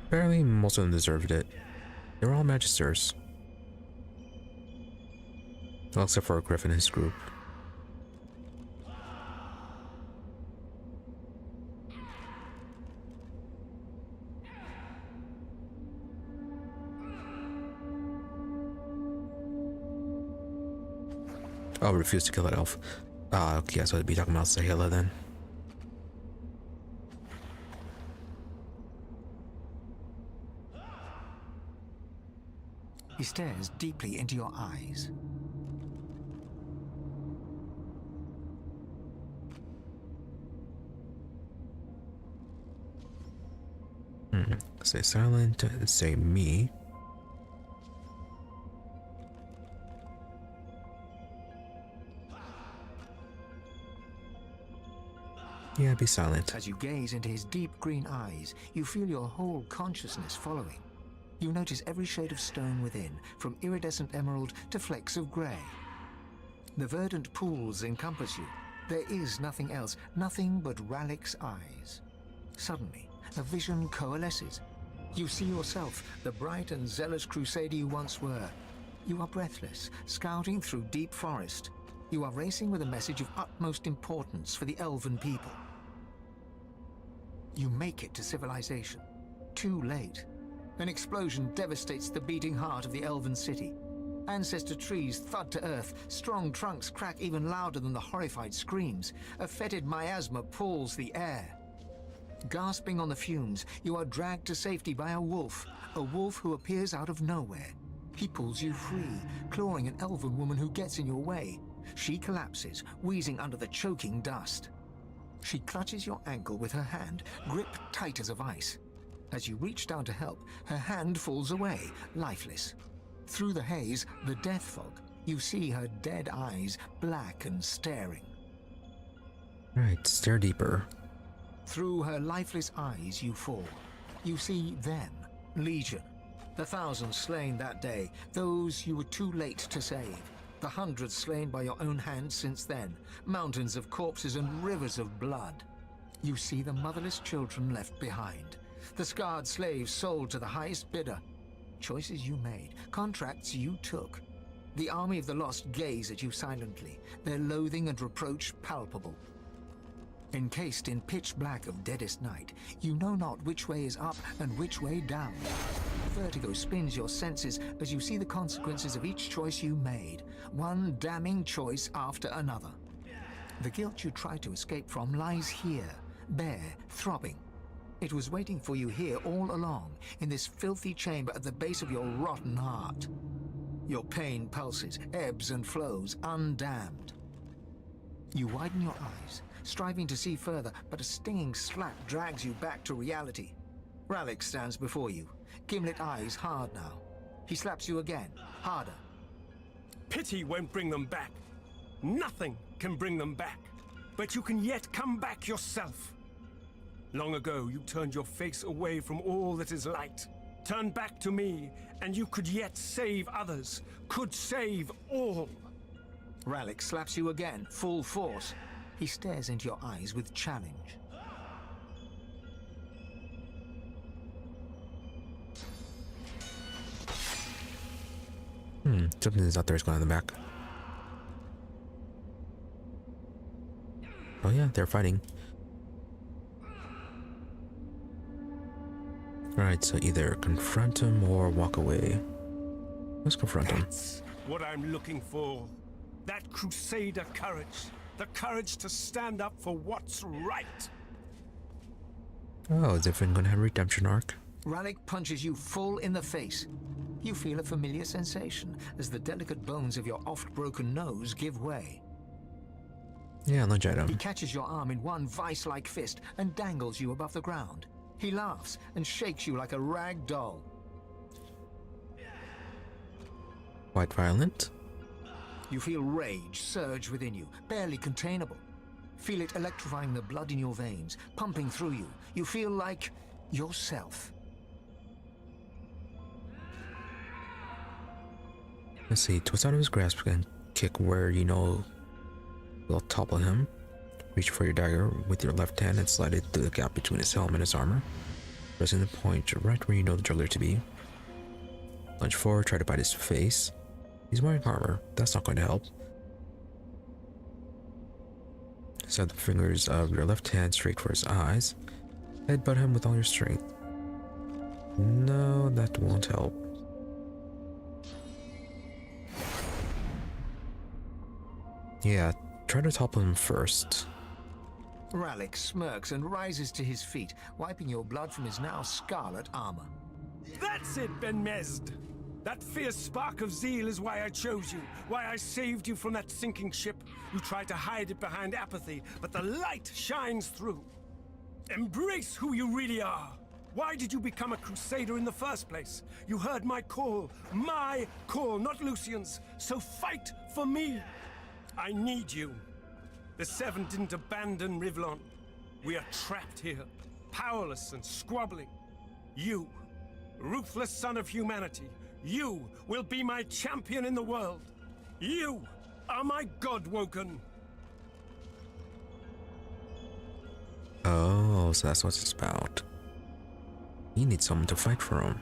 Apparently, most of them deserved it. They were all Magisters. Well, except for Griff and his group. Oh, refuse to kill that elf. Okay, so I'd be talking about Sahela then. He stares deeply into your eyes. Stay silent, say me. Yeah, be silent. As you gaze into his deep green eyes, you feel your whole consciousness following. You notice every shade of stone within, from iridescent emerald to flecks of grey. The verdant pools encompass you. There is nothing else, nothing but Ralik's eyes. Suddenly, a vision coalesces. You see yourself, the bright and zealous crusader you once were. You are breathless, scouting through deep forest. You are racing with a message of utmost importance for the elven people. You make it to civilization. Too late. An explosion devastates the beating heart of the elven city. Ancestor trees thud to earth, strong trunks crack even louder than the horrified screams. A fetid miasma pulls the air. Gasping on the fumes, you are dragged to safety by a wolf who appears out of nowhere. He pulls you free, clawing an elven woman who gets in your way. She collapses, wheezing under the choking dust. She clutches your ankle with her hand, gripped tight as of ice. As you reach down to help, her hand falls away, lifeless. Through the haze, the death fog, you see her dead eyes, black and staring. Right, stare deeper. Through her lifeless eyes you fall. You see them, Legion. The thousands slain that day, those you were too late to save. The hundreds slain by your own hand since then. Mountains of corpses and rivers of blood. You see the motherless children left behind. The scarred slaves sold to the highest bidder. Choices you made, contracts you took. The army of the lost gaze at you silently, their loathing and reproach palpable. Encased in pitch black of deadest night, you know not which way is up and which way down. Vertigo spins your senses as you see the consequences of each choice you made, one damning choice after another. The guilt you tried to escape from lies here, bare, throbbing. It was waiting for you here all along, in this filthy chamber at the base of your rotten heart. Your pain pulses, ebbs and flows, undamned. You widen your eyes, striving to see further, but a stinging slap drags you back to reality. Rallick stands before you, gimlet eyes hard now. He slaps you again, harder. Pity won't bring them back. Nothing can bring them back. But you can yet come back yourself. Long ago, you turned your face away from all that is light. Turn back to me, and you could yet save others. Could save all. Rallick slaps you again, full force. He stares into your eyes with challenge. Something's out there is going on in the back. Oh yeah, they're fighting. Alright, so either confront him or walk away. Let's confront him. That's what I'm looking for. That crusader courage. The courage to stand up for what's right. Oh, is Ifan going to have a redemption arc? Rallick punches you full in the face. You feel a familiar sensation as the delicate bones of your oft-broken nose give way. Yeah, lunge at him. He catches your arm in one vice-like fist and dangles you above the ground. He laughs and shakes you like a rag doll. Quite violent. You feel rage surge within you, barely containable. Feel it electrifying the blood in your veins, pumping through you. You feel like yourself. Let's see, twist out of his grasp and kick where you know will topple him. Reach for your dagger with your left hand and slide it through the gap between his helm and his armor, pressing the point right where you know the juggler to be. Lunge forward, try to bite his face. He's wearing armor, that's not going to help. Slide the fingers of your left hand straight for his eyes. Headbutt him with all your strength. No, that won't help. Yeah, try to topple him first. Rallick smirks and rises to his feet, wiping your blood from his now scarlet armor. That's it, Ben Mesd. That fierce spark of zeal is why I chose you, why I saved you from that sinking ship. You tried to hide it behind apathy, but the light shines through. Embrace who you really are. Why did you become a crusader in the first place? You heard my call, not Lucian's. So fight for me. I need you. The Seven didn't abandon Rivlon. We are trapped here, powerless and squabbling. You, ruthless son of humanity, you will be my champion in the world. You are my God-woken. Oh, so that's what it's about. He needs someone to fight for him.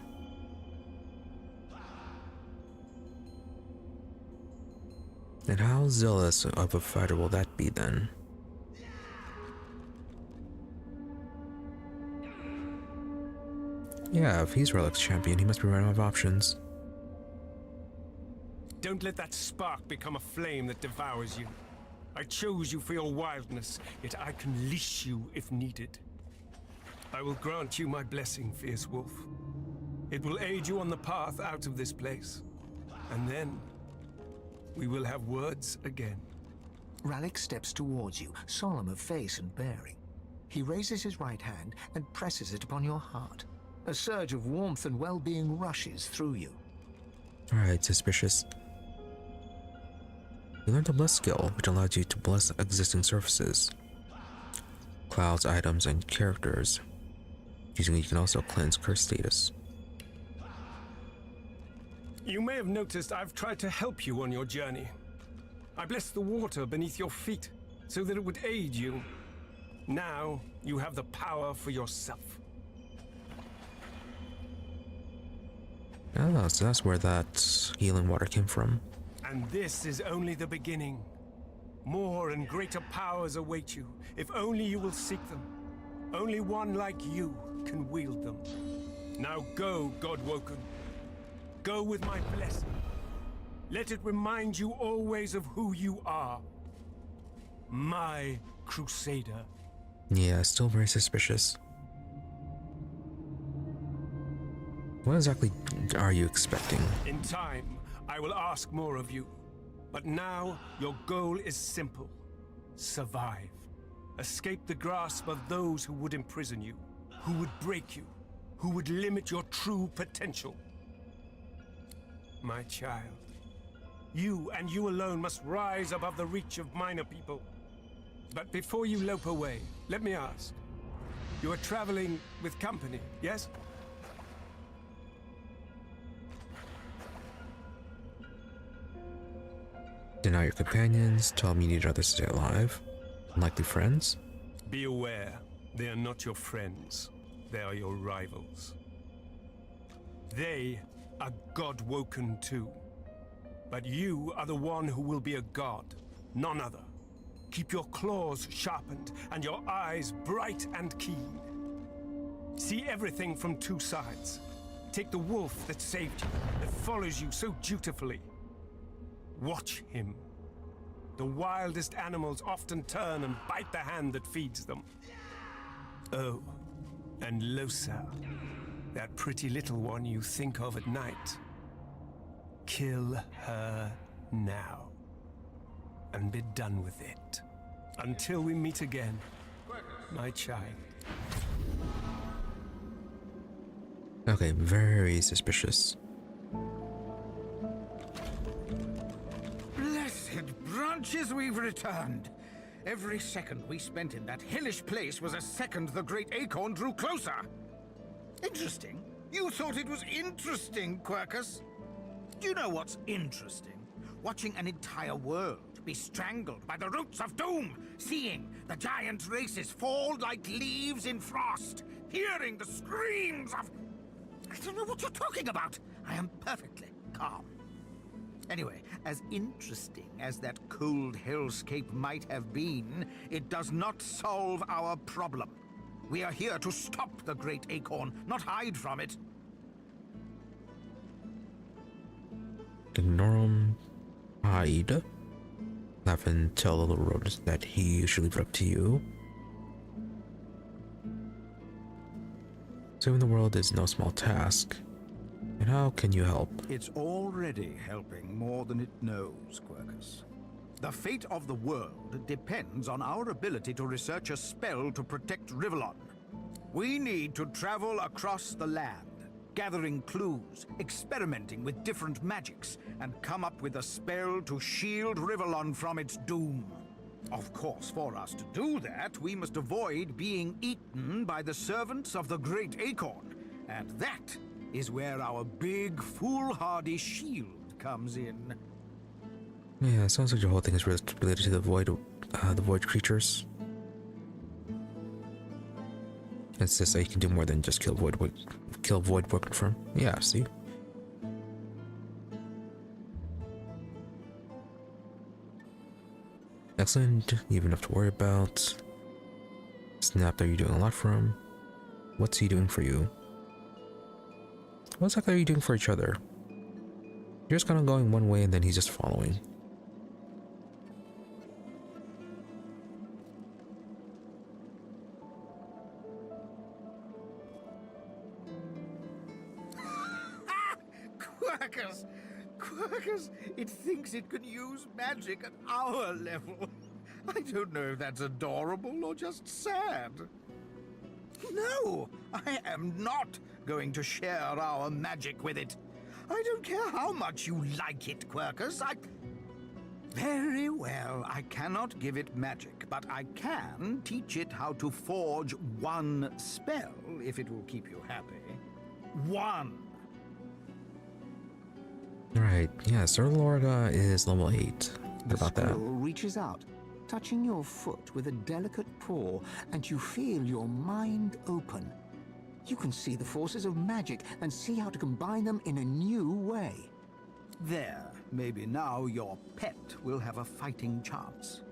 And how zealous of a fighter will that be then? Yeah, if he's Relic's champion, he must be running out of options. Don't let that spark become a flame that devours you. I chose you for your wildness, yet I can leash you if needed. I will grant you my blessing, fierce wolf. It will aid you on the path out of this place. And then, we will have words again. Rallick steps towards you, solemn of face and bearing. He raises his right hand and presses it upon your heart. A surge of warmth and well-being rushes through you. Alright, suspicious. You learned a bless skill, which allows you to bless existing surfaces, clouds, items, and characters. Using it, you can also cleanse curse status. You may have noticed I've tried to help you on your journey. I blessed the water beneath your feet so that it would aid you. Now, you have the power for yourself. Oh, so that's where that healing water came from. And this is only the beginning. More and greater powers await you, if only you will seek them. Only one like you can wield them. Now go, Godwoken. Go with my blessing. Let it remind you always of who you are. My Crusader. Yeah, still very suspicious. What exactly are you expecting? In time, I will ask more of you. But now, your goal is simple. Survive. Escape the grasp of those who would imprison you, who would break you, who would limit your true potential. My child, you and you alone must rise above the reach of minor people. But before you lope away, let me ask. You are traveling with company, yes? Deny your companions, tell them you need others to stay alive. Unlikely friends? Be aware, they are not your friends. They are your rivals. They are God-woken too. But you are the one who will be a god, none other. Keep your claws sharpened and your eyes bright and keen. See everything from two sides. Take the wolf that saved you, that follows you so dutifully. Watch him. The wildest animals often turn and bite the hand that feeds them. Oh, and Losa, that pretty little one you think of at night. Kill her now. And be done with it. Until we meet again, my child. Okay, very suspicious. Blessed branches, we've returned. Every second we spent in that hellish place was a second the great acorn drew closer. Interesting. You thought it was interesting, Quercus? Do you know what's interesting? Watching an entire world be strangled by the roots of doom, seeing the giant races fall like leaves in frost, hearing the screams of... I don't know what you're talking about. I am perfectly calm. Anyway, as interesting as that cold hellscape might have been, it does not solve our problem. We are here to stop the great acorn, not hide from it. Ignore him. Hide. Laugh and tell the little rodent that he should leave it up to you. Saving the world is no small task. And how can you help? It's already helping more than it knows, Quercus. The fate of the world depends on our ability to research a spell to protect Rivellon. We need to travel across the land, gathering clues, experimenting with different magics, and come up with a spell to shield Rivellon from its doom. Of course, for us to do that, we must avoid being eaten by the servants of the Great Acorn, and that is where our big, foolhardy shield comes in. Yeah, it sounds like the whole thing is related to the void creatures. It's just that you can do more than just kill void broken from. Yeah, see. Excellent. You have enough to worry about. Snap, are you doing a lot for him? What's he doing for you? What exactly are you doing for each other? You're just kind of going one way and then he's just following. Quirkus! Quirkus! It thinks it can use magic at our level. I don't know if that's adorable or just sad. No, I am not going to share our magic with it. I don't care how much you like it, Quirkus. Very well, I cannot give it magic, but I can teach it how to forge one spell, if it will keep you happy. One. Right, yeah, Sir Lorga is level 8. What about that? The scroll reaches out, touching your foot with a delicate paw, and you feel your mind open. You can see the forces of magic and see how to combine them in a new way. There, maybe now your pet will have a fighting chance.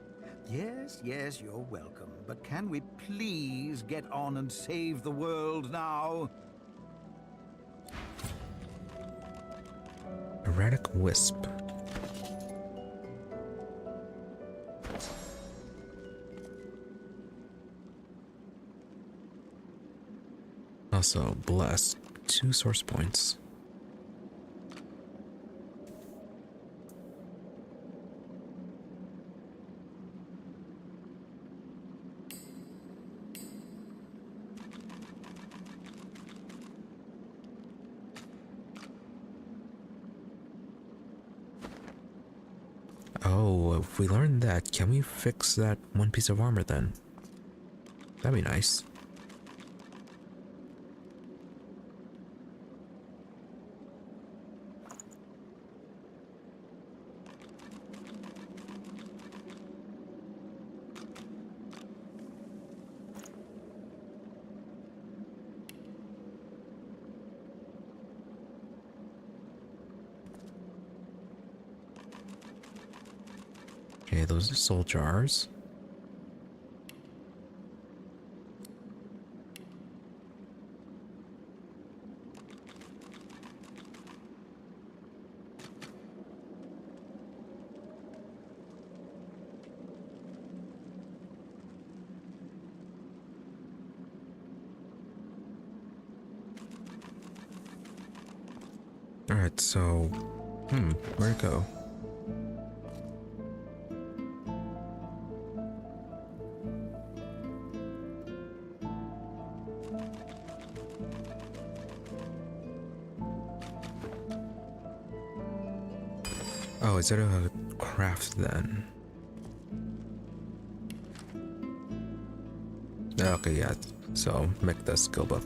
Yes, yes, you're welcome, but can we please get on and save the world now? Erratic Wisp. Also, bless 2 source points. Oh, if we learned that, can we fix that one piece of armor then? That'd be nice. Okay, those are soul jars. Alright, so... where'd it go? Oh, is it a craft then? Okay, yeah. So make the skill book.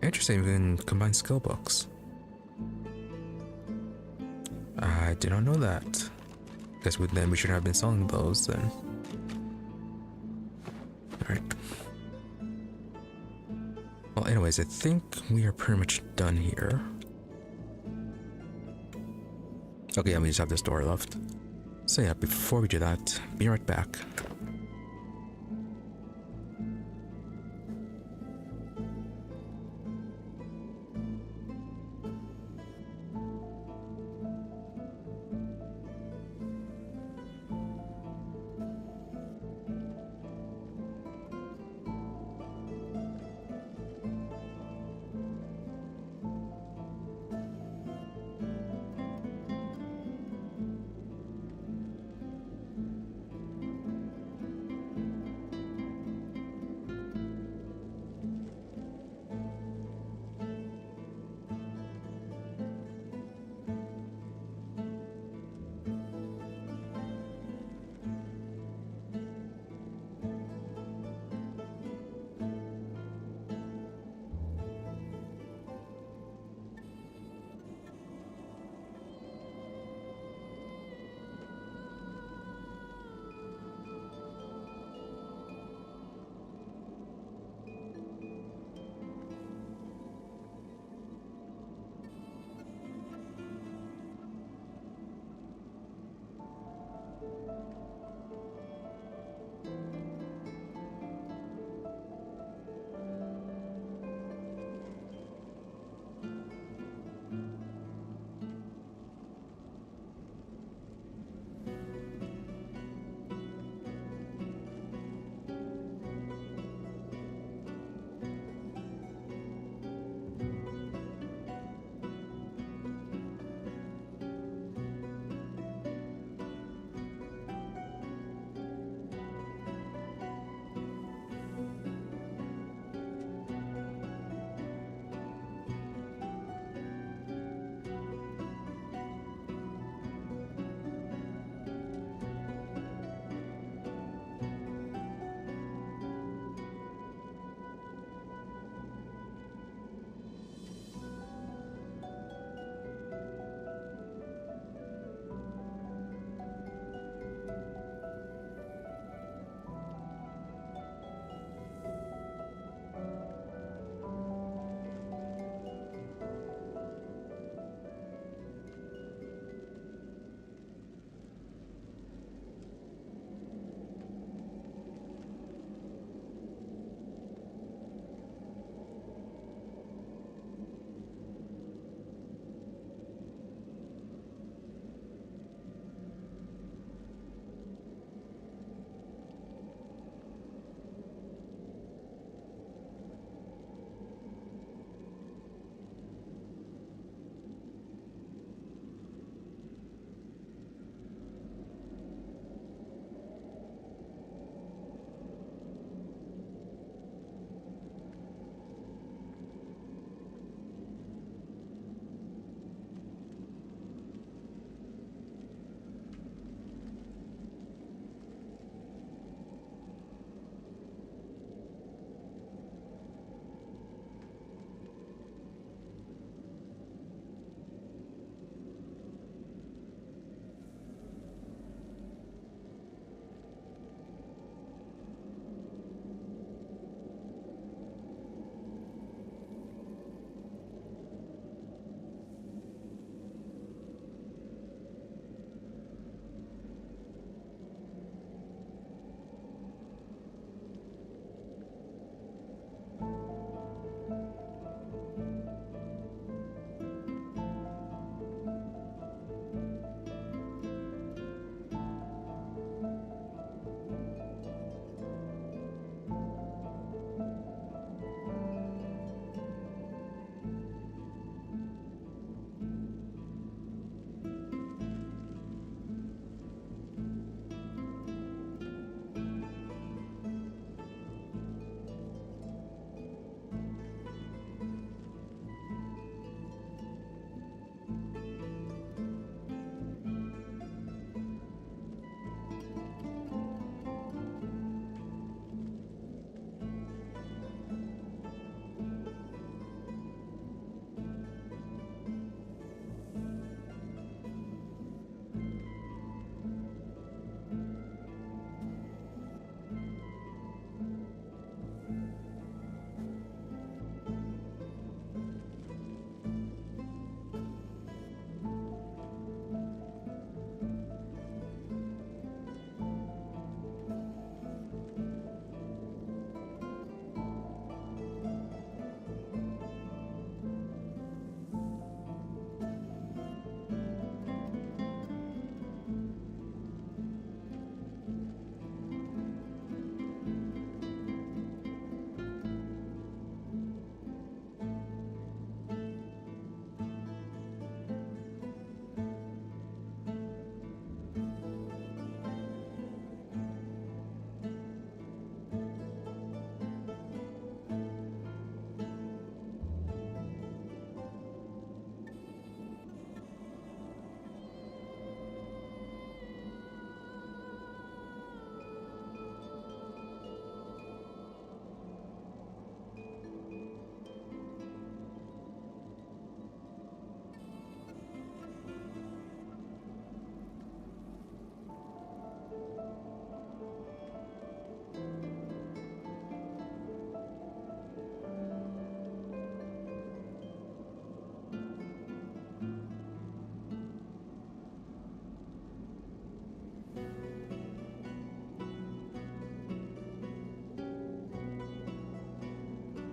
Interesting, we can combine skill books. I did not know that. Guess then we should have been selling those then. Alright. Well, anyways, I think we are pretty much done here. Okay, yeah, we just have this door left. So yeah, before we do that, be right back.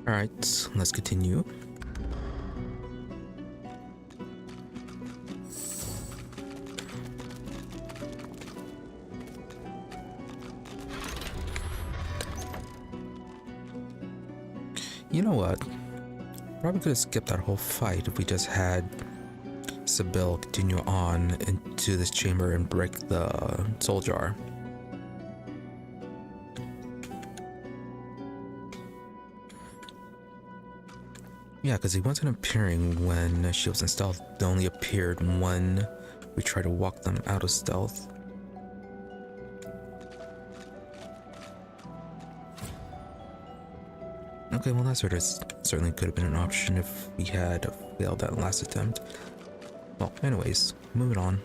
Alright, let's continue. You know what? Probably could have skipped that whole fight if we just had Sybil continue on into this chamber and break the soul jar. Yeah, because he wasn't appearing when she was in stealth. They only appeared when we tried to walk them out of stealth. Okay, well that certainly could have been an option if we had failed that last attempt. Well, anyways, moving on.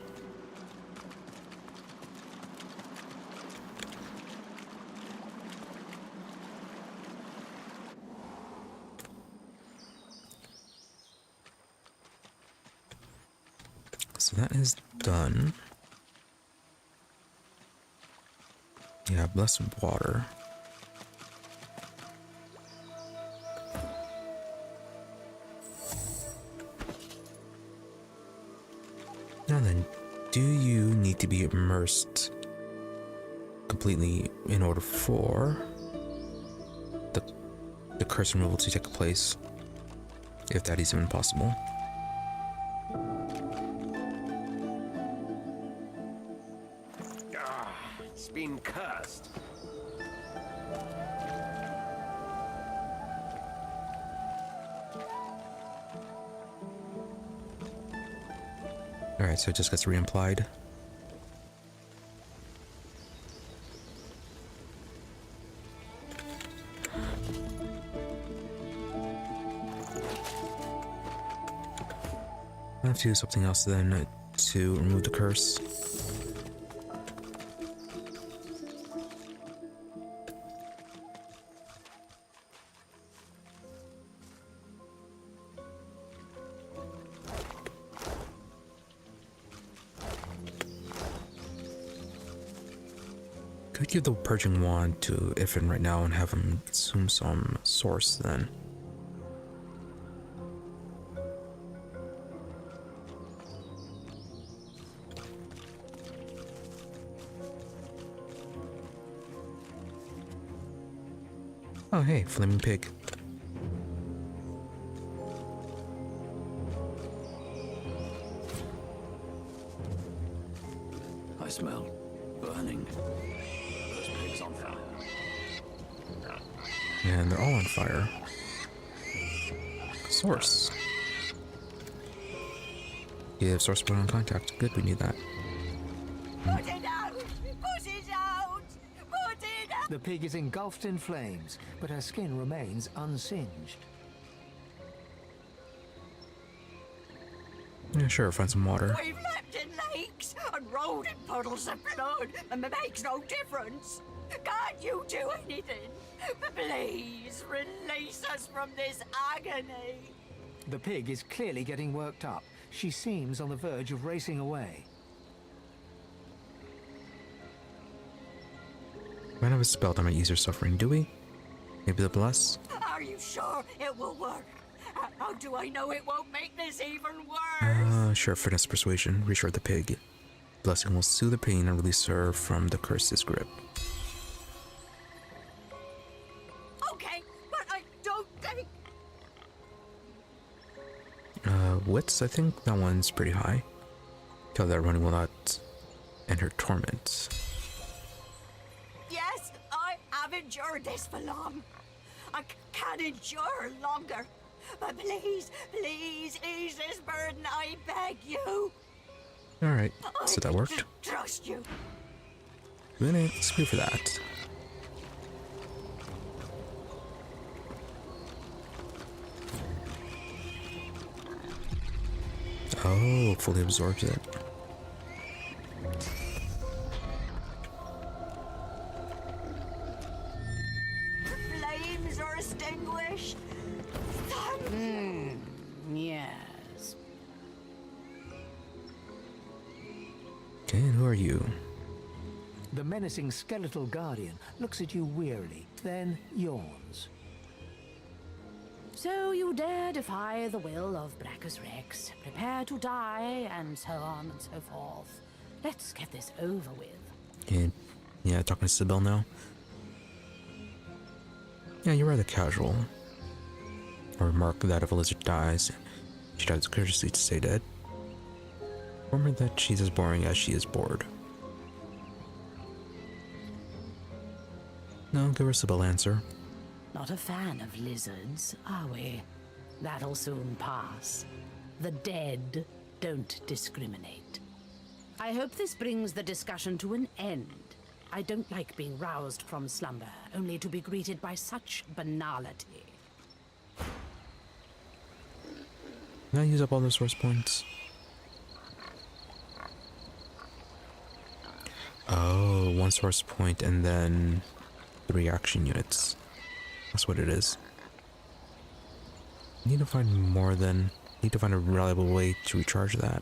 So that is done. Yeah, blessed water. Now then, do you need to be immersed completely in order for the curse removal to take place? If that is even possible. It's been cursed. Alright, so it just gets re-implied. I have to do something else then to remove the curse. Could give the purging wand to Ifan right now and have him consume some source then. Oh hey, flaming pig. I smell burning. Those pigs on fire. And they're all on fire. Source. Give source point on contact. Good, we need that. Put it out! Put it out! Put it out! The pig is engulfed in flames, but her skin remains unsinged. Yeah, sure, find some water. We've leapt in lakes and rolled in puddles of blood, and it makes no difference. Can't you do anything? Please release us from this agony. The pig is clearly getting worked up. She seems on the verge of racing away. Might have a spell that might ease her suffering, do we? Maybe the bless? Are you sure it will work? How do I know it won't make this even worse? Sure, finesse persuasion. Reassure the pig. Blessing will soothe the pain and release her from the curse's grip. Okay, but I don't think... Wits, I think that one's pretty high. Tell that running will not end her torment. Yes, I have endured this for long. I can't endure longer. But please, please ease this burden, I beg you. Alright, so that worked. Trust you. Let's go for that. Oh, fully absorbs it. Flames are extinguished. Yes. Okay, and who are you? The menacing skeletal guardian looks at you wearily, then yawns. So you dare defy the will of Brachus Rex, prepare to die, and so on and so forth. Let's get this over with. And yeah, talking to Sibyl now. Yeah, you're rather casual. A remark that if a lizard dies, she dies courtesy to stay dead. Remember that she's as boring as she is bored. No, give her a Sibyl answer. Not a fan of lizards, are we? That'll soon pass. The dead don't discriminate. I hope this brings the discussion to an end. I don't like being roused from slumber, only to be greeted by such banality. Can I use up all the source points? Oh, 1 source point and then 3 action units. That's what it is. Need to find more than... Need to find a reliable way to recharge that.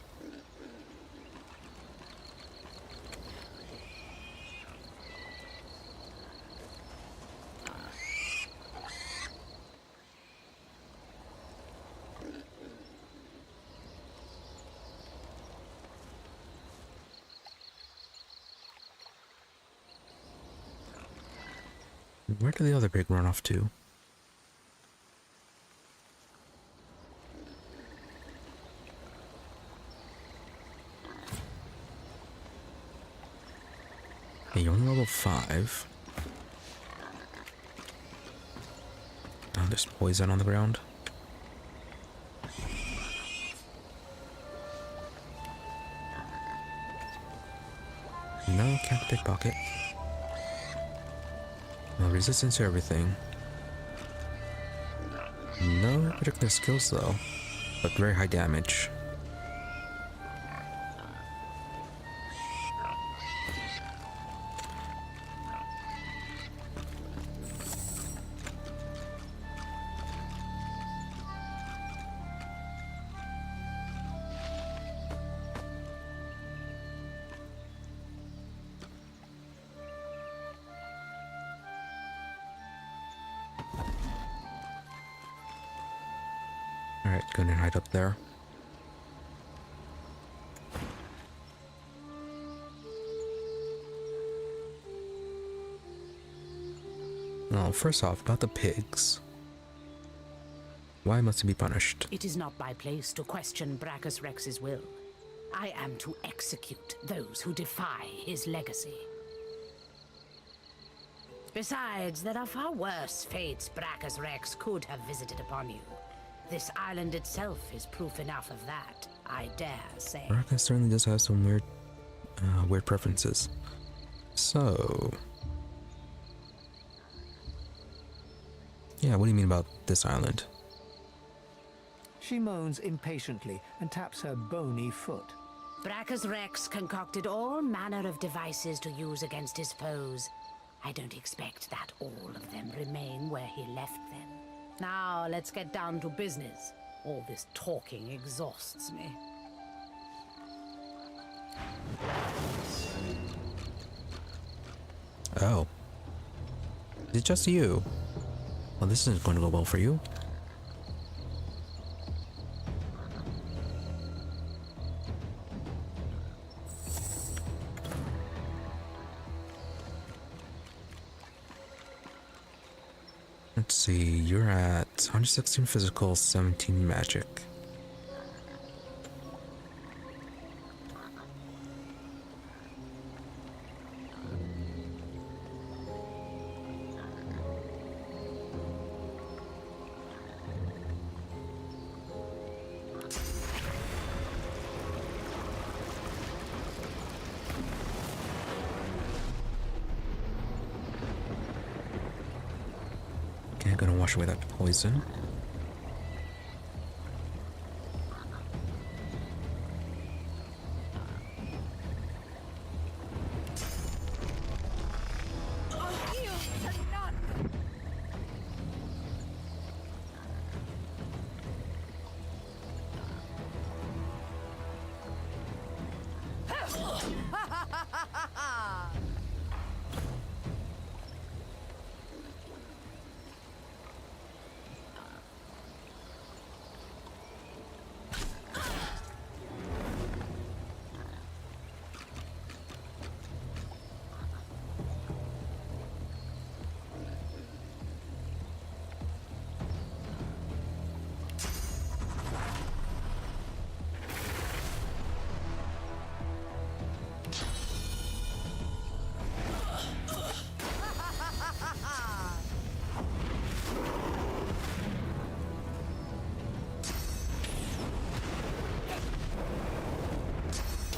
Where did the other pig run off to? Hey, you're only level 5. Oh, there's poison on the ground. No, can't pickpocket. No resistance to everything. No particular skills though, but very high damage. Alright, gonna hide up there. Well, first off, about the pigs. Why must he be punished? It is not my place to question Brachus Rex's will. I am to execute those who defy his legacy. Besides, there are far worse fates Brachus Rex could have visited upon you. This island itself is proof enough of that, I dare say. Brachus certainly does have some weird preferences. So... yeah, what do you mean about this island? She moans impatiently and taps her bony foot. Brachus Rex concocted all manner of devices to use against his foes. I don't expect that all of them remain where he left them. Now, let's get down to business. All this talking exhausts me. Oh. Is it just you? Well, this isn't going to go well for you. Let's see, you're at 116 physical, 17 magic. Okay, gonna wash away that poison.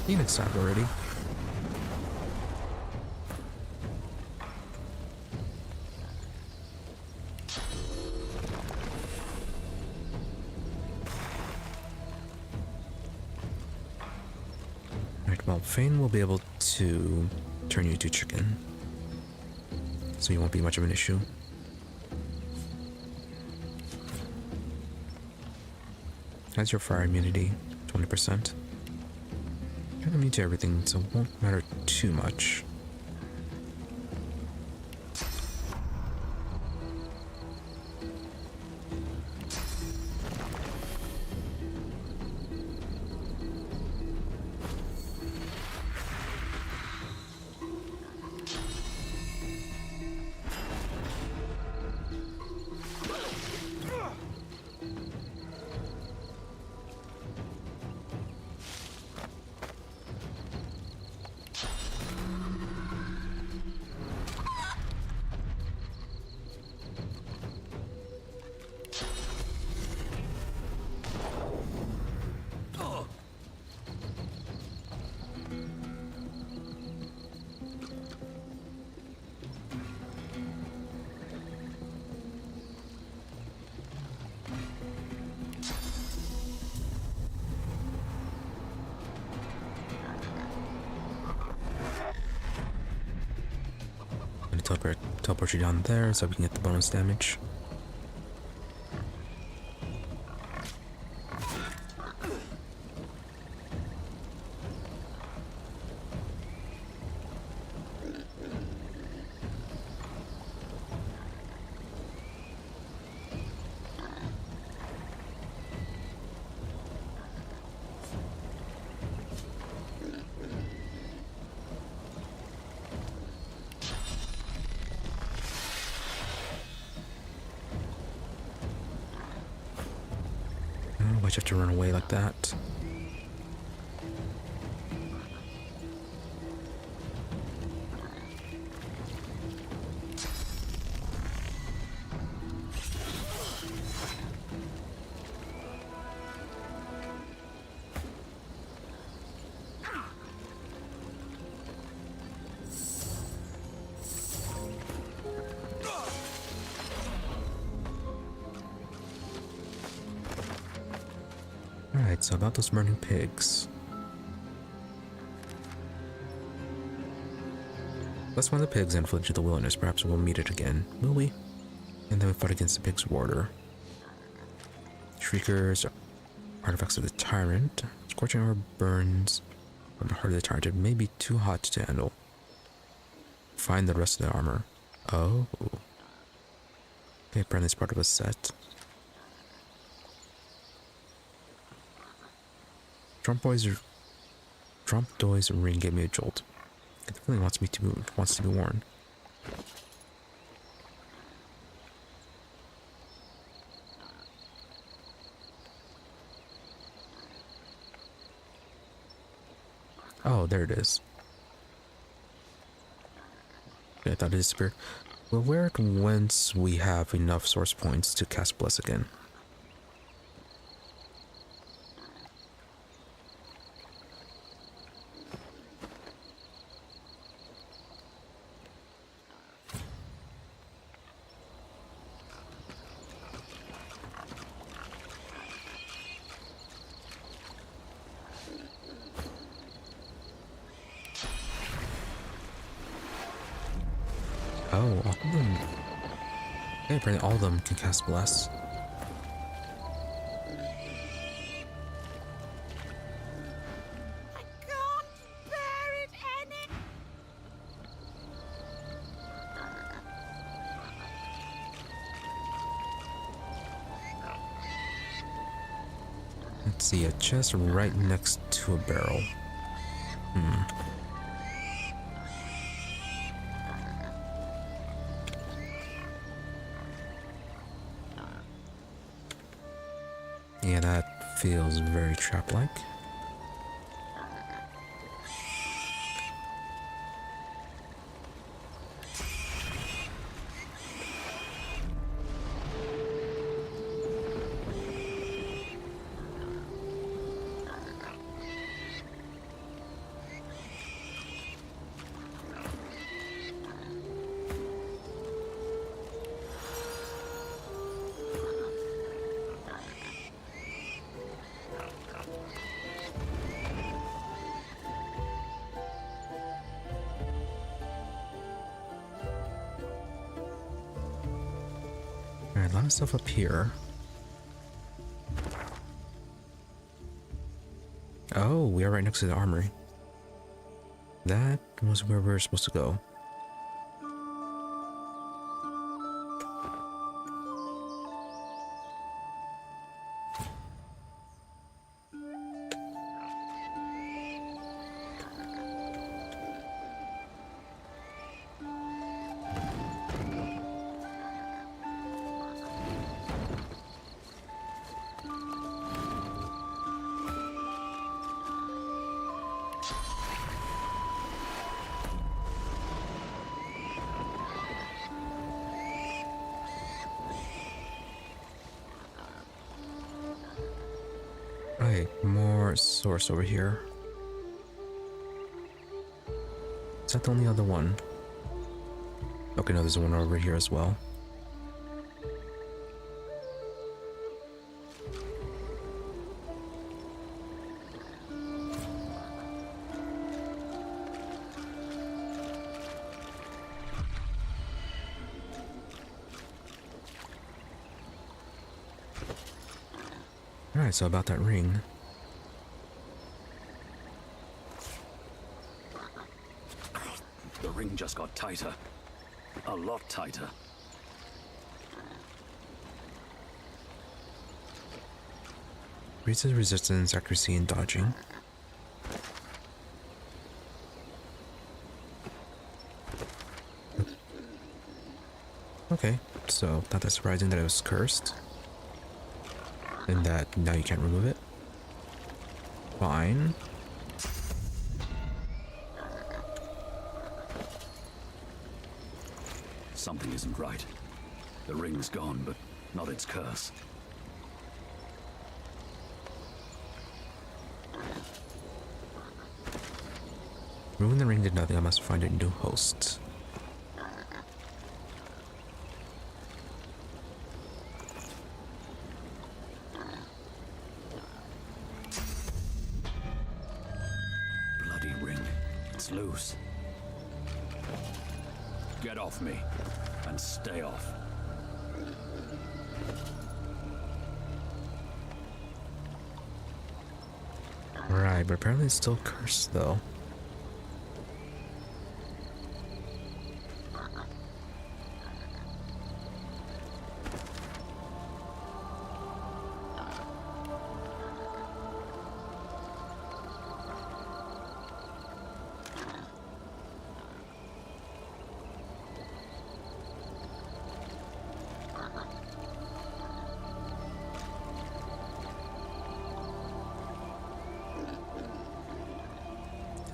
Phoenix time already. Alright, well, Fane will be able to turn you into chicken. So you won't be much of an issue. Has your fire immunity, 20%. You're immune to everything, so it won't matter too much. Teleport you down there so we can get the bonus damage. Why'd you have to run away like that? Alright, so about those burning pigs. Let's find the pigs and flee to the wilderness. Perhaps we'll meet it again, will we? And then we fight against the pig's warder. Shriekers, artifacts of the tyrant. Scorching armor burns from the heart of the tyrant. It may be too hot to handle. Find the rest of the armor. Oh. Okay, apparently it's part of a set. Trompdoy's ring gave me a jolt. It definitely wants to be worn. Oh, there it is. Okay, I thought it disappeared. We'll wear it once we have enough source points to cast Bless again. Oh, all of them. Okay, apparently all of them can cast Bless. Let's see, a chest right next to a barrel. Yeah, that feels very trap-like. Alright, a lot of stuff up here. Oh, we are right next to the armory. That was where we were supposed to go. Right, more source over here. Is that the only other one? Okay, no, there's one over here as well. Alright, so about that ring. The ring just got tighter. A lot tighter. Raises resistance, accuracy, and dodging. Okay, so not that surprising that it was cursed. And that now you can't remove it. Fine. Something isn't right. The ring's gone, but not its curse. Removing the ring did nothing. I must find a new host. Bloody ring. It's loose. Get off me, and stay off. Right, but apparently it's still cursed though.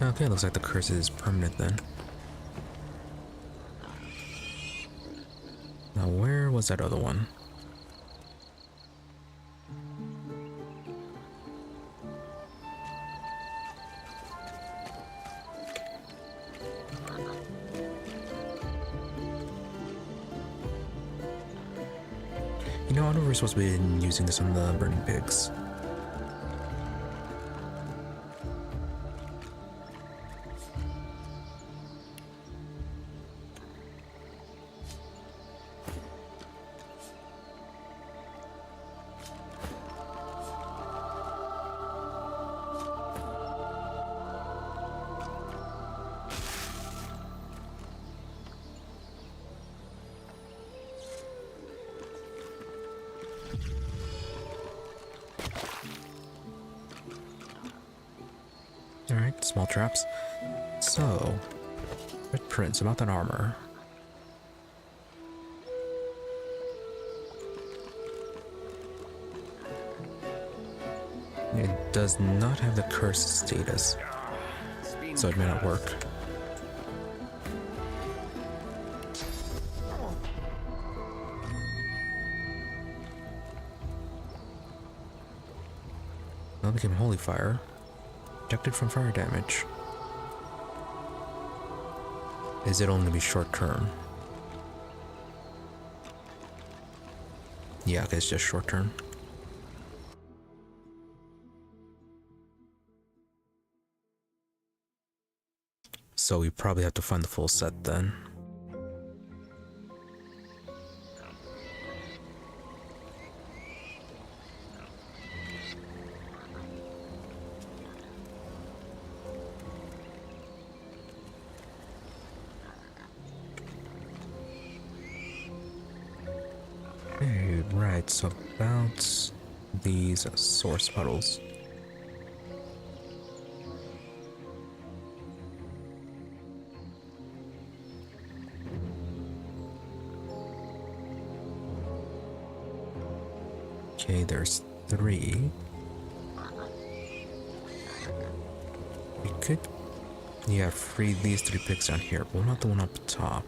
Okay, looks like the curse is permanent then. Now where was that other one? You know, I know we're supposed to be using this on the burning pigs. Alright, small traps. So, red prints about that armor. It does not have the curse status, so it may not work. Now it became holy fire. Protected from fire damage. Is it only be short term? Yeah, okay, it's just short term. So we probably have to find the full set then. Alright, so about these source puddles. Okay, there's 3. We could, yeah, free these 3 pigs down here, but not the one up top.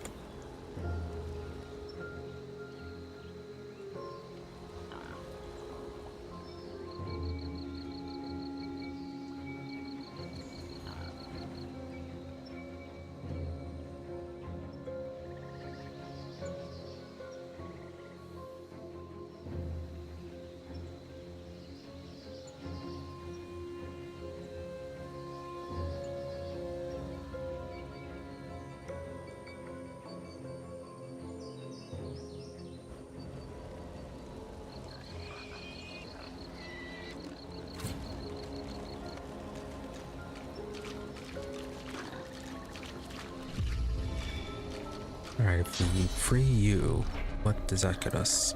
Alright, if we free you, what does that get us?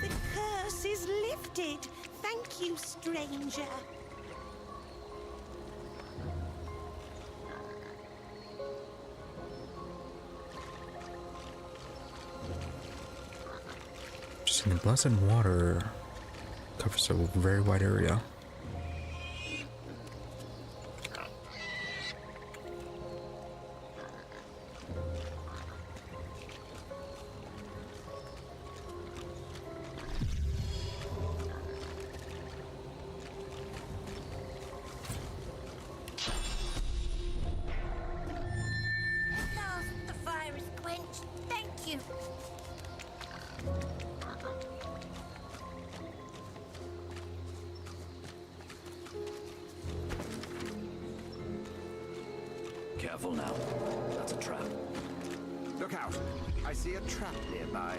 The curse is lifted. Thank you, stranger. Just in the blessed water covers a very wide area. Careful now. That's a trap. Look out! I see a trap nearby.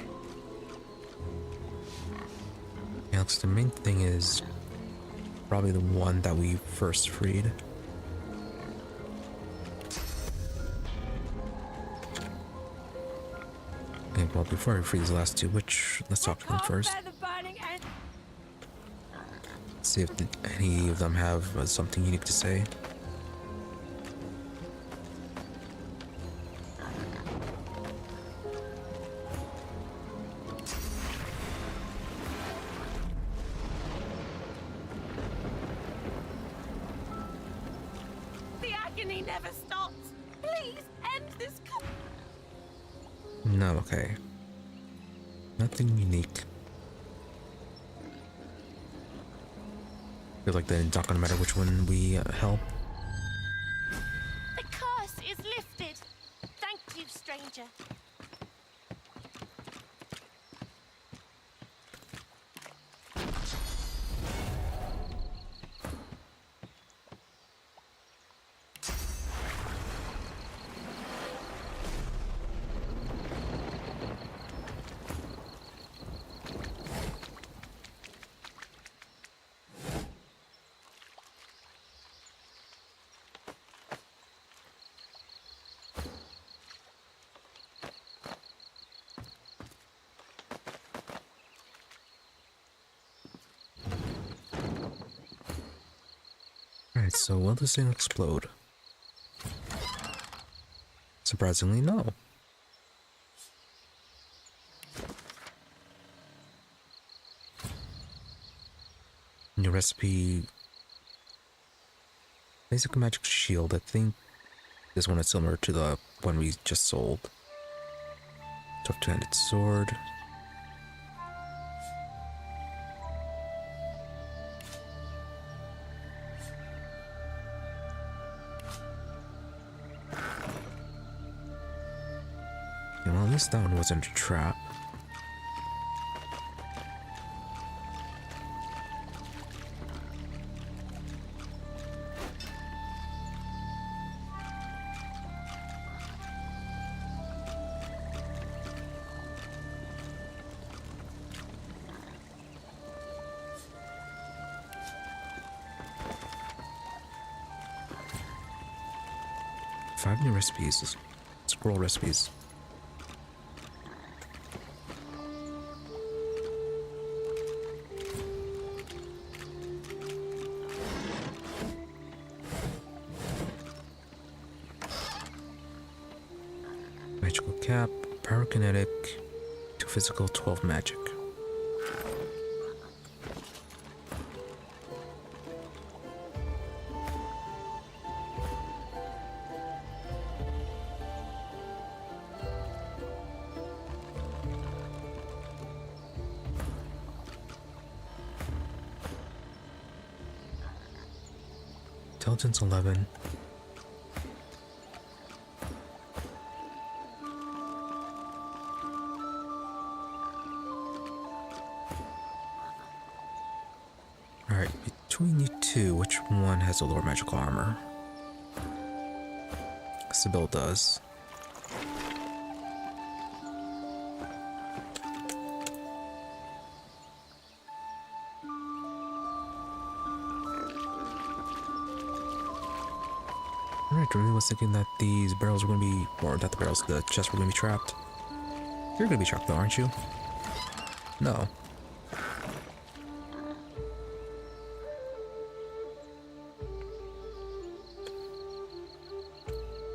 Yeah, looks the main thing is probably the one that we first freed. Okay, well, before we free these last 2, let's talk to them first. See if any of them have something unique to say. Never stops. Please end this. No, okay. Nothing unique. Feel like then it's not gonna matter which one we help. The curse is lifted. Thank you, stranger. Alright, so will this thing explode? Surprisingly, no. New recipe. Basic magic shield. I think this one is similar to the one we just sold. Tough two-handed sword. Well, at least that one wasn't a trap. Five new recipes. Scroll recipes. Magical cap, pyrokinetic, 2 physical, 12 magic. Intelligence 11. Alright, between you two, which one has a lower magical armor? Sybil does. Alright, I really was thinking that these barrels were going to be, or not the barrels, the chests were going to be trapped. You're going to be trapped though, aren't you? No.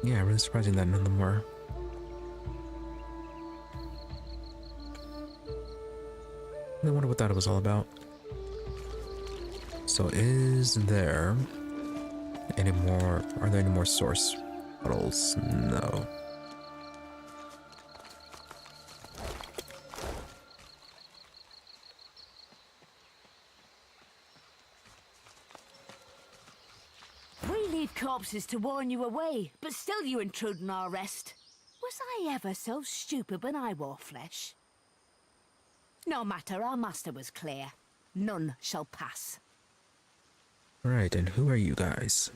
Yeah, really surprising that none of them were. I wonder what that was all about. So is there any more, are there any more source bottles? No. We leave corpses to warn you away, but still you intrude on our rest. Was I ever so stupid when I wore flesh? No matter, our master was clear. None shall pass. Right, and who are you guys?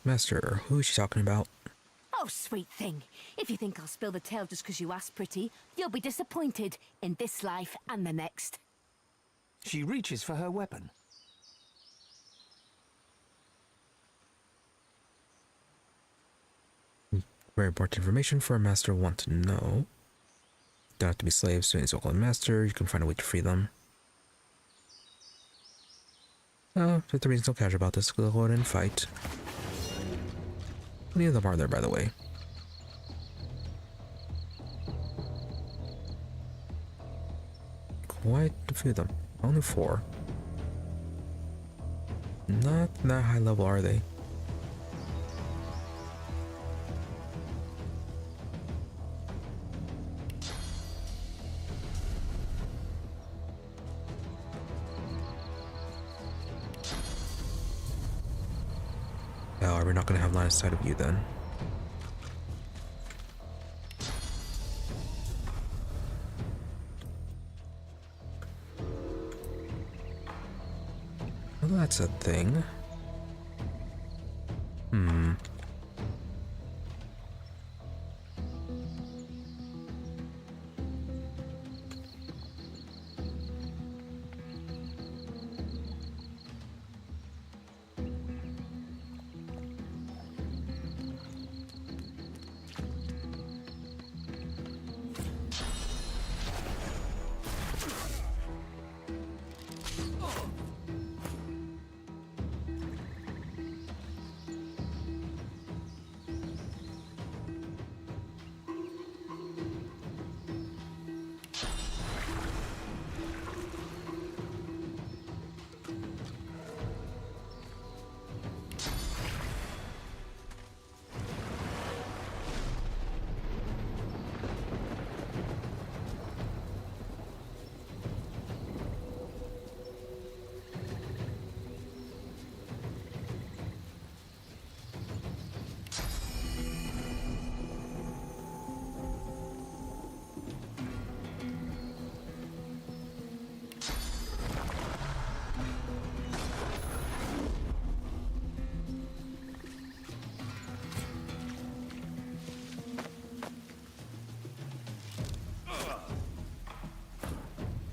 Master, who is she talking about? Oh, sweet thing. If you think I'll spill the tale just because you asked pretty, you'll be disappointed in this life and the next. She reaches for her weapon. Very important information for a master want to know. Don't have to be slaves to any so-called master. You can find a way to free them. Oh, if the reason's so casual about this, we'll go ahead and fight. How many of them are there, by the way? Quite a few of them. Only 4. Not that high level, are they? Oh, we're not going to have line of sight of you then. Well, that's a thing.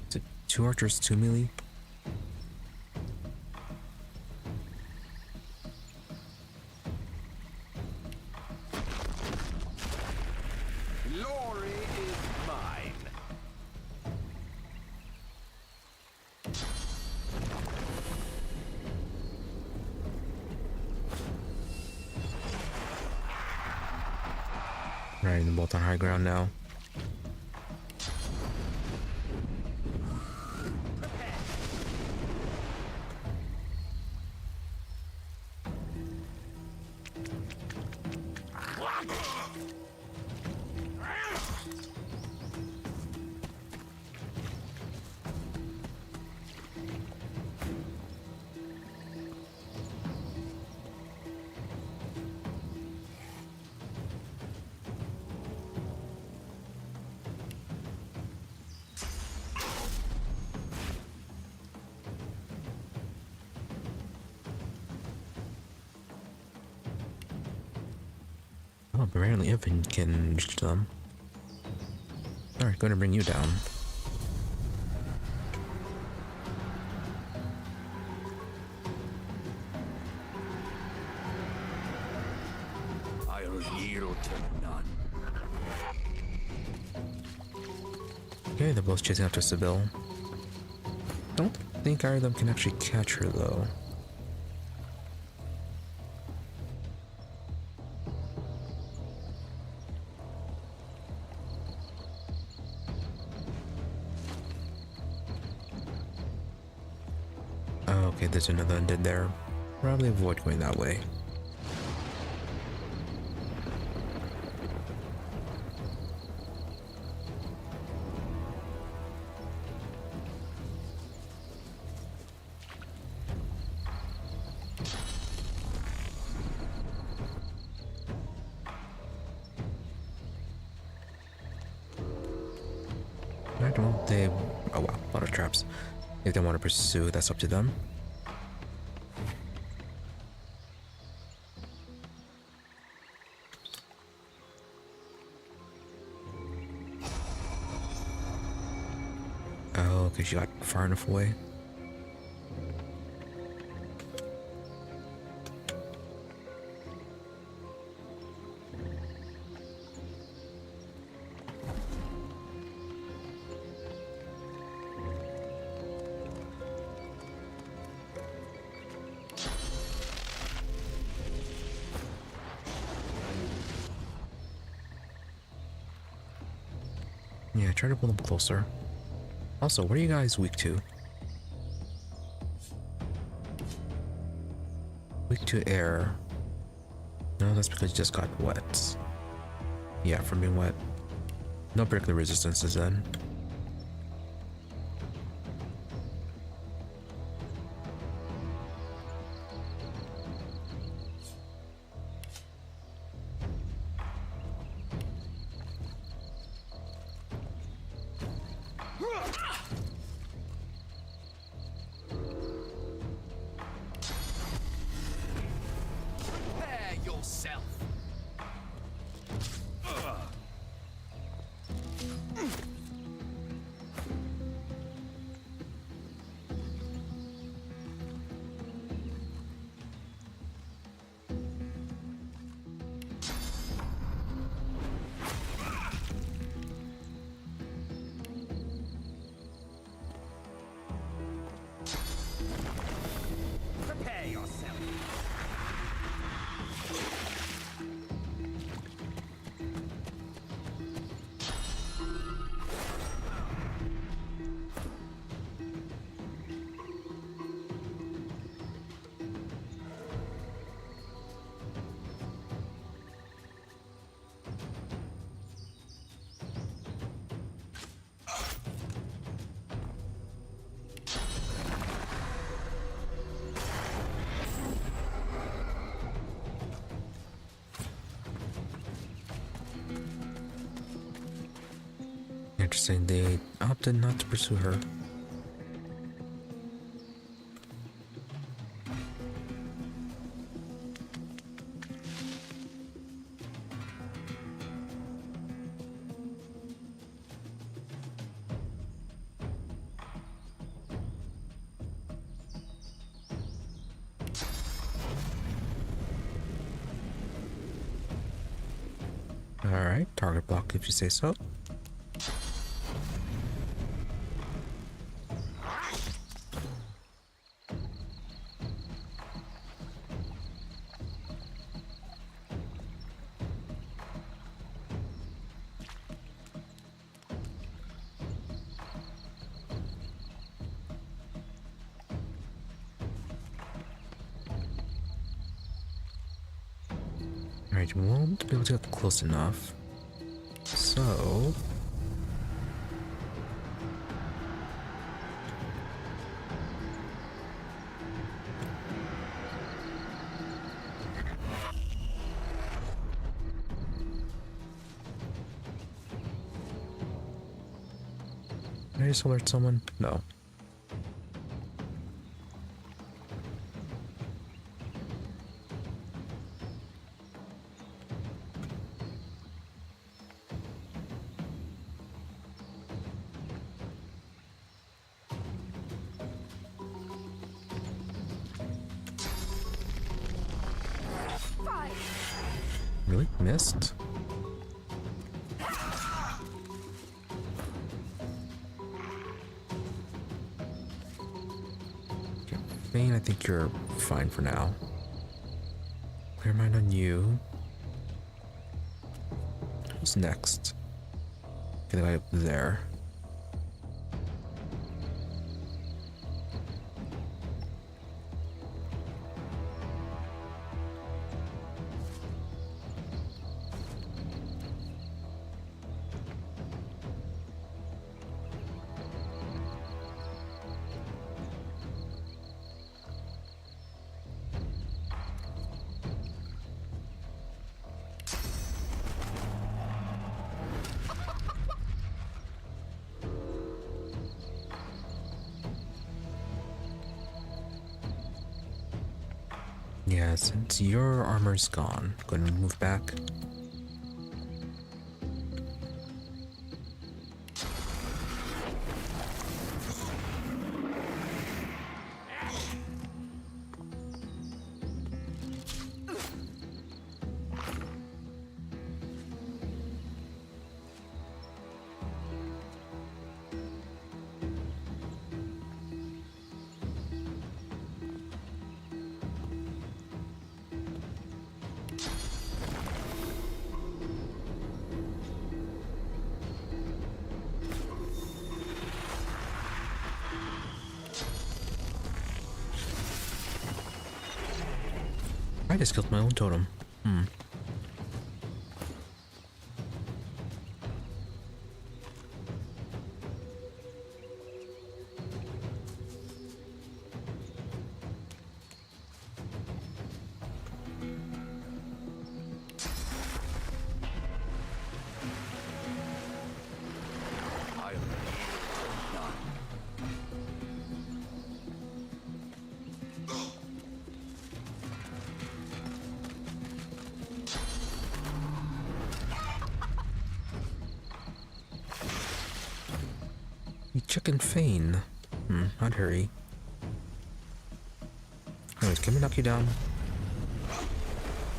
Is it 2 archers, 2 melee? Glory is mine. Alright, both on high ground now. Oh, apparently Ifan can reach them. Alright, going to bring you down. I'll yield to none. Okay, they're both chasing after Sybil. Don't think either of them can actually catch her though. Okay, there's another undead there. Probably avoid going that way. I don't they... Oh wow, a lot of traps. If they want to pursue, that's up to them. Oh, because you got far enough away. Yeah, try to pull them closer. Also, what are you guys weak to? Weak to air. No, that's because you just got wet. Yeah, from being wet. No particular resistances then. Interesting, they opted not to pursue her. Alright, target block if you say so. Alright, we won't be able to get close enough. So... Did I just alert someone? No. Really? Missed? Okay, Fane, I think you're fine for now. Clear mind on you. Who's next? Okay, the guy up there. Yeah, since your armor's gone, go ahead and move back. I just killed my own totem. Chicken Fane. I'd hurry. Anyways, can we knock you down?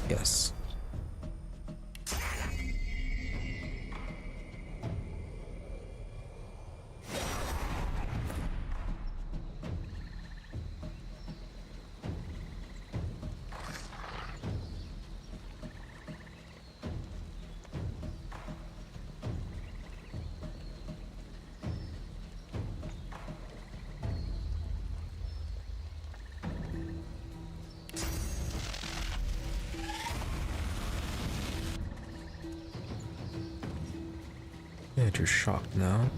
Yes. Yeah, you're shocked now.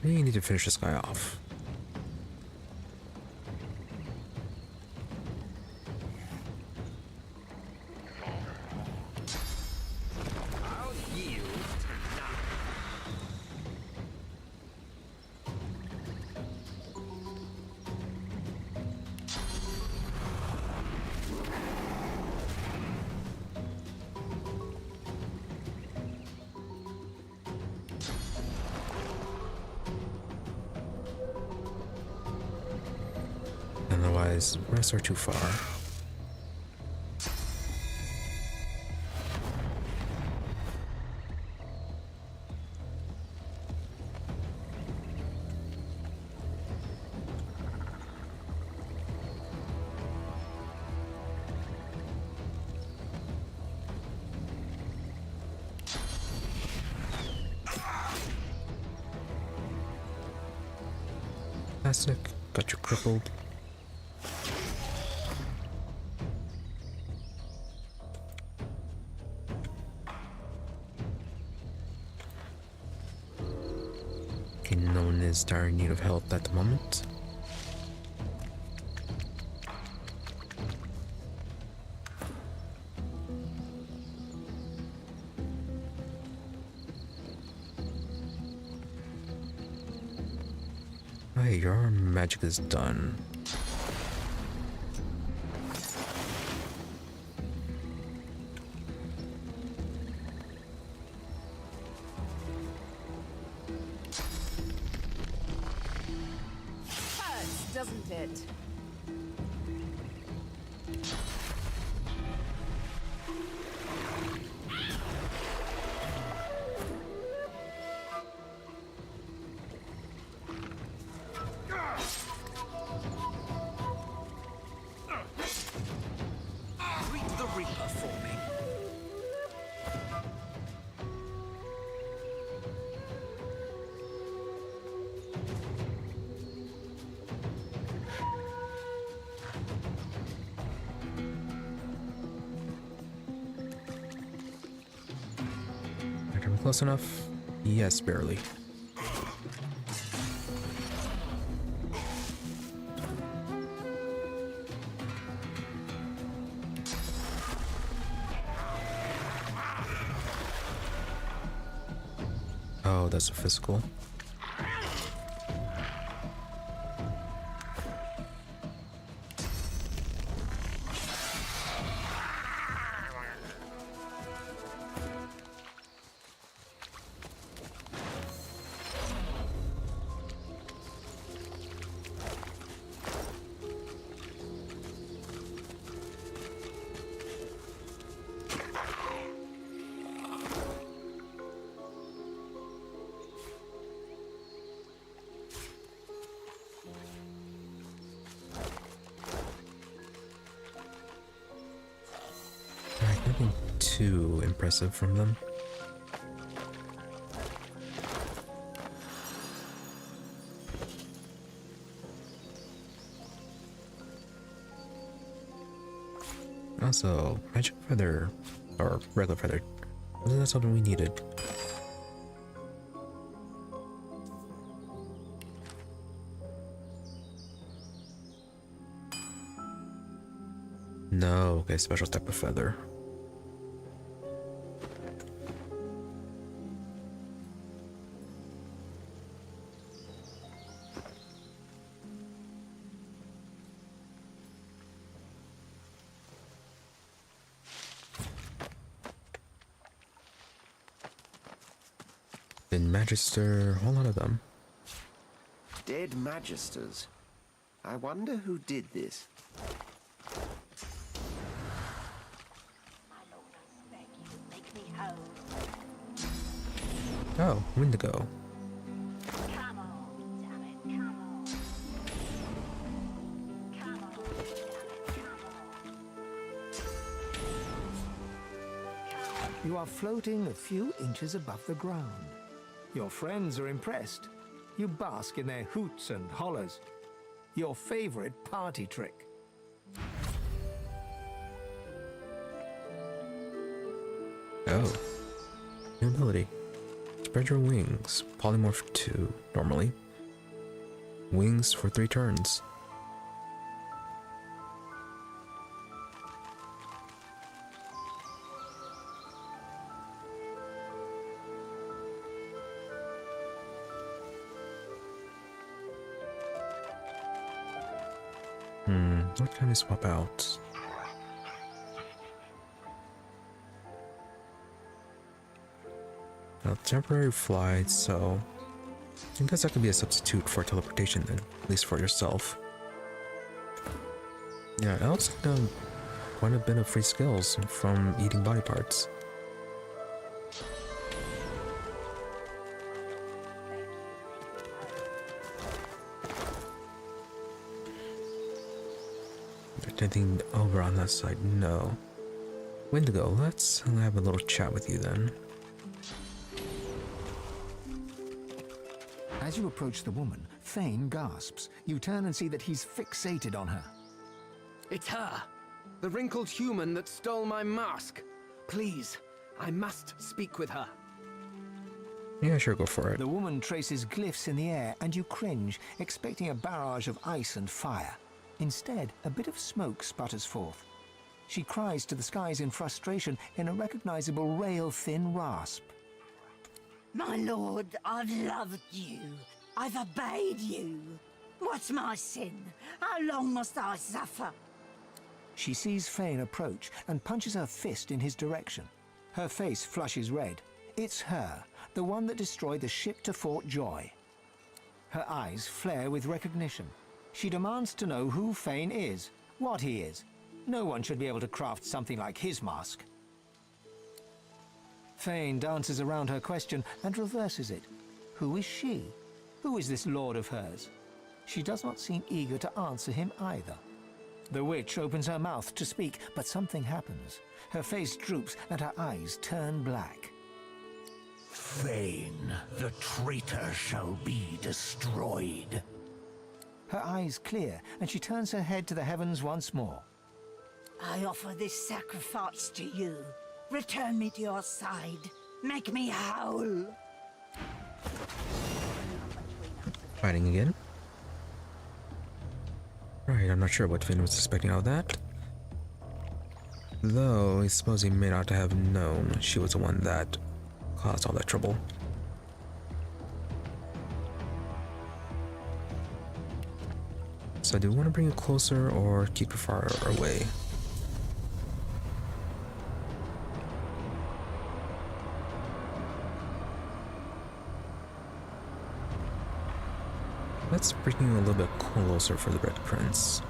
We need to finish this guy off. Otherwise, rests are too far. Fantastic. Got you crippled. Okay, no one is dire in need of help at the moment. Hey, your magic is done. Hurts, doesn't it? Greet the Reaper for me. Are we close enough? Yes, barely. Oh, that's a physical. Nothing too impressive from them. Also, magic feather, or regular feather, wasn't that something we needed? No, okay, special type of feather. Then Magister, a whole lot of them. Dead Magisters. I wonder who did this. Oh, Windigo. You are floating a few inches above the ground. Your friends are impressed. You bask in their hoots and hollers. Your favorite party trick. Oh. New ability. Spread your wings. Polymorph 2, normally. Wings for 3 turns. What can I swap out? Now, temporary flight, so I guess that could be a substitute for teleportation then, at least for yourself. Yeah, else quite a bit of free skills from eating body parts. Anything over on that side? No. Windigo, let's have a little chat with you then. I As you approach the woman, Thane gasps. You turn and see that he's fixated on her. It's her! The wrinkled human that stole my mask! Please, I must speak with her. Yeah, sure, go for it. The woman traces glyphs in the air, and you cringe, expecting a barrage of ice and fire. Instead, a bit of smoke sputters forth. She cries to the skies in frustration in a recognizable rail-thin rasp. My lord, I've loved you. I've obeyed you. What's my sin? How long must I suffer? She sees Fane approach and punches her fist in his direction. Her face flushes red. It's her, the one that destroyed the ship to Fort Joy. Her eyes flare with recognition. She demands to know who Fane is, what he is. No one should be able to craft something like his mask. Fane dances around her question and reverses it. Who is she? Who is this lord of hers? She does not seem eager to answer him either. The witch opens her mouth to speak, but something happens. Her face droops and her eyes turn black. Fane, the traitor shall be destroyed. Her eyes clear, and she turns her head to the heavens once more. I offer this sacrifice to you. Return me to your side. Make me howl. Fighting again. Right, I'm not sure what Finn was expecting out of that. Though, I suppose he may not have known she was the one that caused all that trouble. So do we want to bring it closer or keep it far away? Let's bring you a little bit closer for the Red Prince.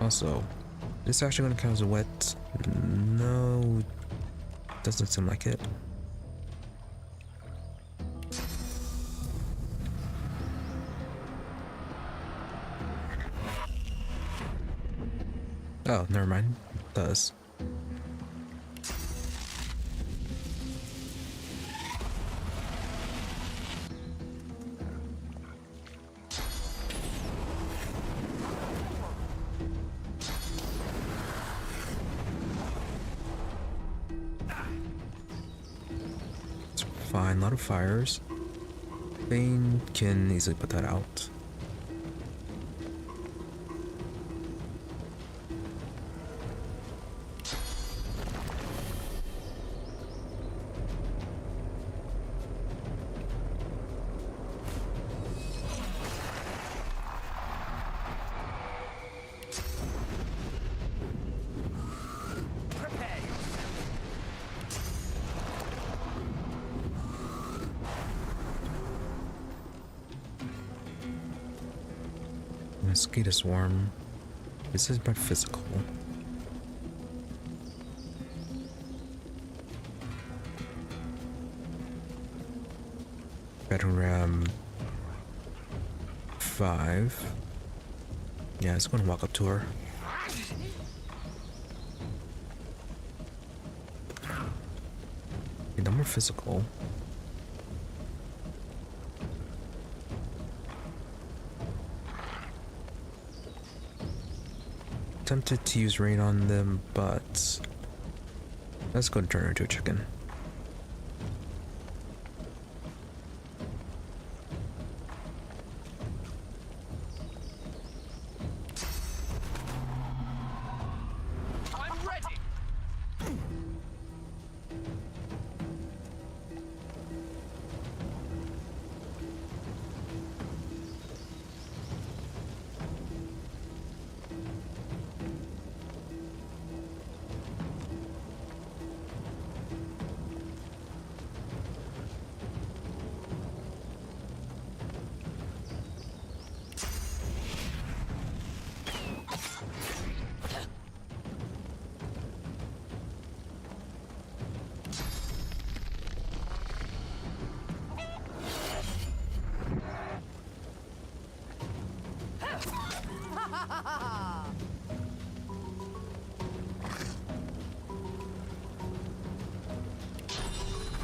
Also, is this actually going to count as a wet? No, doesn't seem like it. Oh, never mind. It does. Fine, a lot of fires. Bane can easily put that out. Mosquito swarm. This is but physical. Bedroom 5. Yeah, let's go and walk up to her. Okay, no more physical. Tempted to use rain on them, but let's go and turn her into a chicken. I'm ready.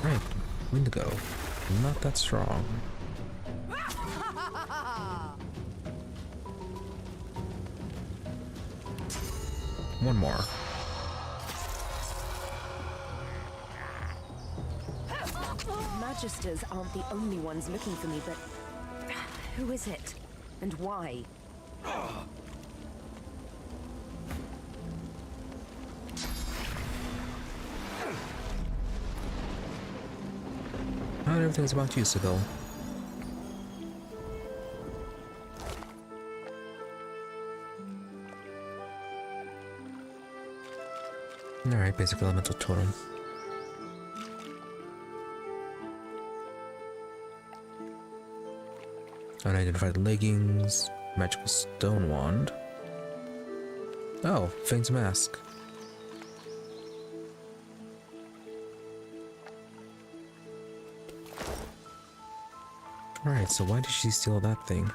Right, Windigo. Not that strong. One more. Magisters aren't the only ones looking for me, but who is it? And why? Not everything's about you, Sibyl. Alright, basic elemental totem. Unidentified leggings, magical stone wand. Oh, Fane's mask. Alright, so why did she steal that thing?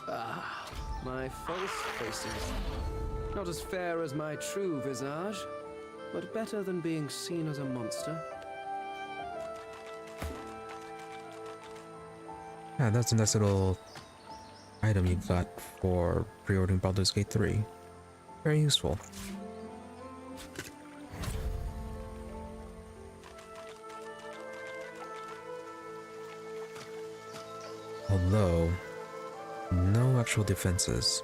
Ah, my false faces. Not as fair as my true visage, but better than being seen as a monster. Yeah, that's a nice little item you got for pre-ordering Baldur's Gate 3. Very useful. Although, no actual defenses.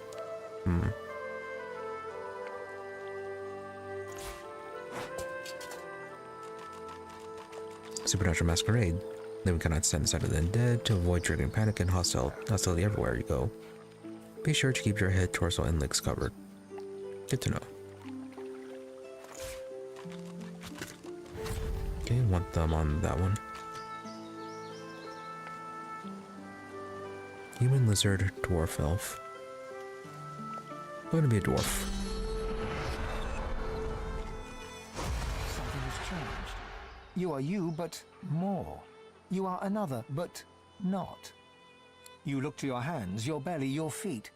Supernatural Masquerade. Then we cannot stand the sight of the undead to avoid triggering panic and hostility everywhere you go. Be sure to keep your head, torso, and legs covered. Good to know. Okay, want them on that one. Human, lizard, dwarf, elf. Going to be a dwarf. Something has changed. You are you, but more. You are another, but not. You look to your hands, your belly, your feet.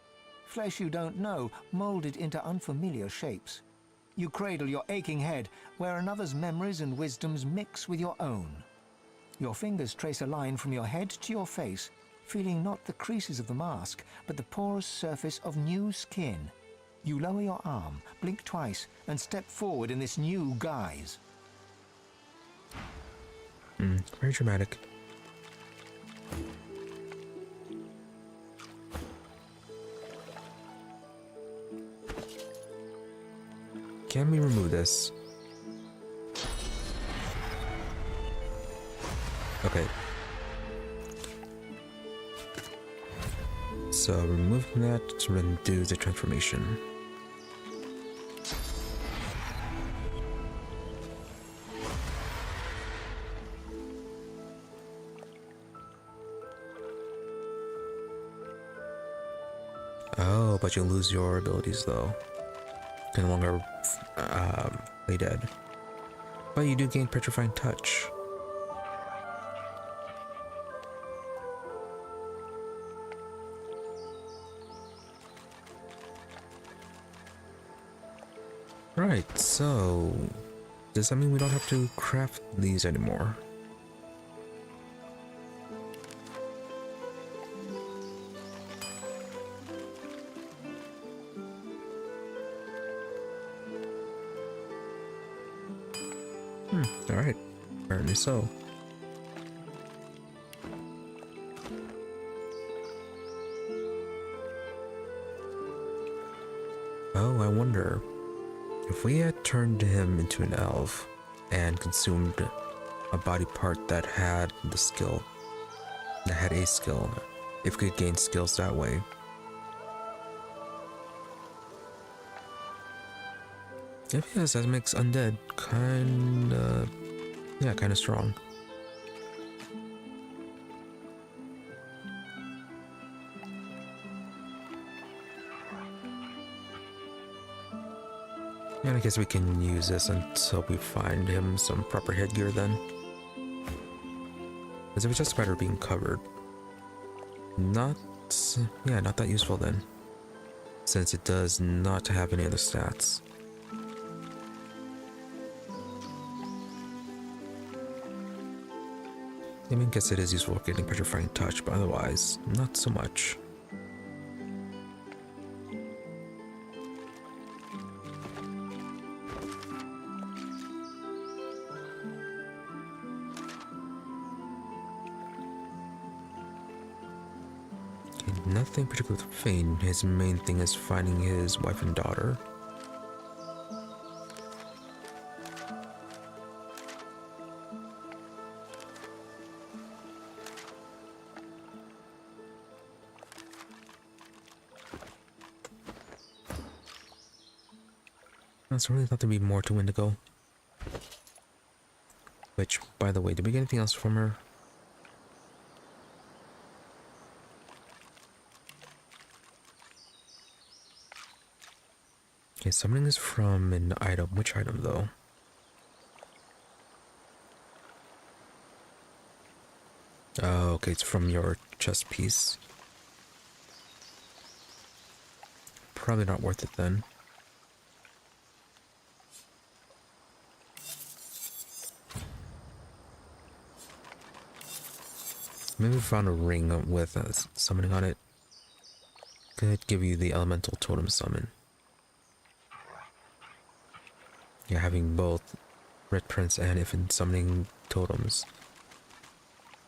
Flesh you don't know, molded into unfamiliar shapes. You cradle your aching head, where another's memories and wisdoms mix with your own. Your fingers trace a line from your head to your face, feeling not the creases of the mask, but the porous surface of new skin. You lower your arm, blink twice, and step forward in this new guise. Very dramatic. Can we remove this? Okay. So removing that to undo the transformation. Oh, but you lose your abilities though. Can no longer play dead. But you do gain petrifying touch. Right, so does that mean we don't have to craft these anymore? Alright, apparently so. Oh, I wonder if we had turned him into an elf and consumed a body part that had the skill, that had a skill, if we could gain skills that way. Yes, that makes undead kinda strong. And I guess we can use this until we find him some proper headgear then. As if it's just a matter of being covered. Not that useful then. Since it does not have any other stats. I mean, I guess it is useful for getting petrifying touch, but otherwise, not so much. Nothing particular with Fane. His main thing is finding his wife and daughter. That's really thought there'd be more to Indigo. Which, by the way, did we get anything else from her? Okay, summoning is from an item. Which item, though? Oh, okay, it's from your chest piece. Probably not worth it then. Maybe we found a ring with summoning on it. Could give you the elemental totem summon. Yeah, having both Red Prince and Ifan summoning totems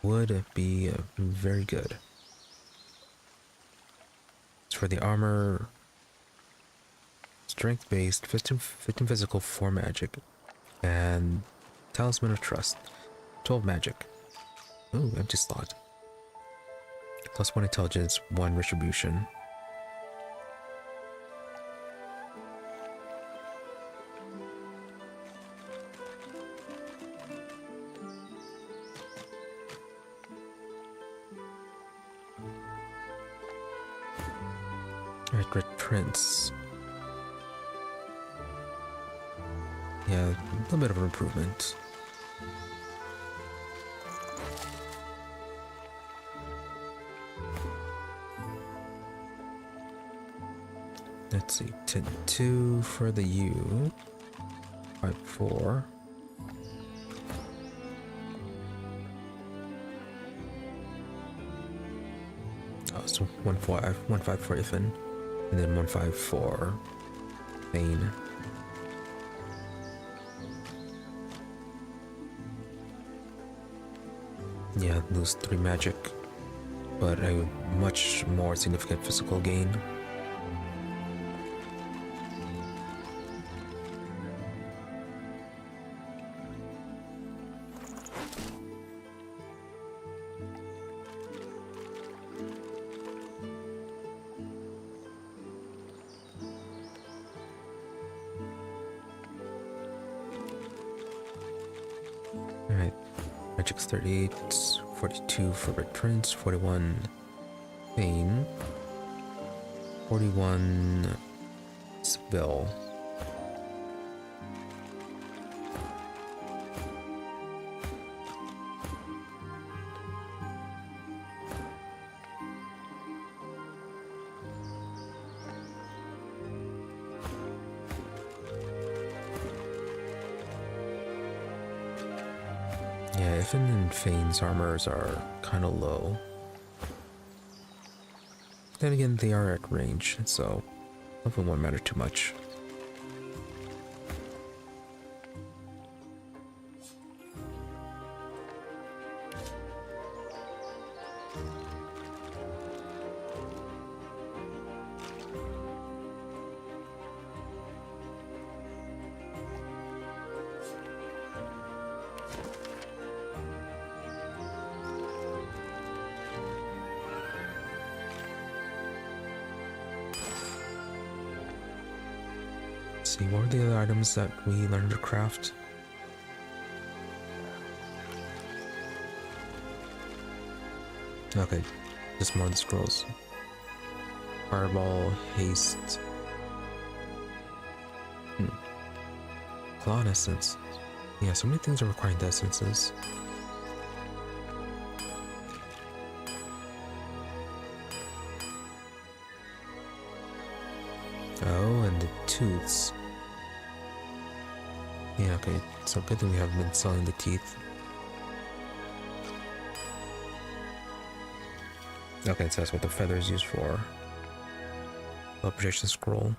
would be very good. As for the armor, strength based, 15 physical, 4 magic, and Talisman of Trust, 12 magic. Ooh, empty slot. Plus 1 intelligence, 1 retribution. Alright, Red Prince. Yeah, a little bit of an improvement. Let's see, 10-2 for the U, 5-4. Oh, so 1-5 for Ifan, and then 1-5 for Bane. Yeah, lose 3 magic, but a much more significant physical gain. Alright, magic's 38, 42 for Red Prince, 41 Bane, 41 Spell. Yeah, Ifan and Fane's armors are kind of low. Then again, they are at range, so level won't matter too much. See, what are the other items that we learned to craft? Okay, just more of the scrolls. Fireball, haste. Cloud essence. Yeah, so many things are requiring the essences. Oh, and the tooths. Yeah, okay, so good thing we haven't been selling the teeth. Okay, so that's what the feather is used for. The projection scroll.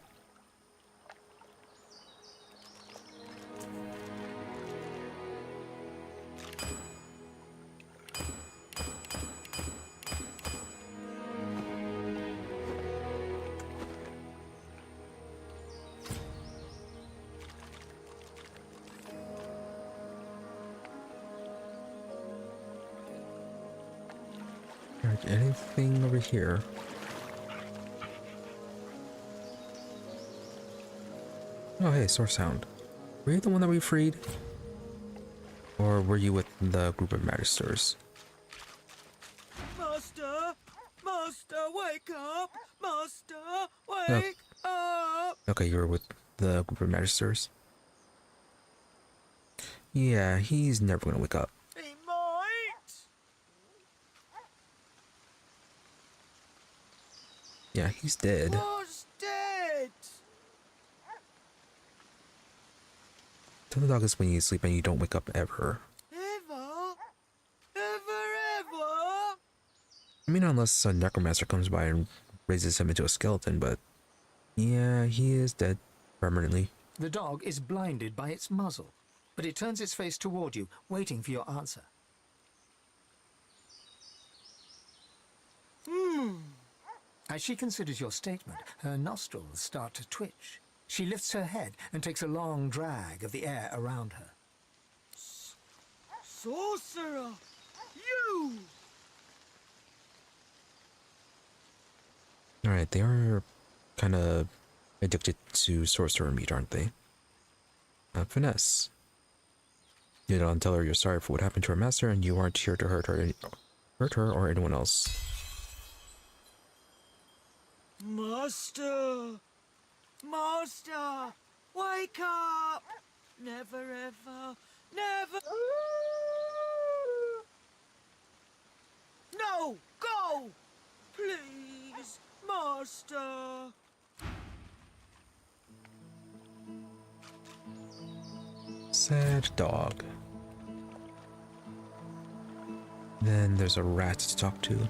Alright, anything over here? Oh, hey, source sound. Were you the one that we freed? Or were you with the group of Magisters? Master! Master, wake up! Master, wake up! Okay, you were with the group of Magisters? Yeah, he's never gonna wake up. He might! Yeah, he's dead. Was dead! Tell the dog it's when you sleep and you don't wake up ever. Ever? Ever? I mean, unless a necromancer comes by and raises him into a skeleton, but yeah, he is dead permanently. The dog is blinded by its muzzle, but it turns its face toward you, waiting for your answer. As she considers your statement, her nostrils start to twitch. She lifts her head and takes a long drag of the air around her. Sorcerer! You! Alright, they are kind of addicted to sorcerer meat, aren't they? Finesse. You don't tell her you're sorry for what happened to her master and you aren't here to hurt her or anyone else. Master! Master! Wake up! Never ever, never... No! Go! Please, Master! Sad dog. Then there's a rat to talk to.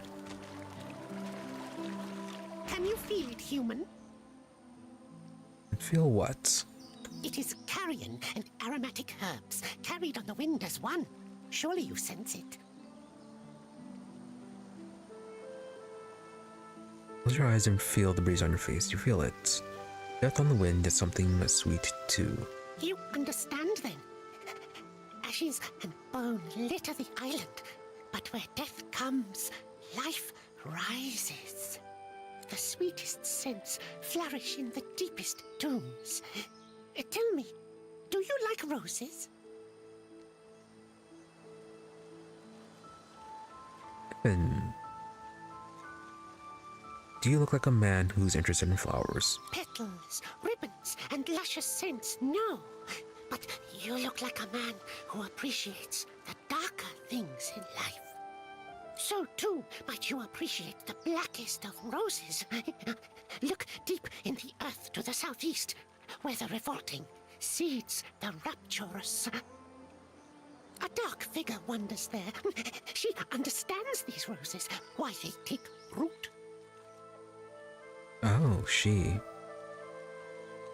Can you feel it, human? Feel what? It is carrion and aromatic herbs, carried on the wind as one. Surely you sense it. Close your eyes and feel the breeze on your face. You feel it. Death on the wind is something sweet too. You understand then? Ashes and bone litter the island, but where death comes, life rises. The sweetest scents flourish in the deepest tombs. Tell me, do you like roses? Do you look like a man who's interested in flowers? Petals, ribbons, and luscious scents, no. But you look like a man who appreciates the darker things in life. So too might you appreciate the blackest of roses. Look deep in the earth to the southeast, where the revolting seeds the rapturous. A dark figure wanders there. She understands these roses, why they take root. Oh, she.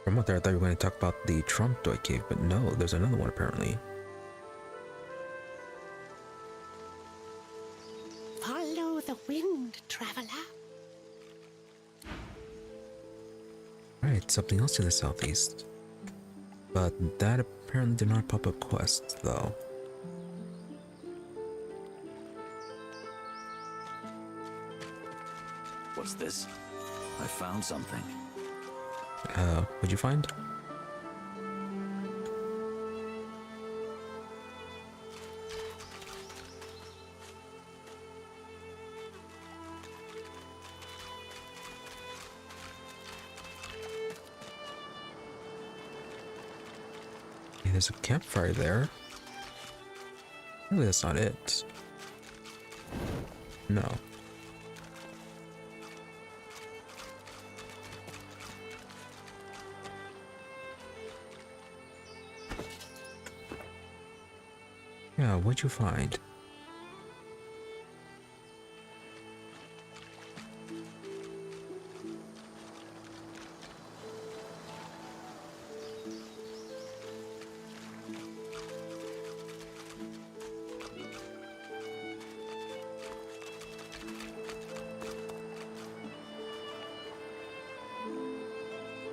From what there, I thought you were going to talk about the Trompdoy cave, but no, there's another one apparently. Follow the wind, traveler. Alright, something else to the southeast. But that apparently did not pop up quests, though. What's this? I found something. What'd you find? Hey, there's a campfire there. Maybe that's not it. No. Yeah, what'd you find?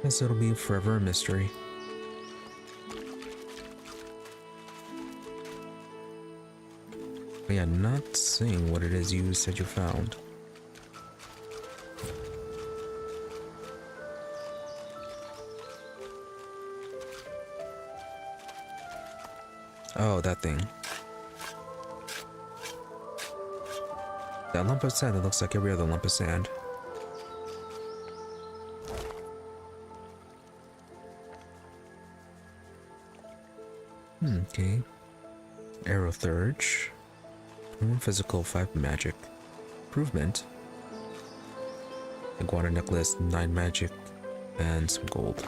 Guess it'll be forever a mystery. But yeah, not seeing what it is you said you found. Oh, that thing. That lump of sand that looks like every other lump of sand. Okay. Arrow Thurge. 1 physical, 5 magic. Improvement. Iguana necklace, 9 magic, and some gold.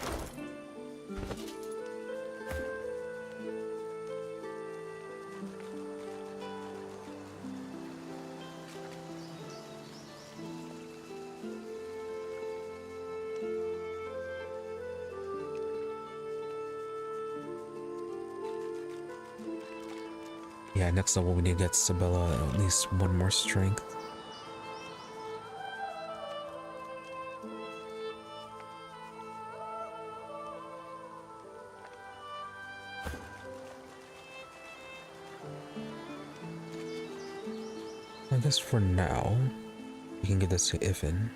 Yeah, next level we need to get Sabella at least 1 more strength. I guess for now, we can give this to Ifan.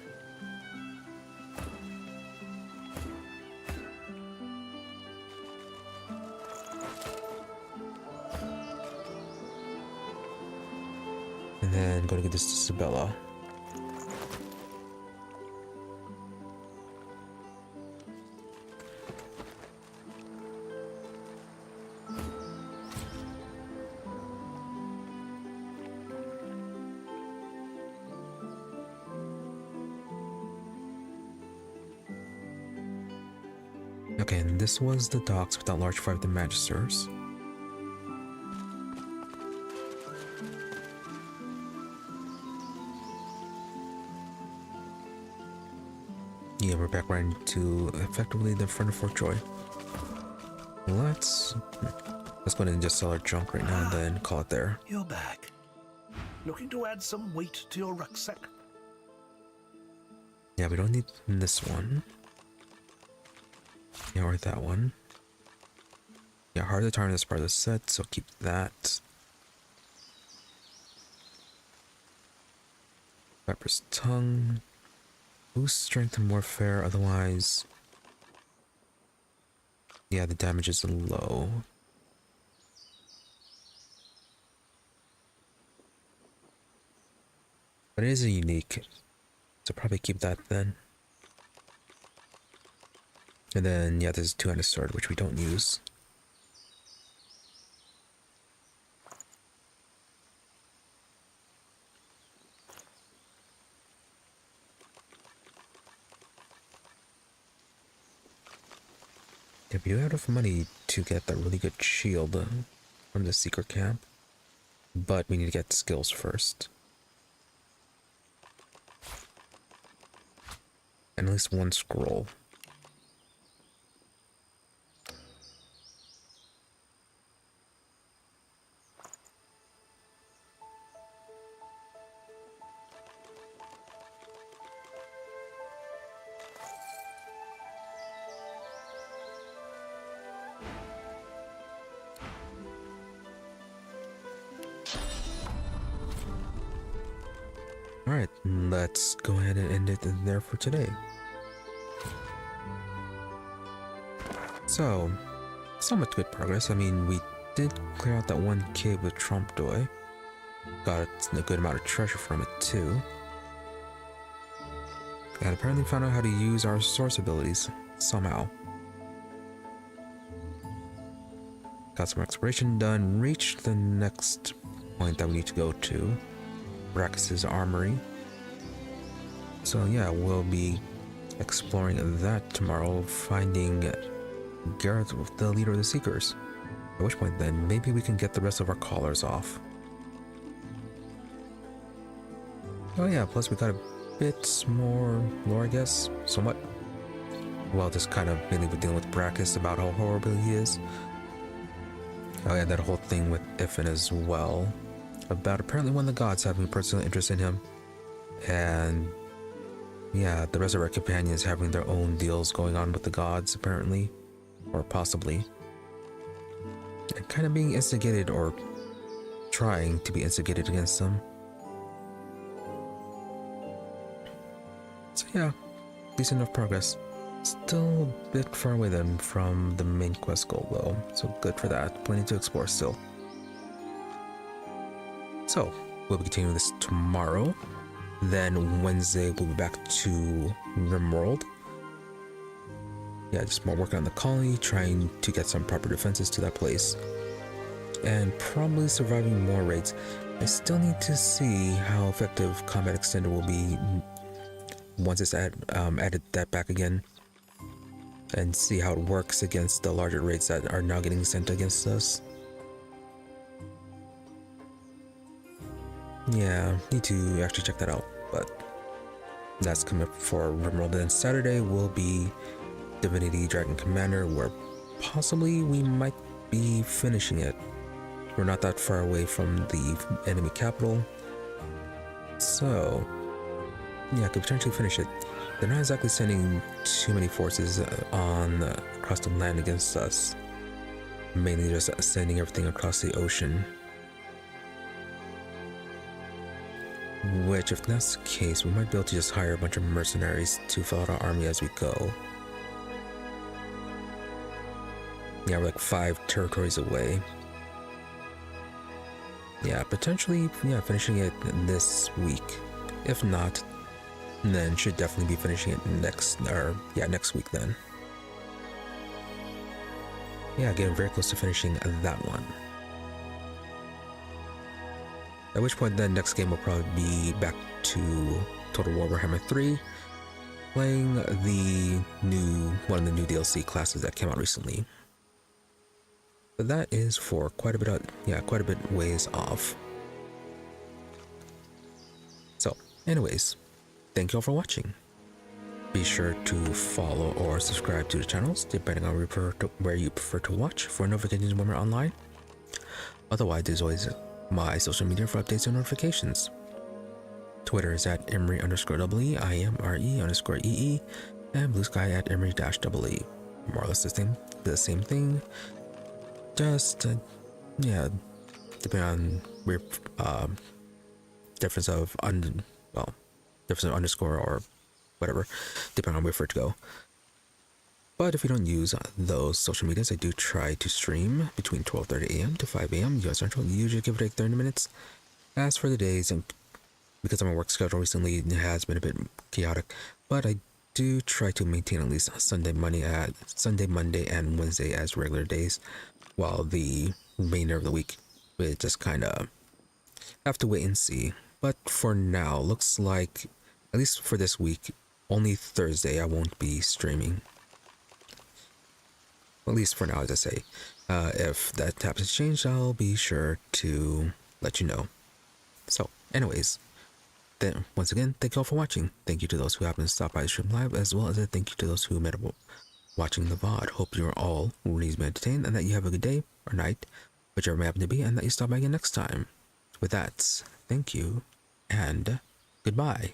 And then go to give this to Sabella. Okay, and this was the docks without large fire of the Magisters. Yeah, we're back right into effectively the front of Fort Joy. Let's go ahead and just sell our junk right now and then call it there. You're back. Looking to add some weight to your rucksack? Yeah, we don't need this one. Yeah, or that one. Yeah, Heart of the Tyrant is part of the set, so keep that. Viper's Tongue. Boost strength and warfare, otherwise... Yeah, the damage is low. But it is a unique, so probably keep that then. And then, yeah, there's a 2-handed sword, which we don't use. Yeah, we do have enough money to get that really good shield from the secret camp, but we need to get skills first. And at least 1 scroll. Alright, let's go ahead and end it there for today. So, somewhat good progress. I mean, we did clear out that 1 cave with Trompdoy. Got a good amount of treasure from it too. And apparently found out how to use our source abilities, somehow. Got some exploration done, reached the next point that we need to go to. Brachus's armory. So yeah, we'll be exploring that tomorrow, finding Gareth, the leader of the Seekers. At which point then, maybe we can get the rest of our collars off. Oh yeah, plus we got a bit more lore, I guess, somewhat. Well, just kind of mainly with dealing with Brachus about how horrible he is. Oh yeah, that whole thing with Ifan as well. About apparently one of the gods having a personal interest in him. And Yeah, the rest of our companions having their own deals going on with the gods, apparently. Or possibly. And kind of being instigated or trying to be instigated against them. So yeah, decent enough progress. Still a bit far away then from the main quest goal though, so good for that. Plenty to explore still. So, we'll be continuing this tomorrow. Then Wednesday we'll be back to Rimworld. Yeah, just more working on the colony, trying to get some proper defenses to that place. And probably surviving more raids. I still need to see how effective Combat Extender will be once it's added that back again. And see how it works against the larger raids that are now getting sent against us. Yeah, need to actually check that out, but that's coming up for Rimworld. Then Saturday will be Divinity Dragon Commander, where possibly we might be finishing it. We're not that far away from the enemy capital, so yeah, I could potentially finish it. They're not exactly sending too many forces across the land against us. Mainly just sending everything across the ocean. Which, if that's the case, we might be able to just hire a bunch of mercenaries to fill out our army as we go. Yeah, we're like 5 territories away. Yeah, potentially, yeah, finishing it this week. If not, then should definitely be finishing it next week then. Yeah, getting very close to finishing that one. At which point then next game will probably be back to Total War Warhammer 3, playing one of the new DLC classes that came out recently. But that is for quite a bit ways off. So, anyways, thank you all for watching. Be sure to follow or subscribe to the channels, depending on where you prefer to watch, for notifications when we're online. Otherwise, there's always my social media for updates and notifications. Twitter is at Emery_EE, IMRE_EE, and Blue Sky at Emery-EE. More or less the same thing. Just, yeah, depending on difference of underscore or whatever, depending on where for it to go. But if you don't use those social medias, I do try to stream between 12:30 a.m. to 5 a.m. US Central. Usually give or take 30 minutes. As for the days, and because of my work schedule recently, it has been a bit chaotic, but I do try to maintain at least Sunday, Monday, and Wednesday as regular days, while the remainder of the week we just kind of have to wait and see. But for now, looks like, at least for this week, only Thursday I won't be streaming. At least for now, as I say. If that happens to change, I'll be sure to let you know. So, anyways, then once again, thank you all for watching. Thank you to those who happen to stop by the stream live, as well as a thank you to those who met up watching the VOD. Hope you're all reasonably entertained, and that you have a good day or night, whichever may happen to be, and that you stop by again next time. With that, thank you, and goodbye.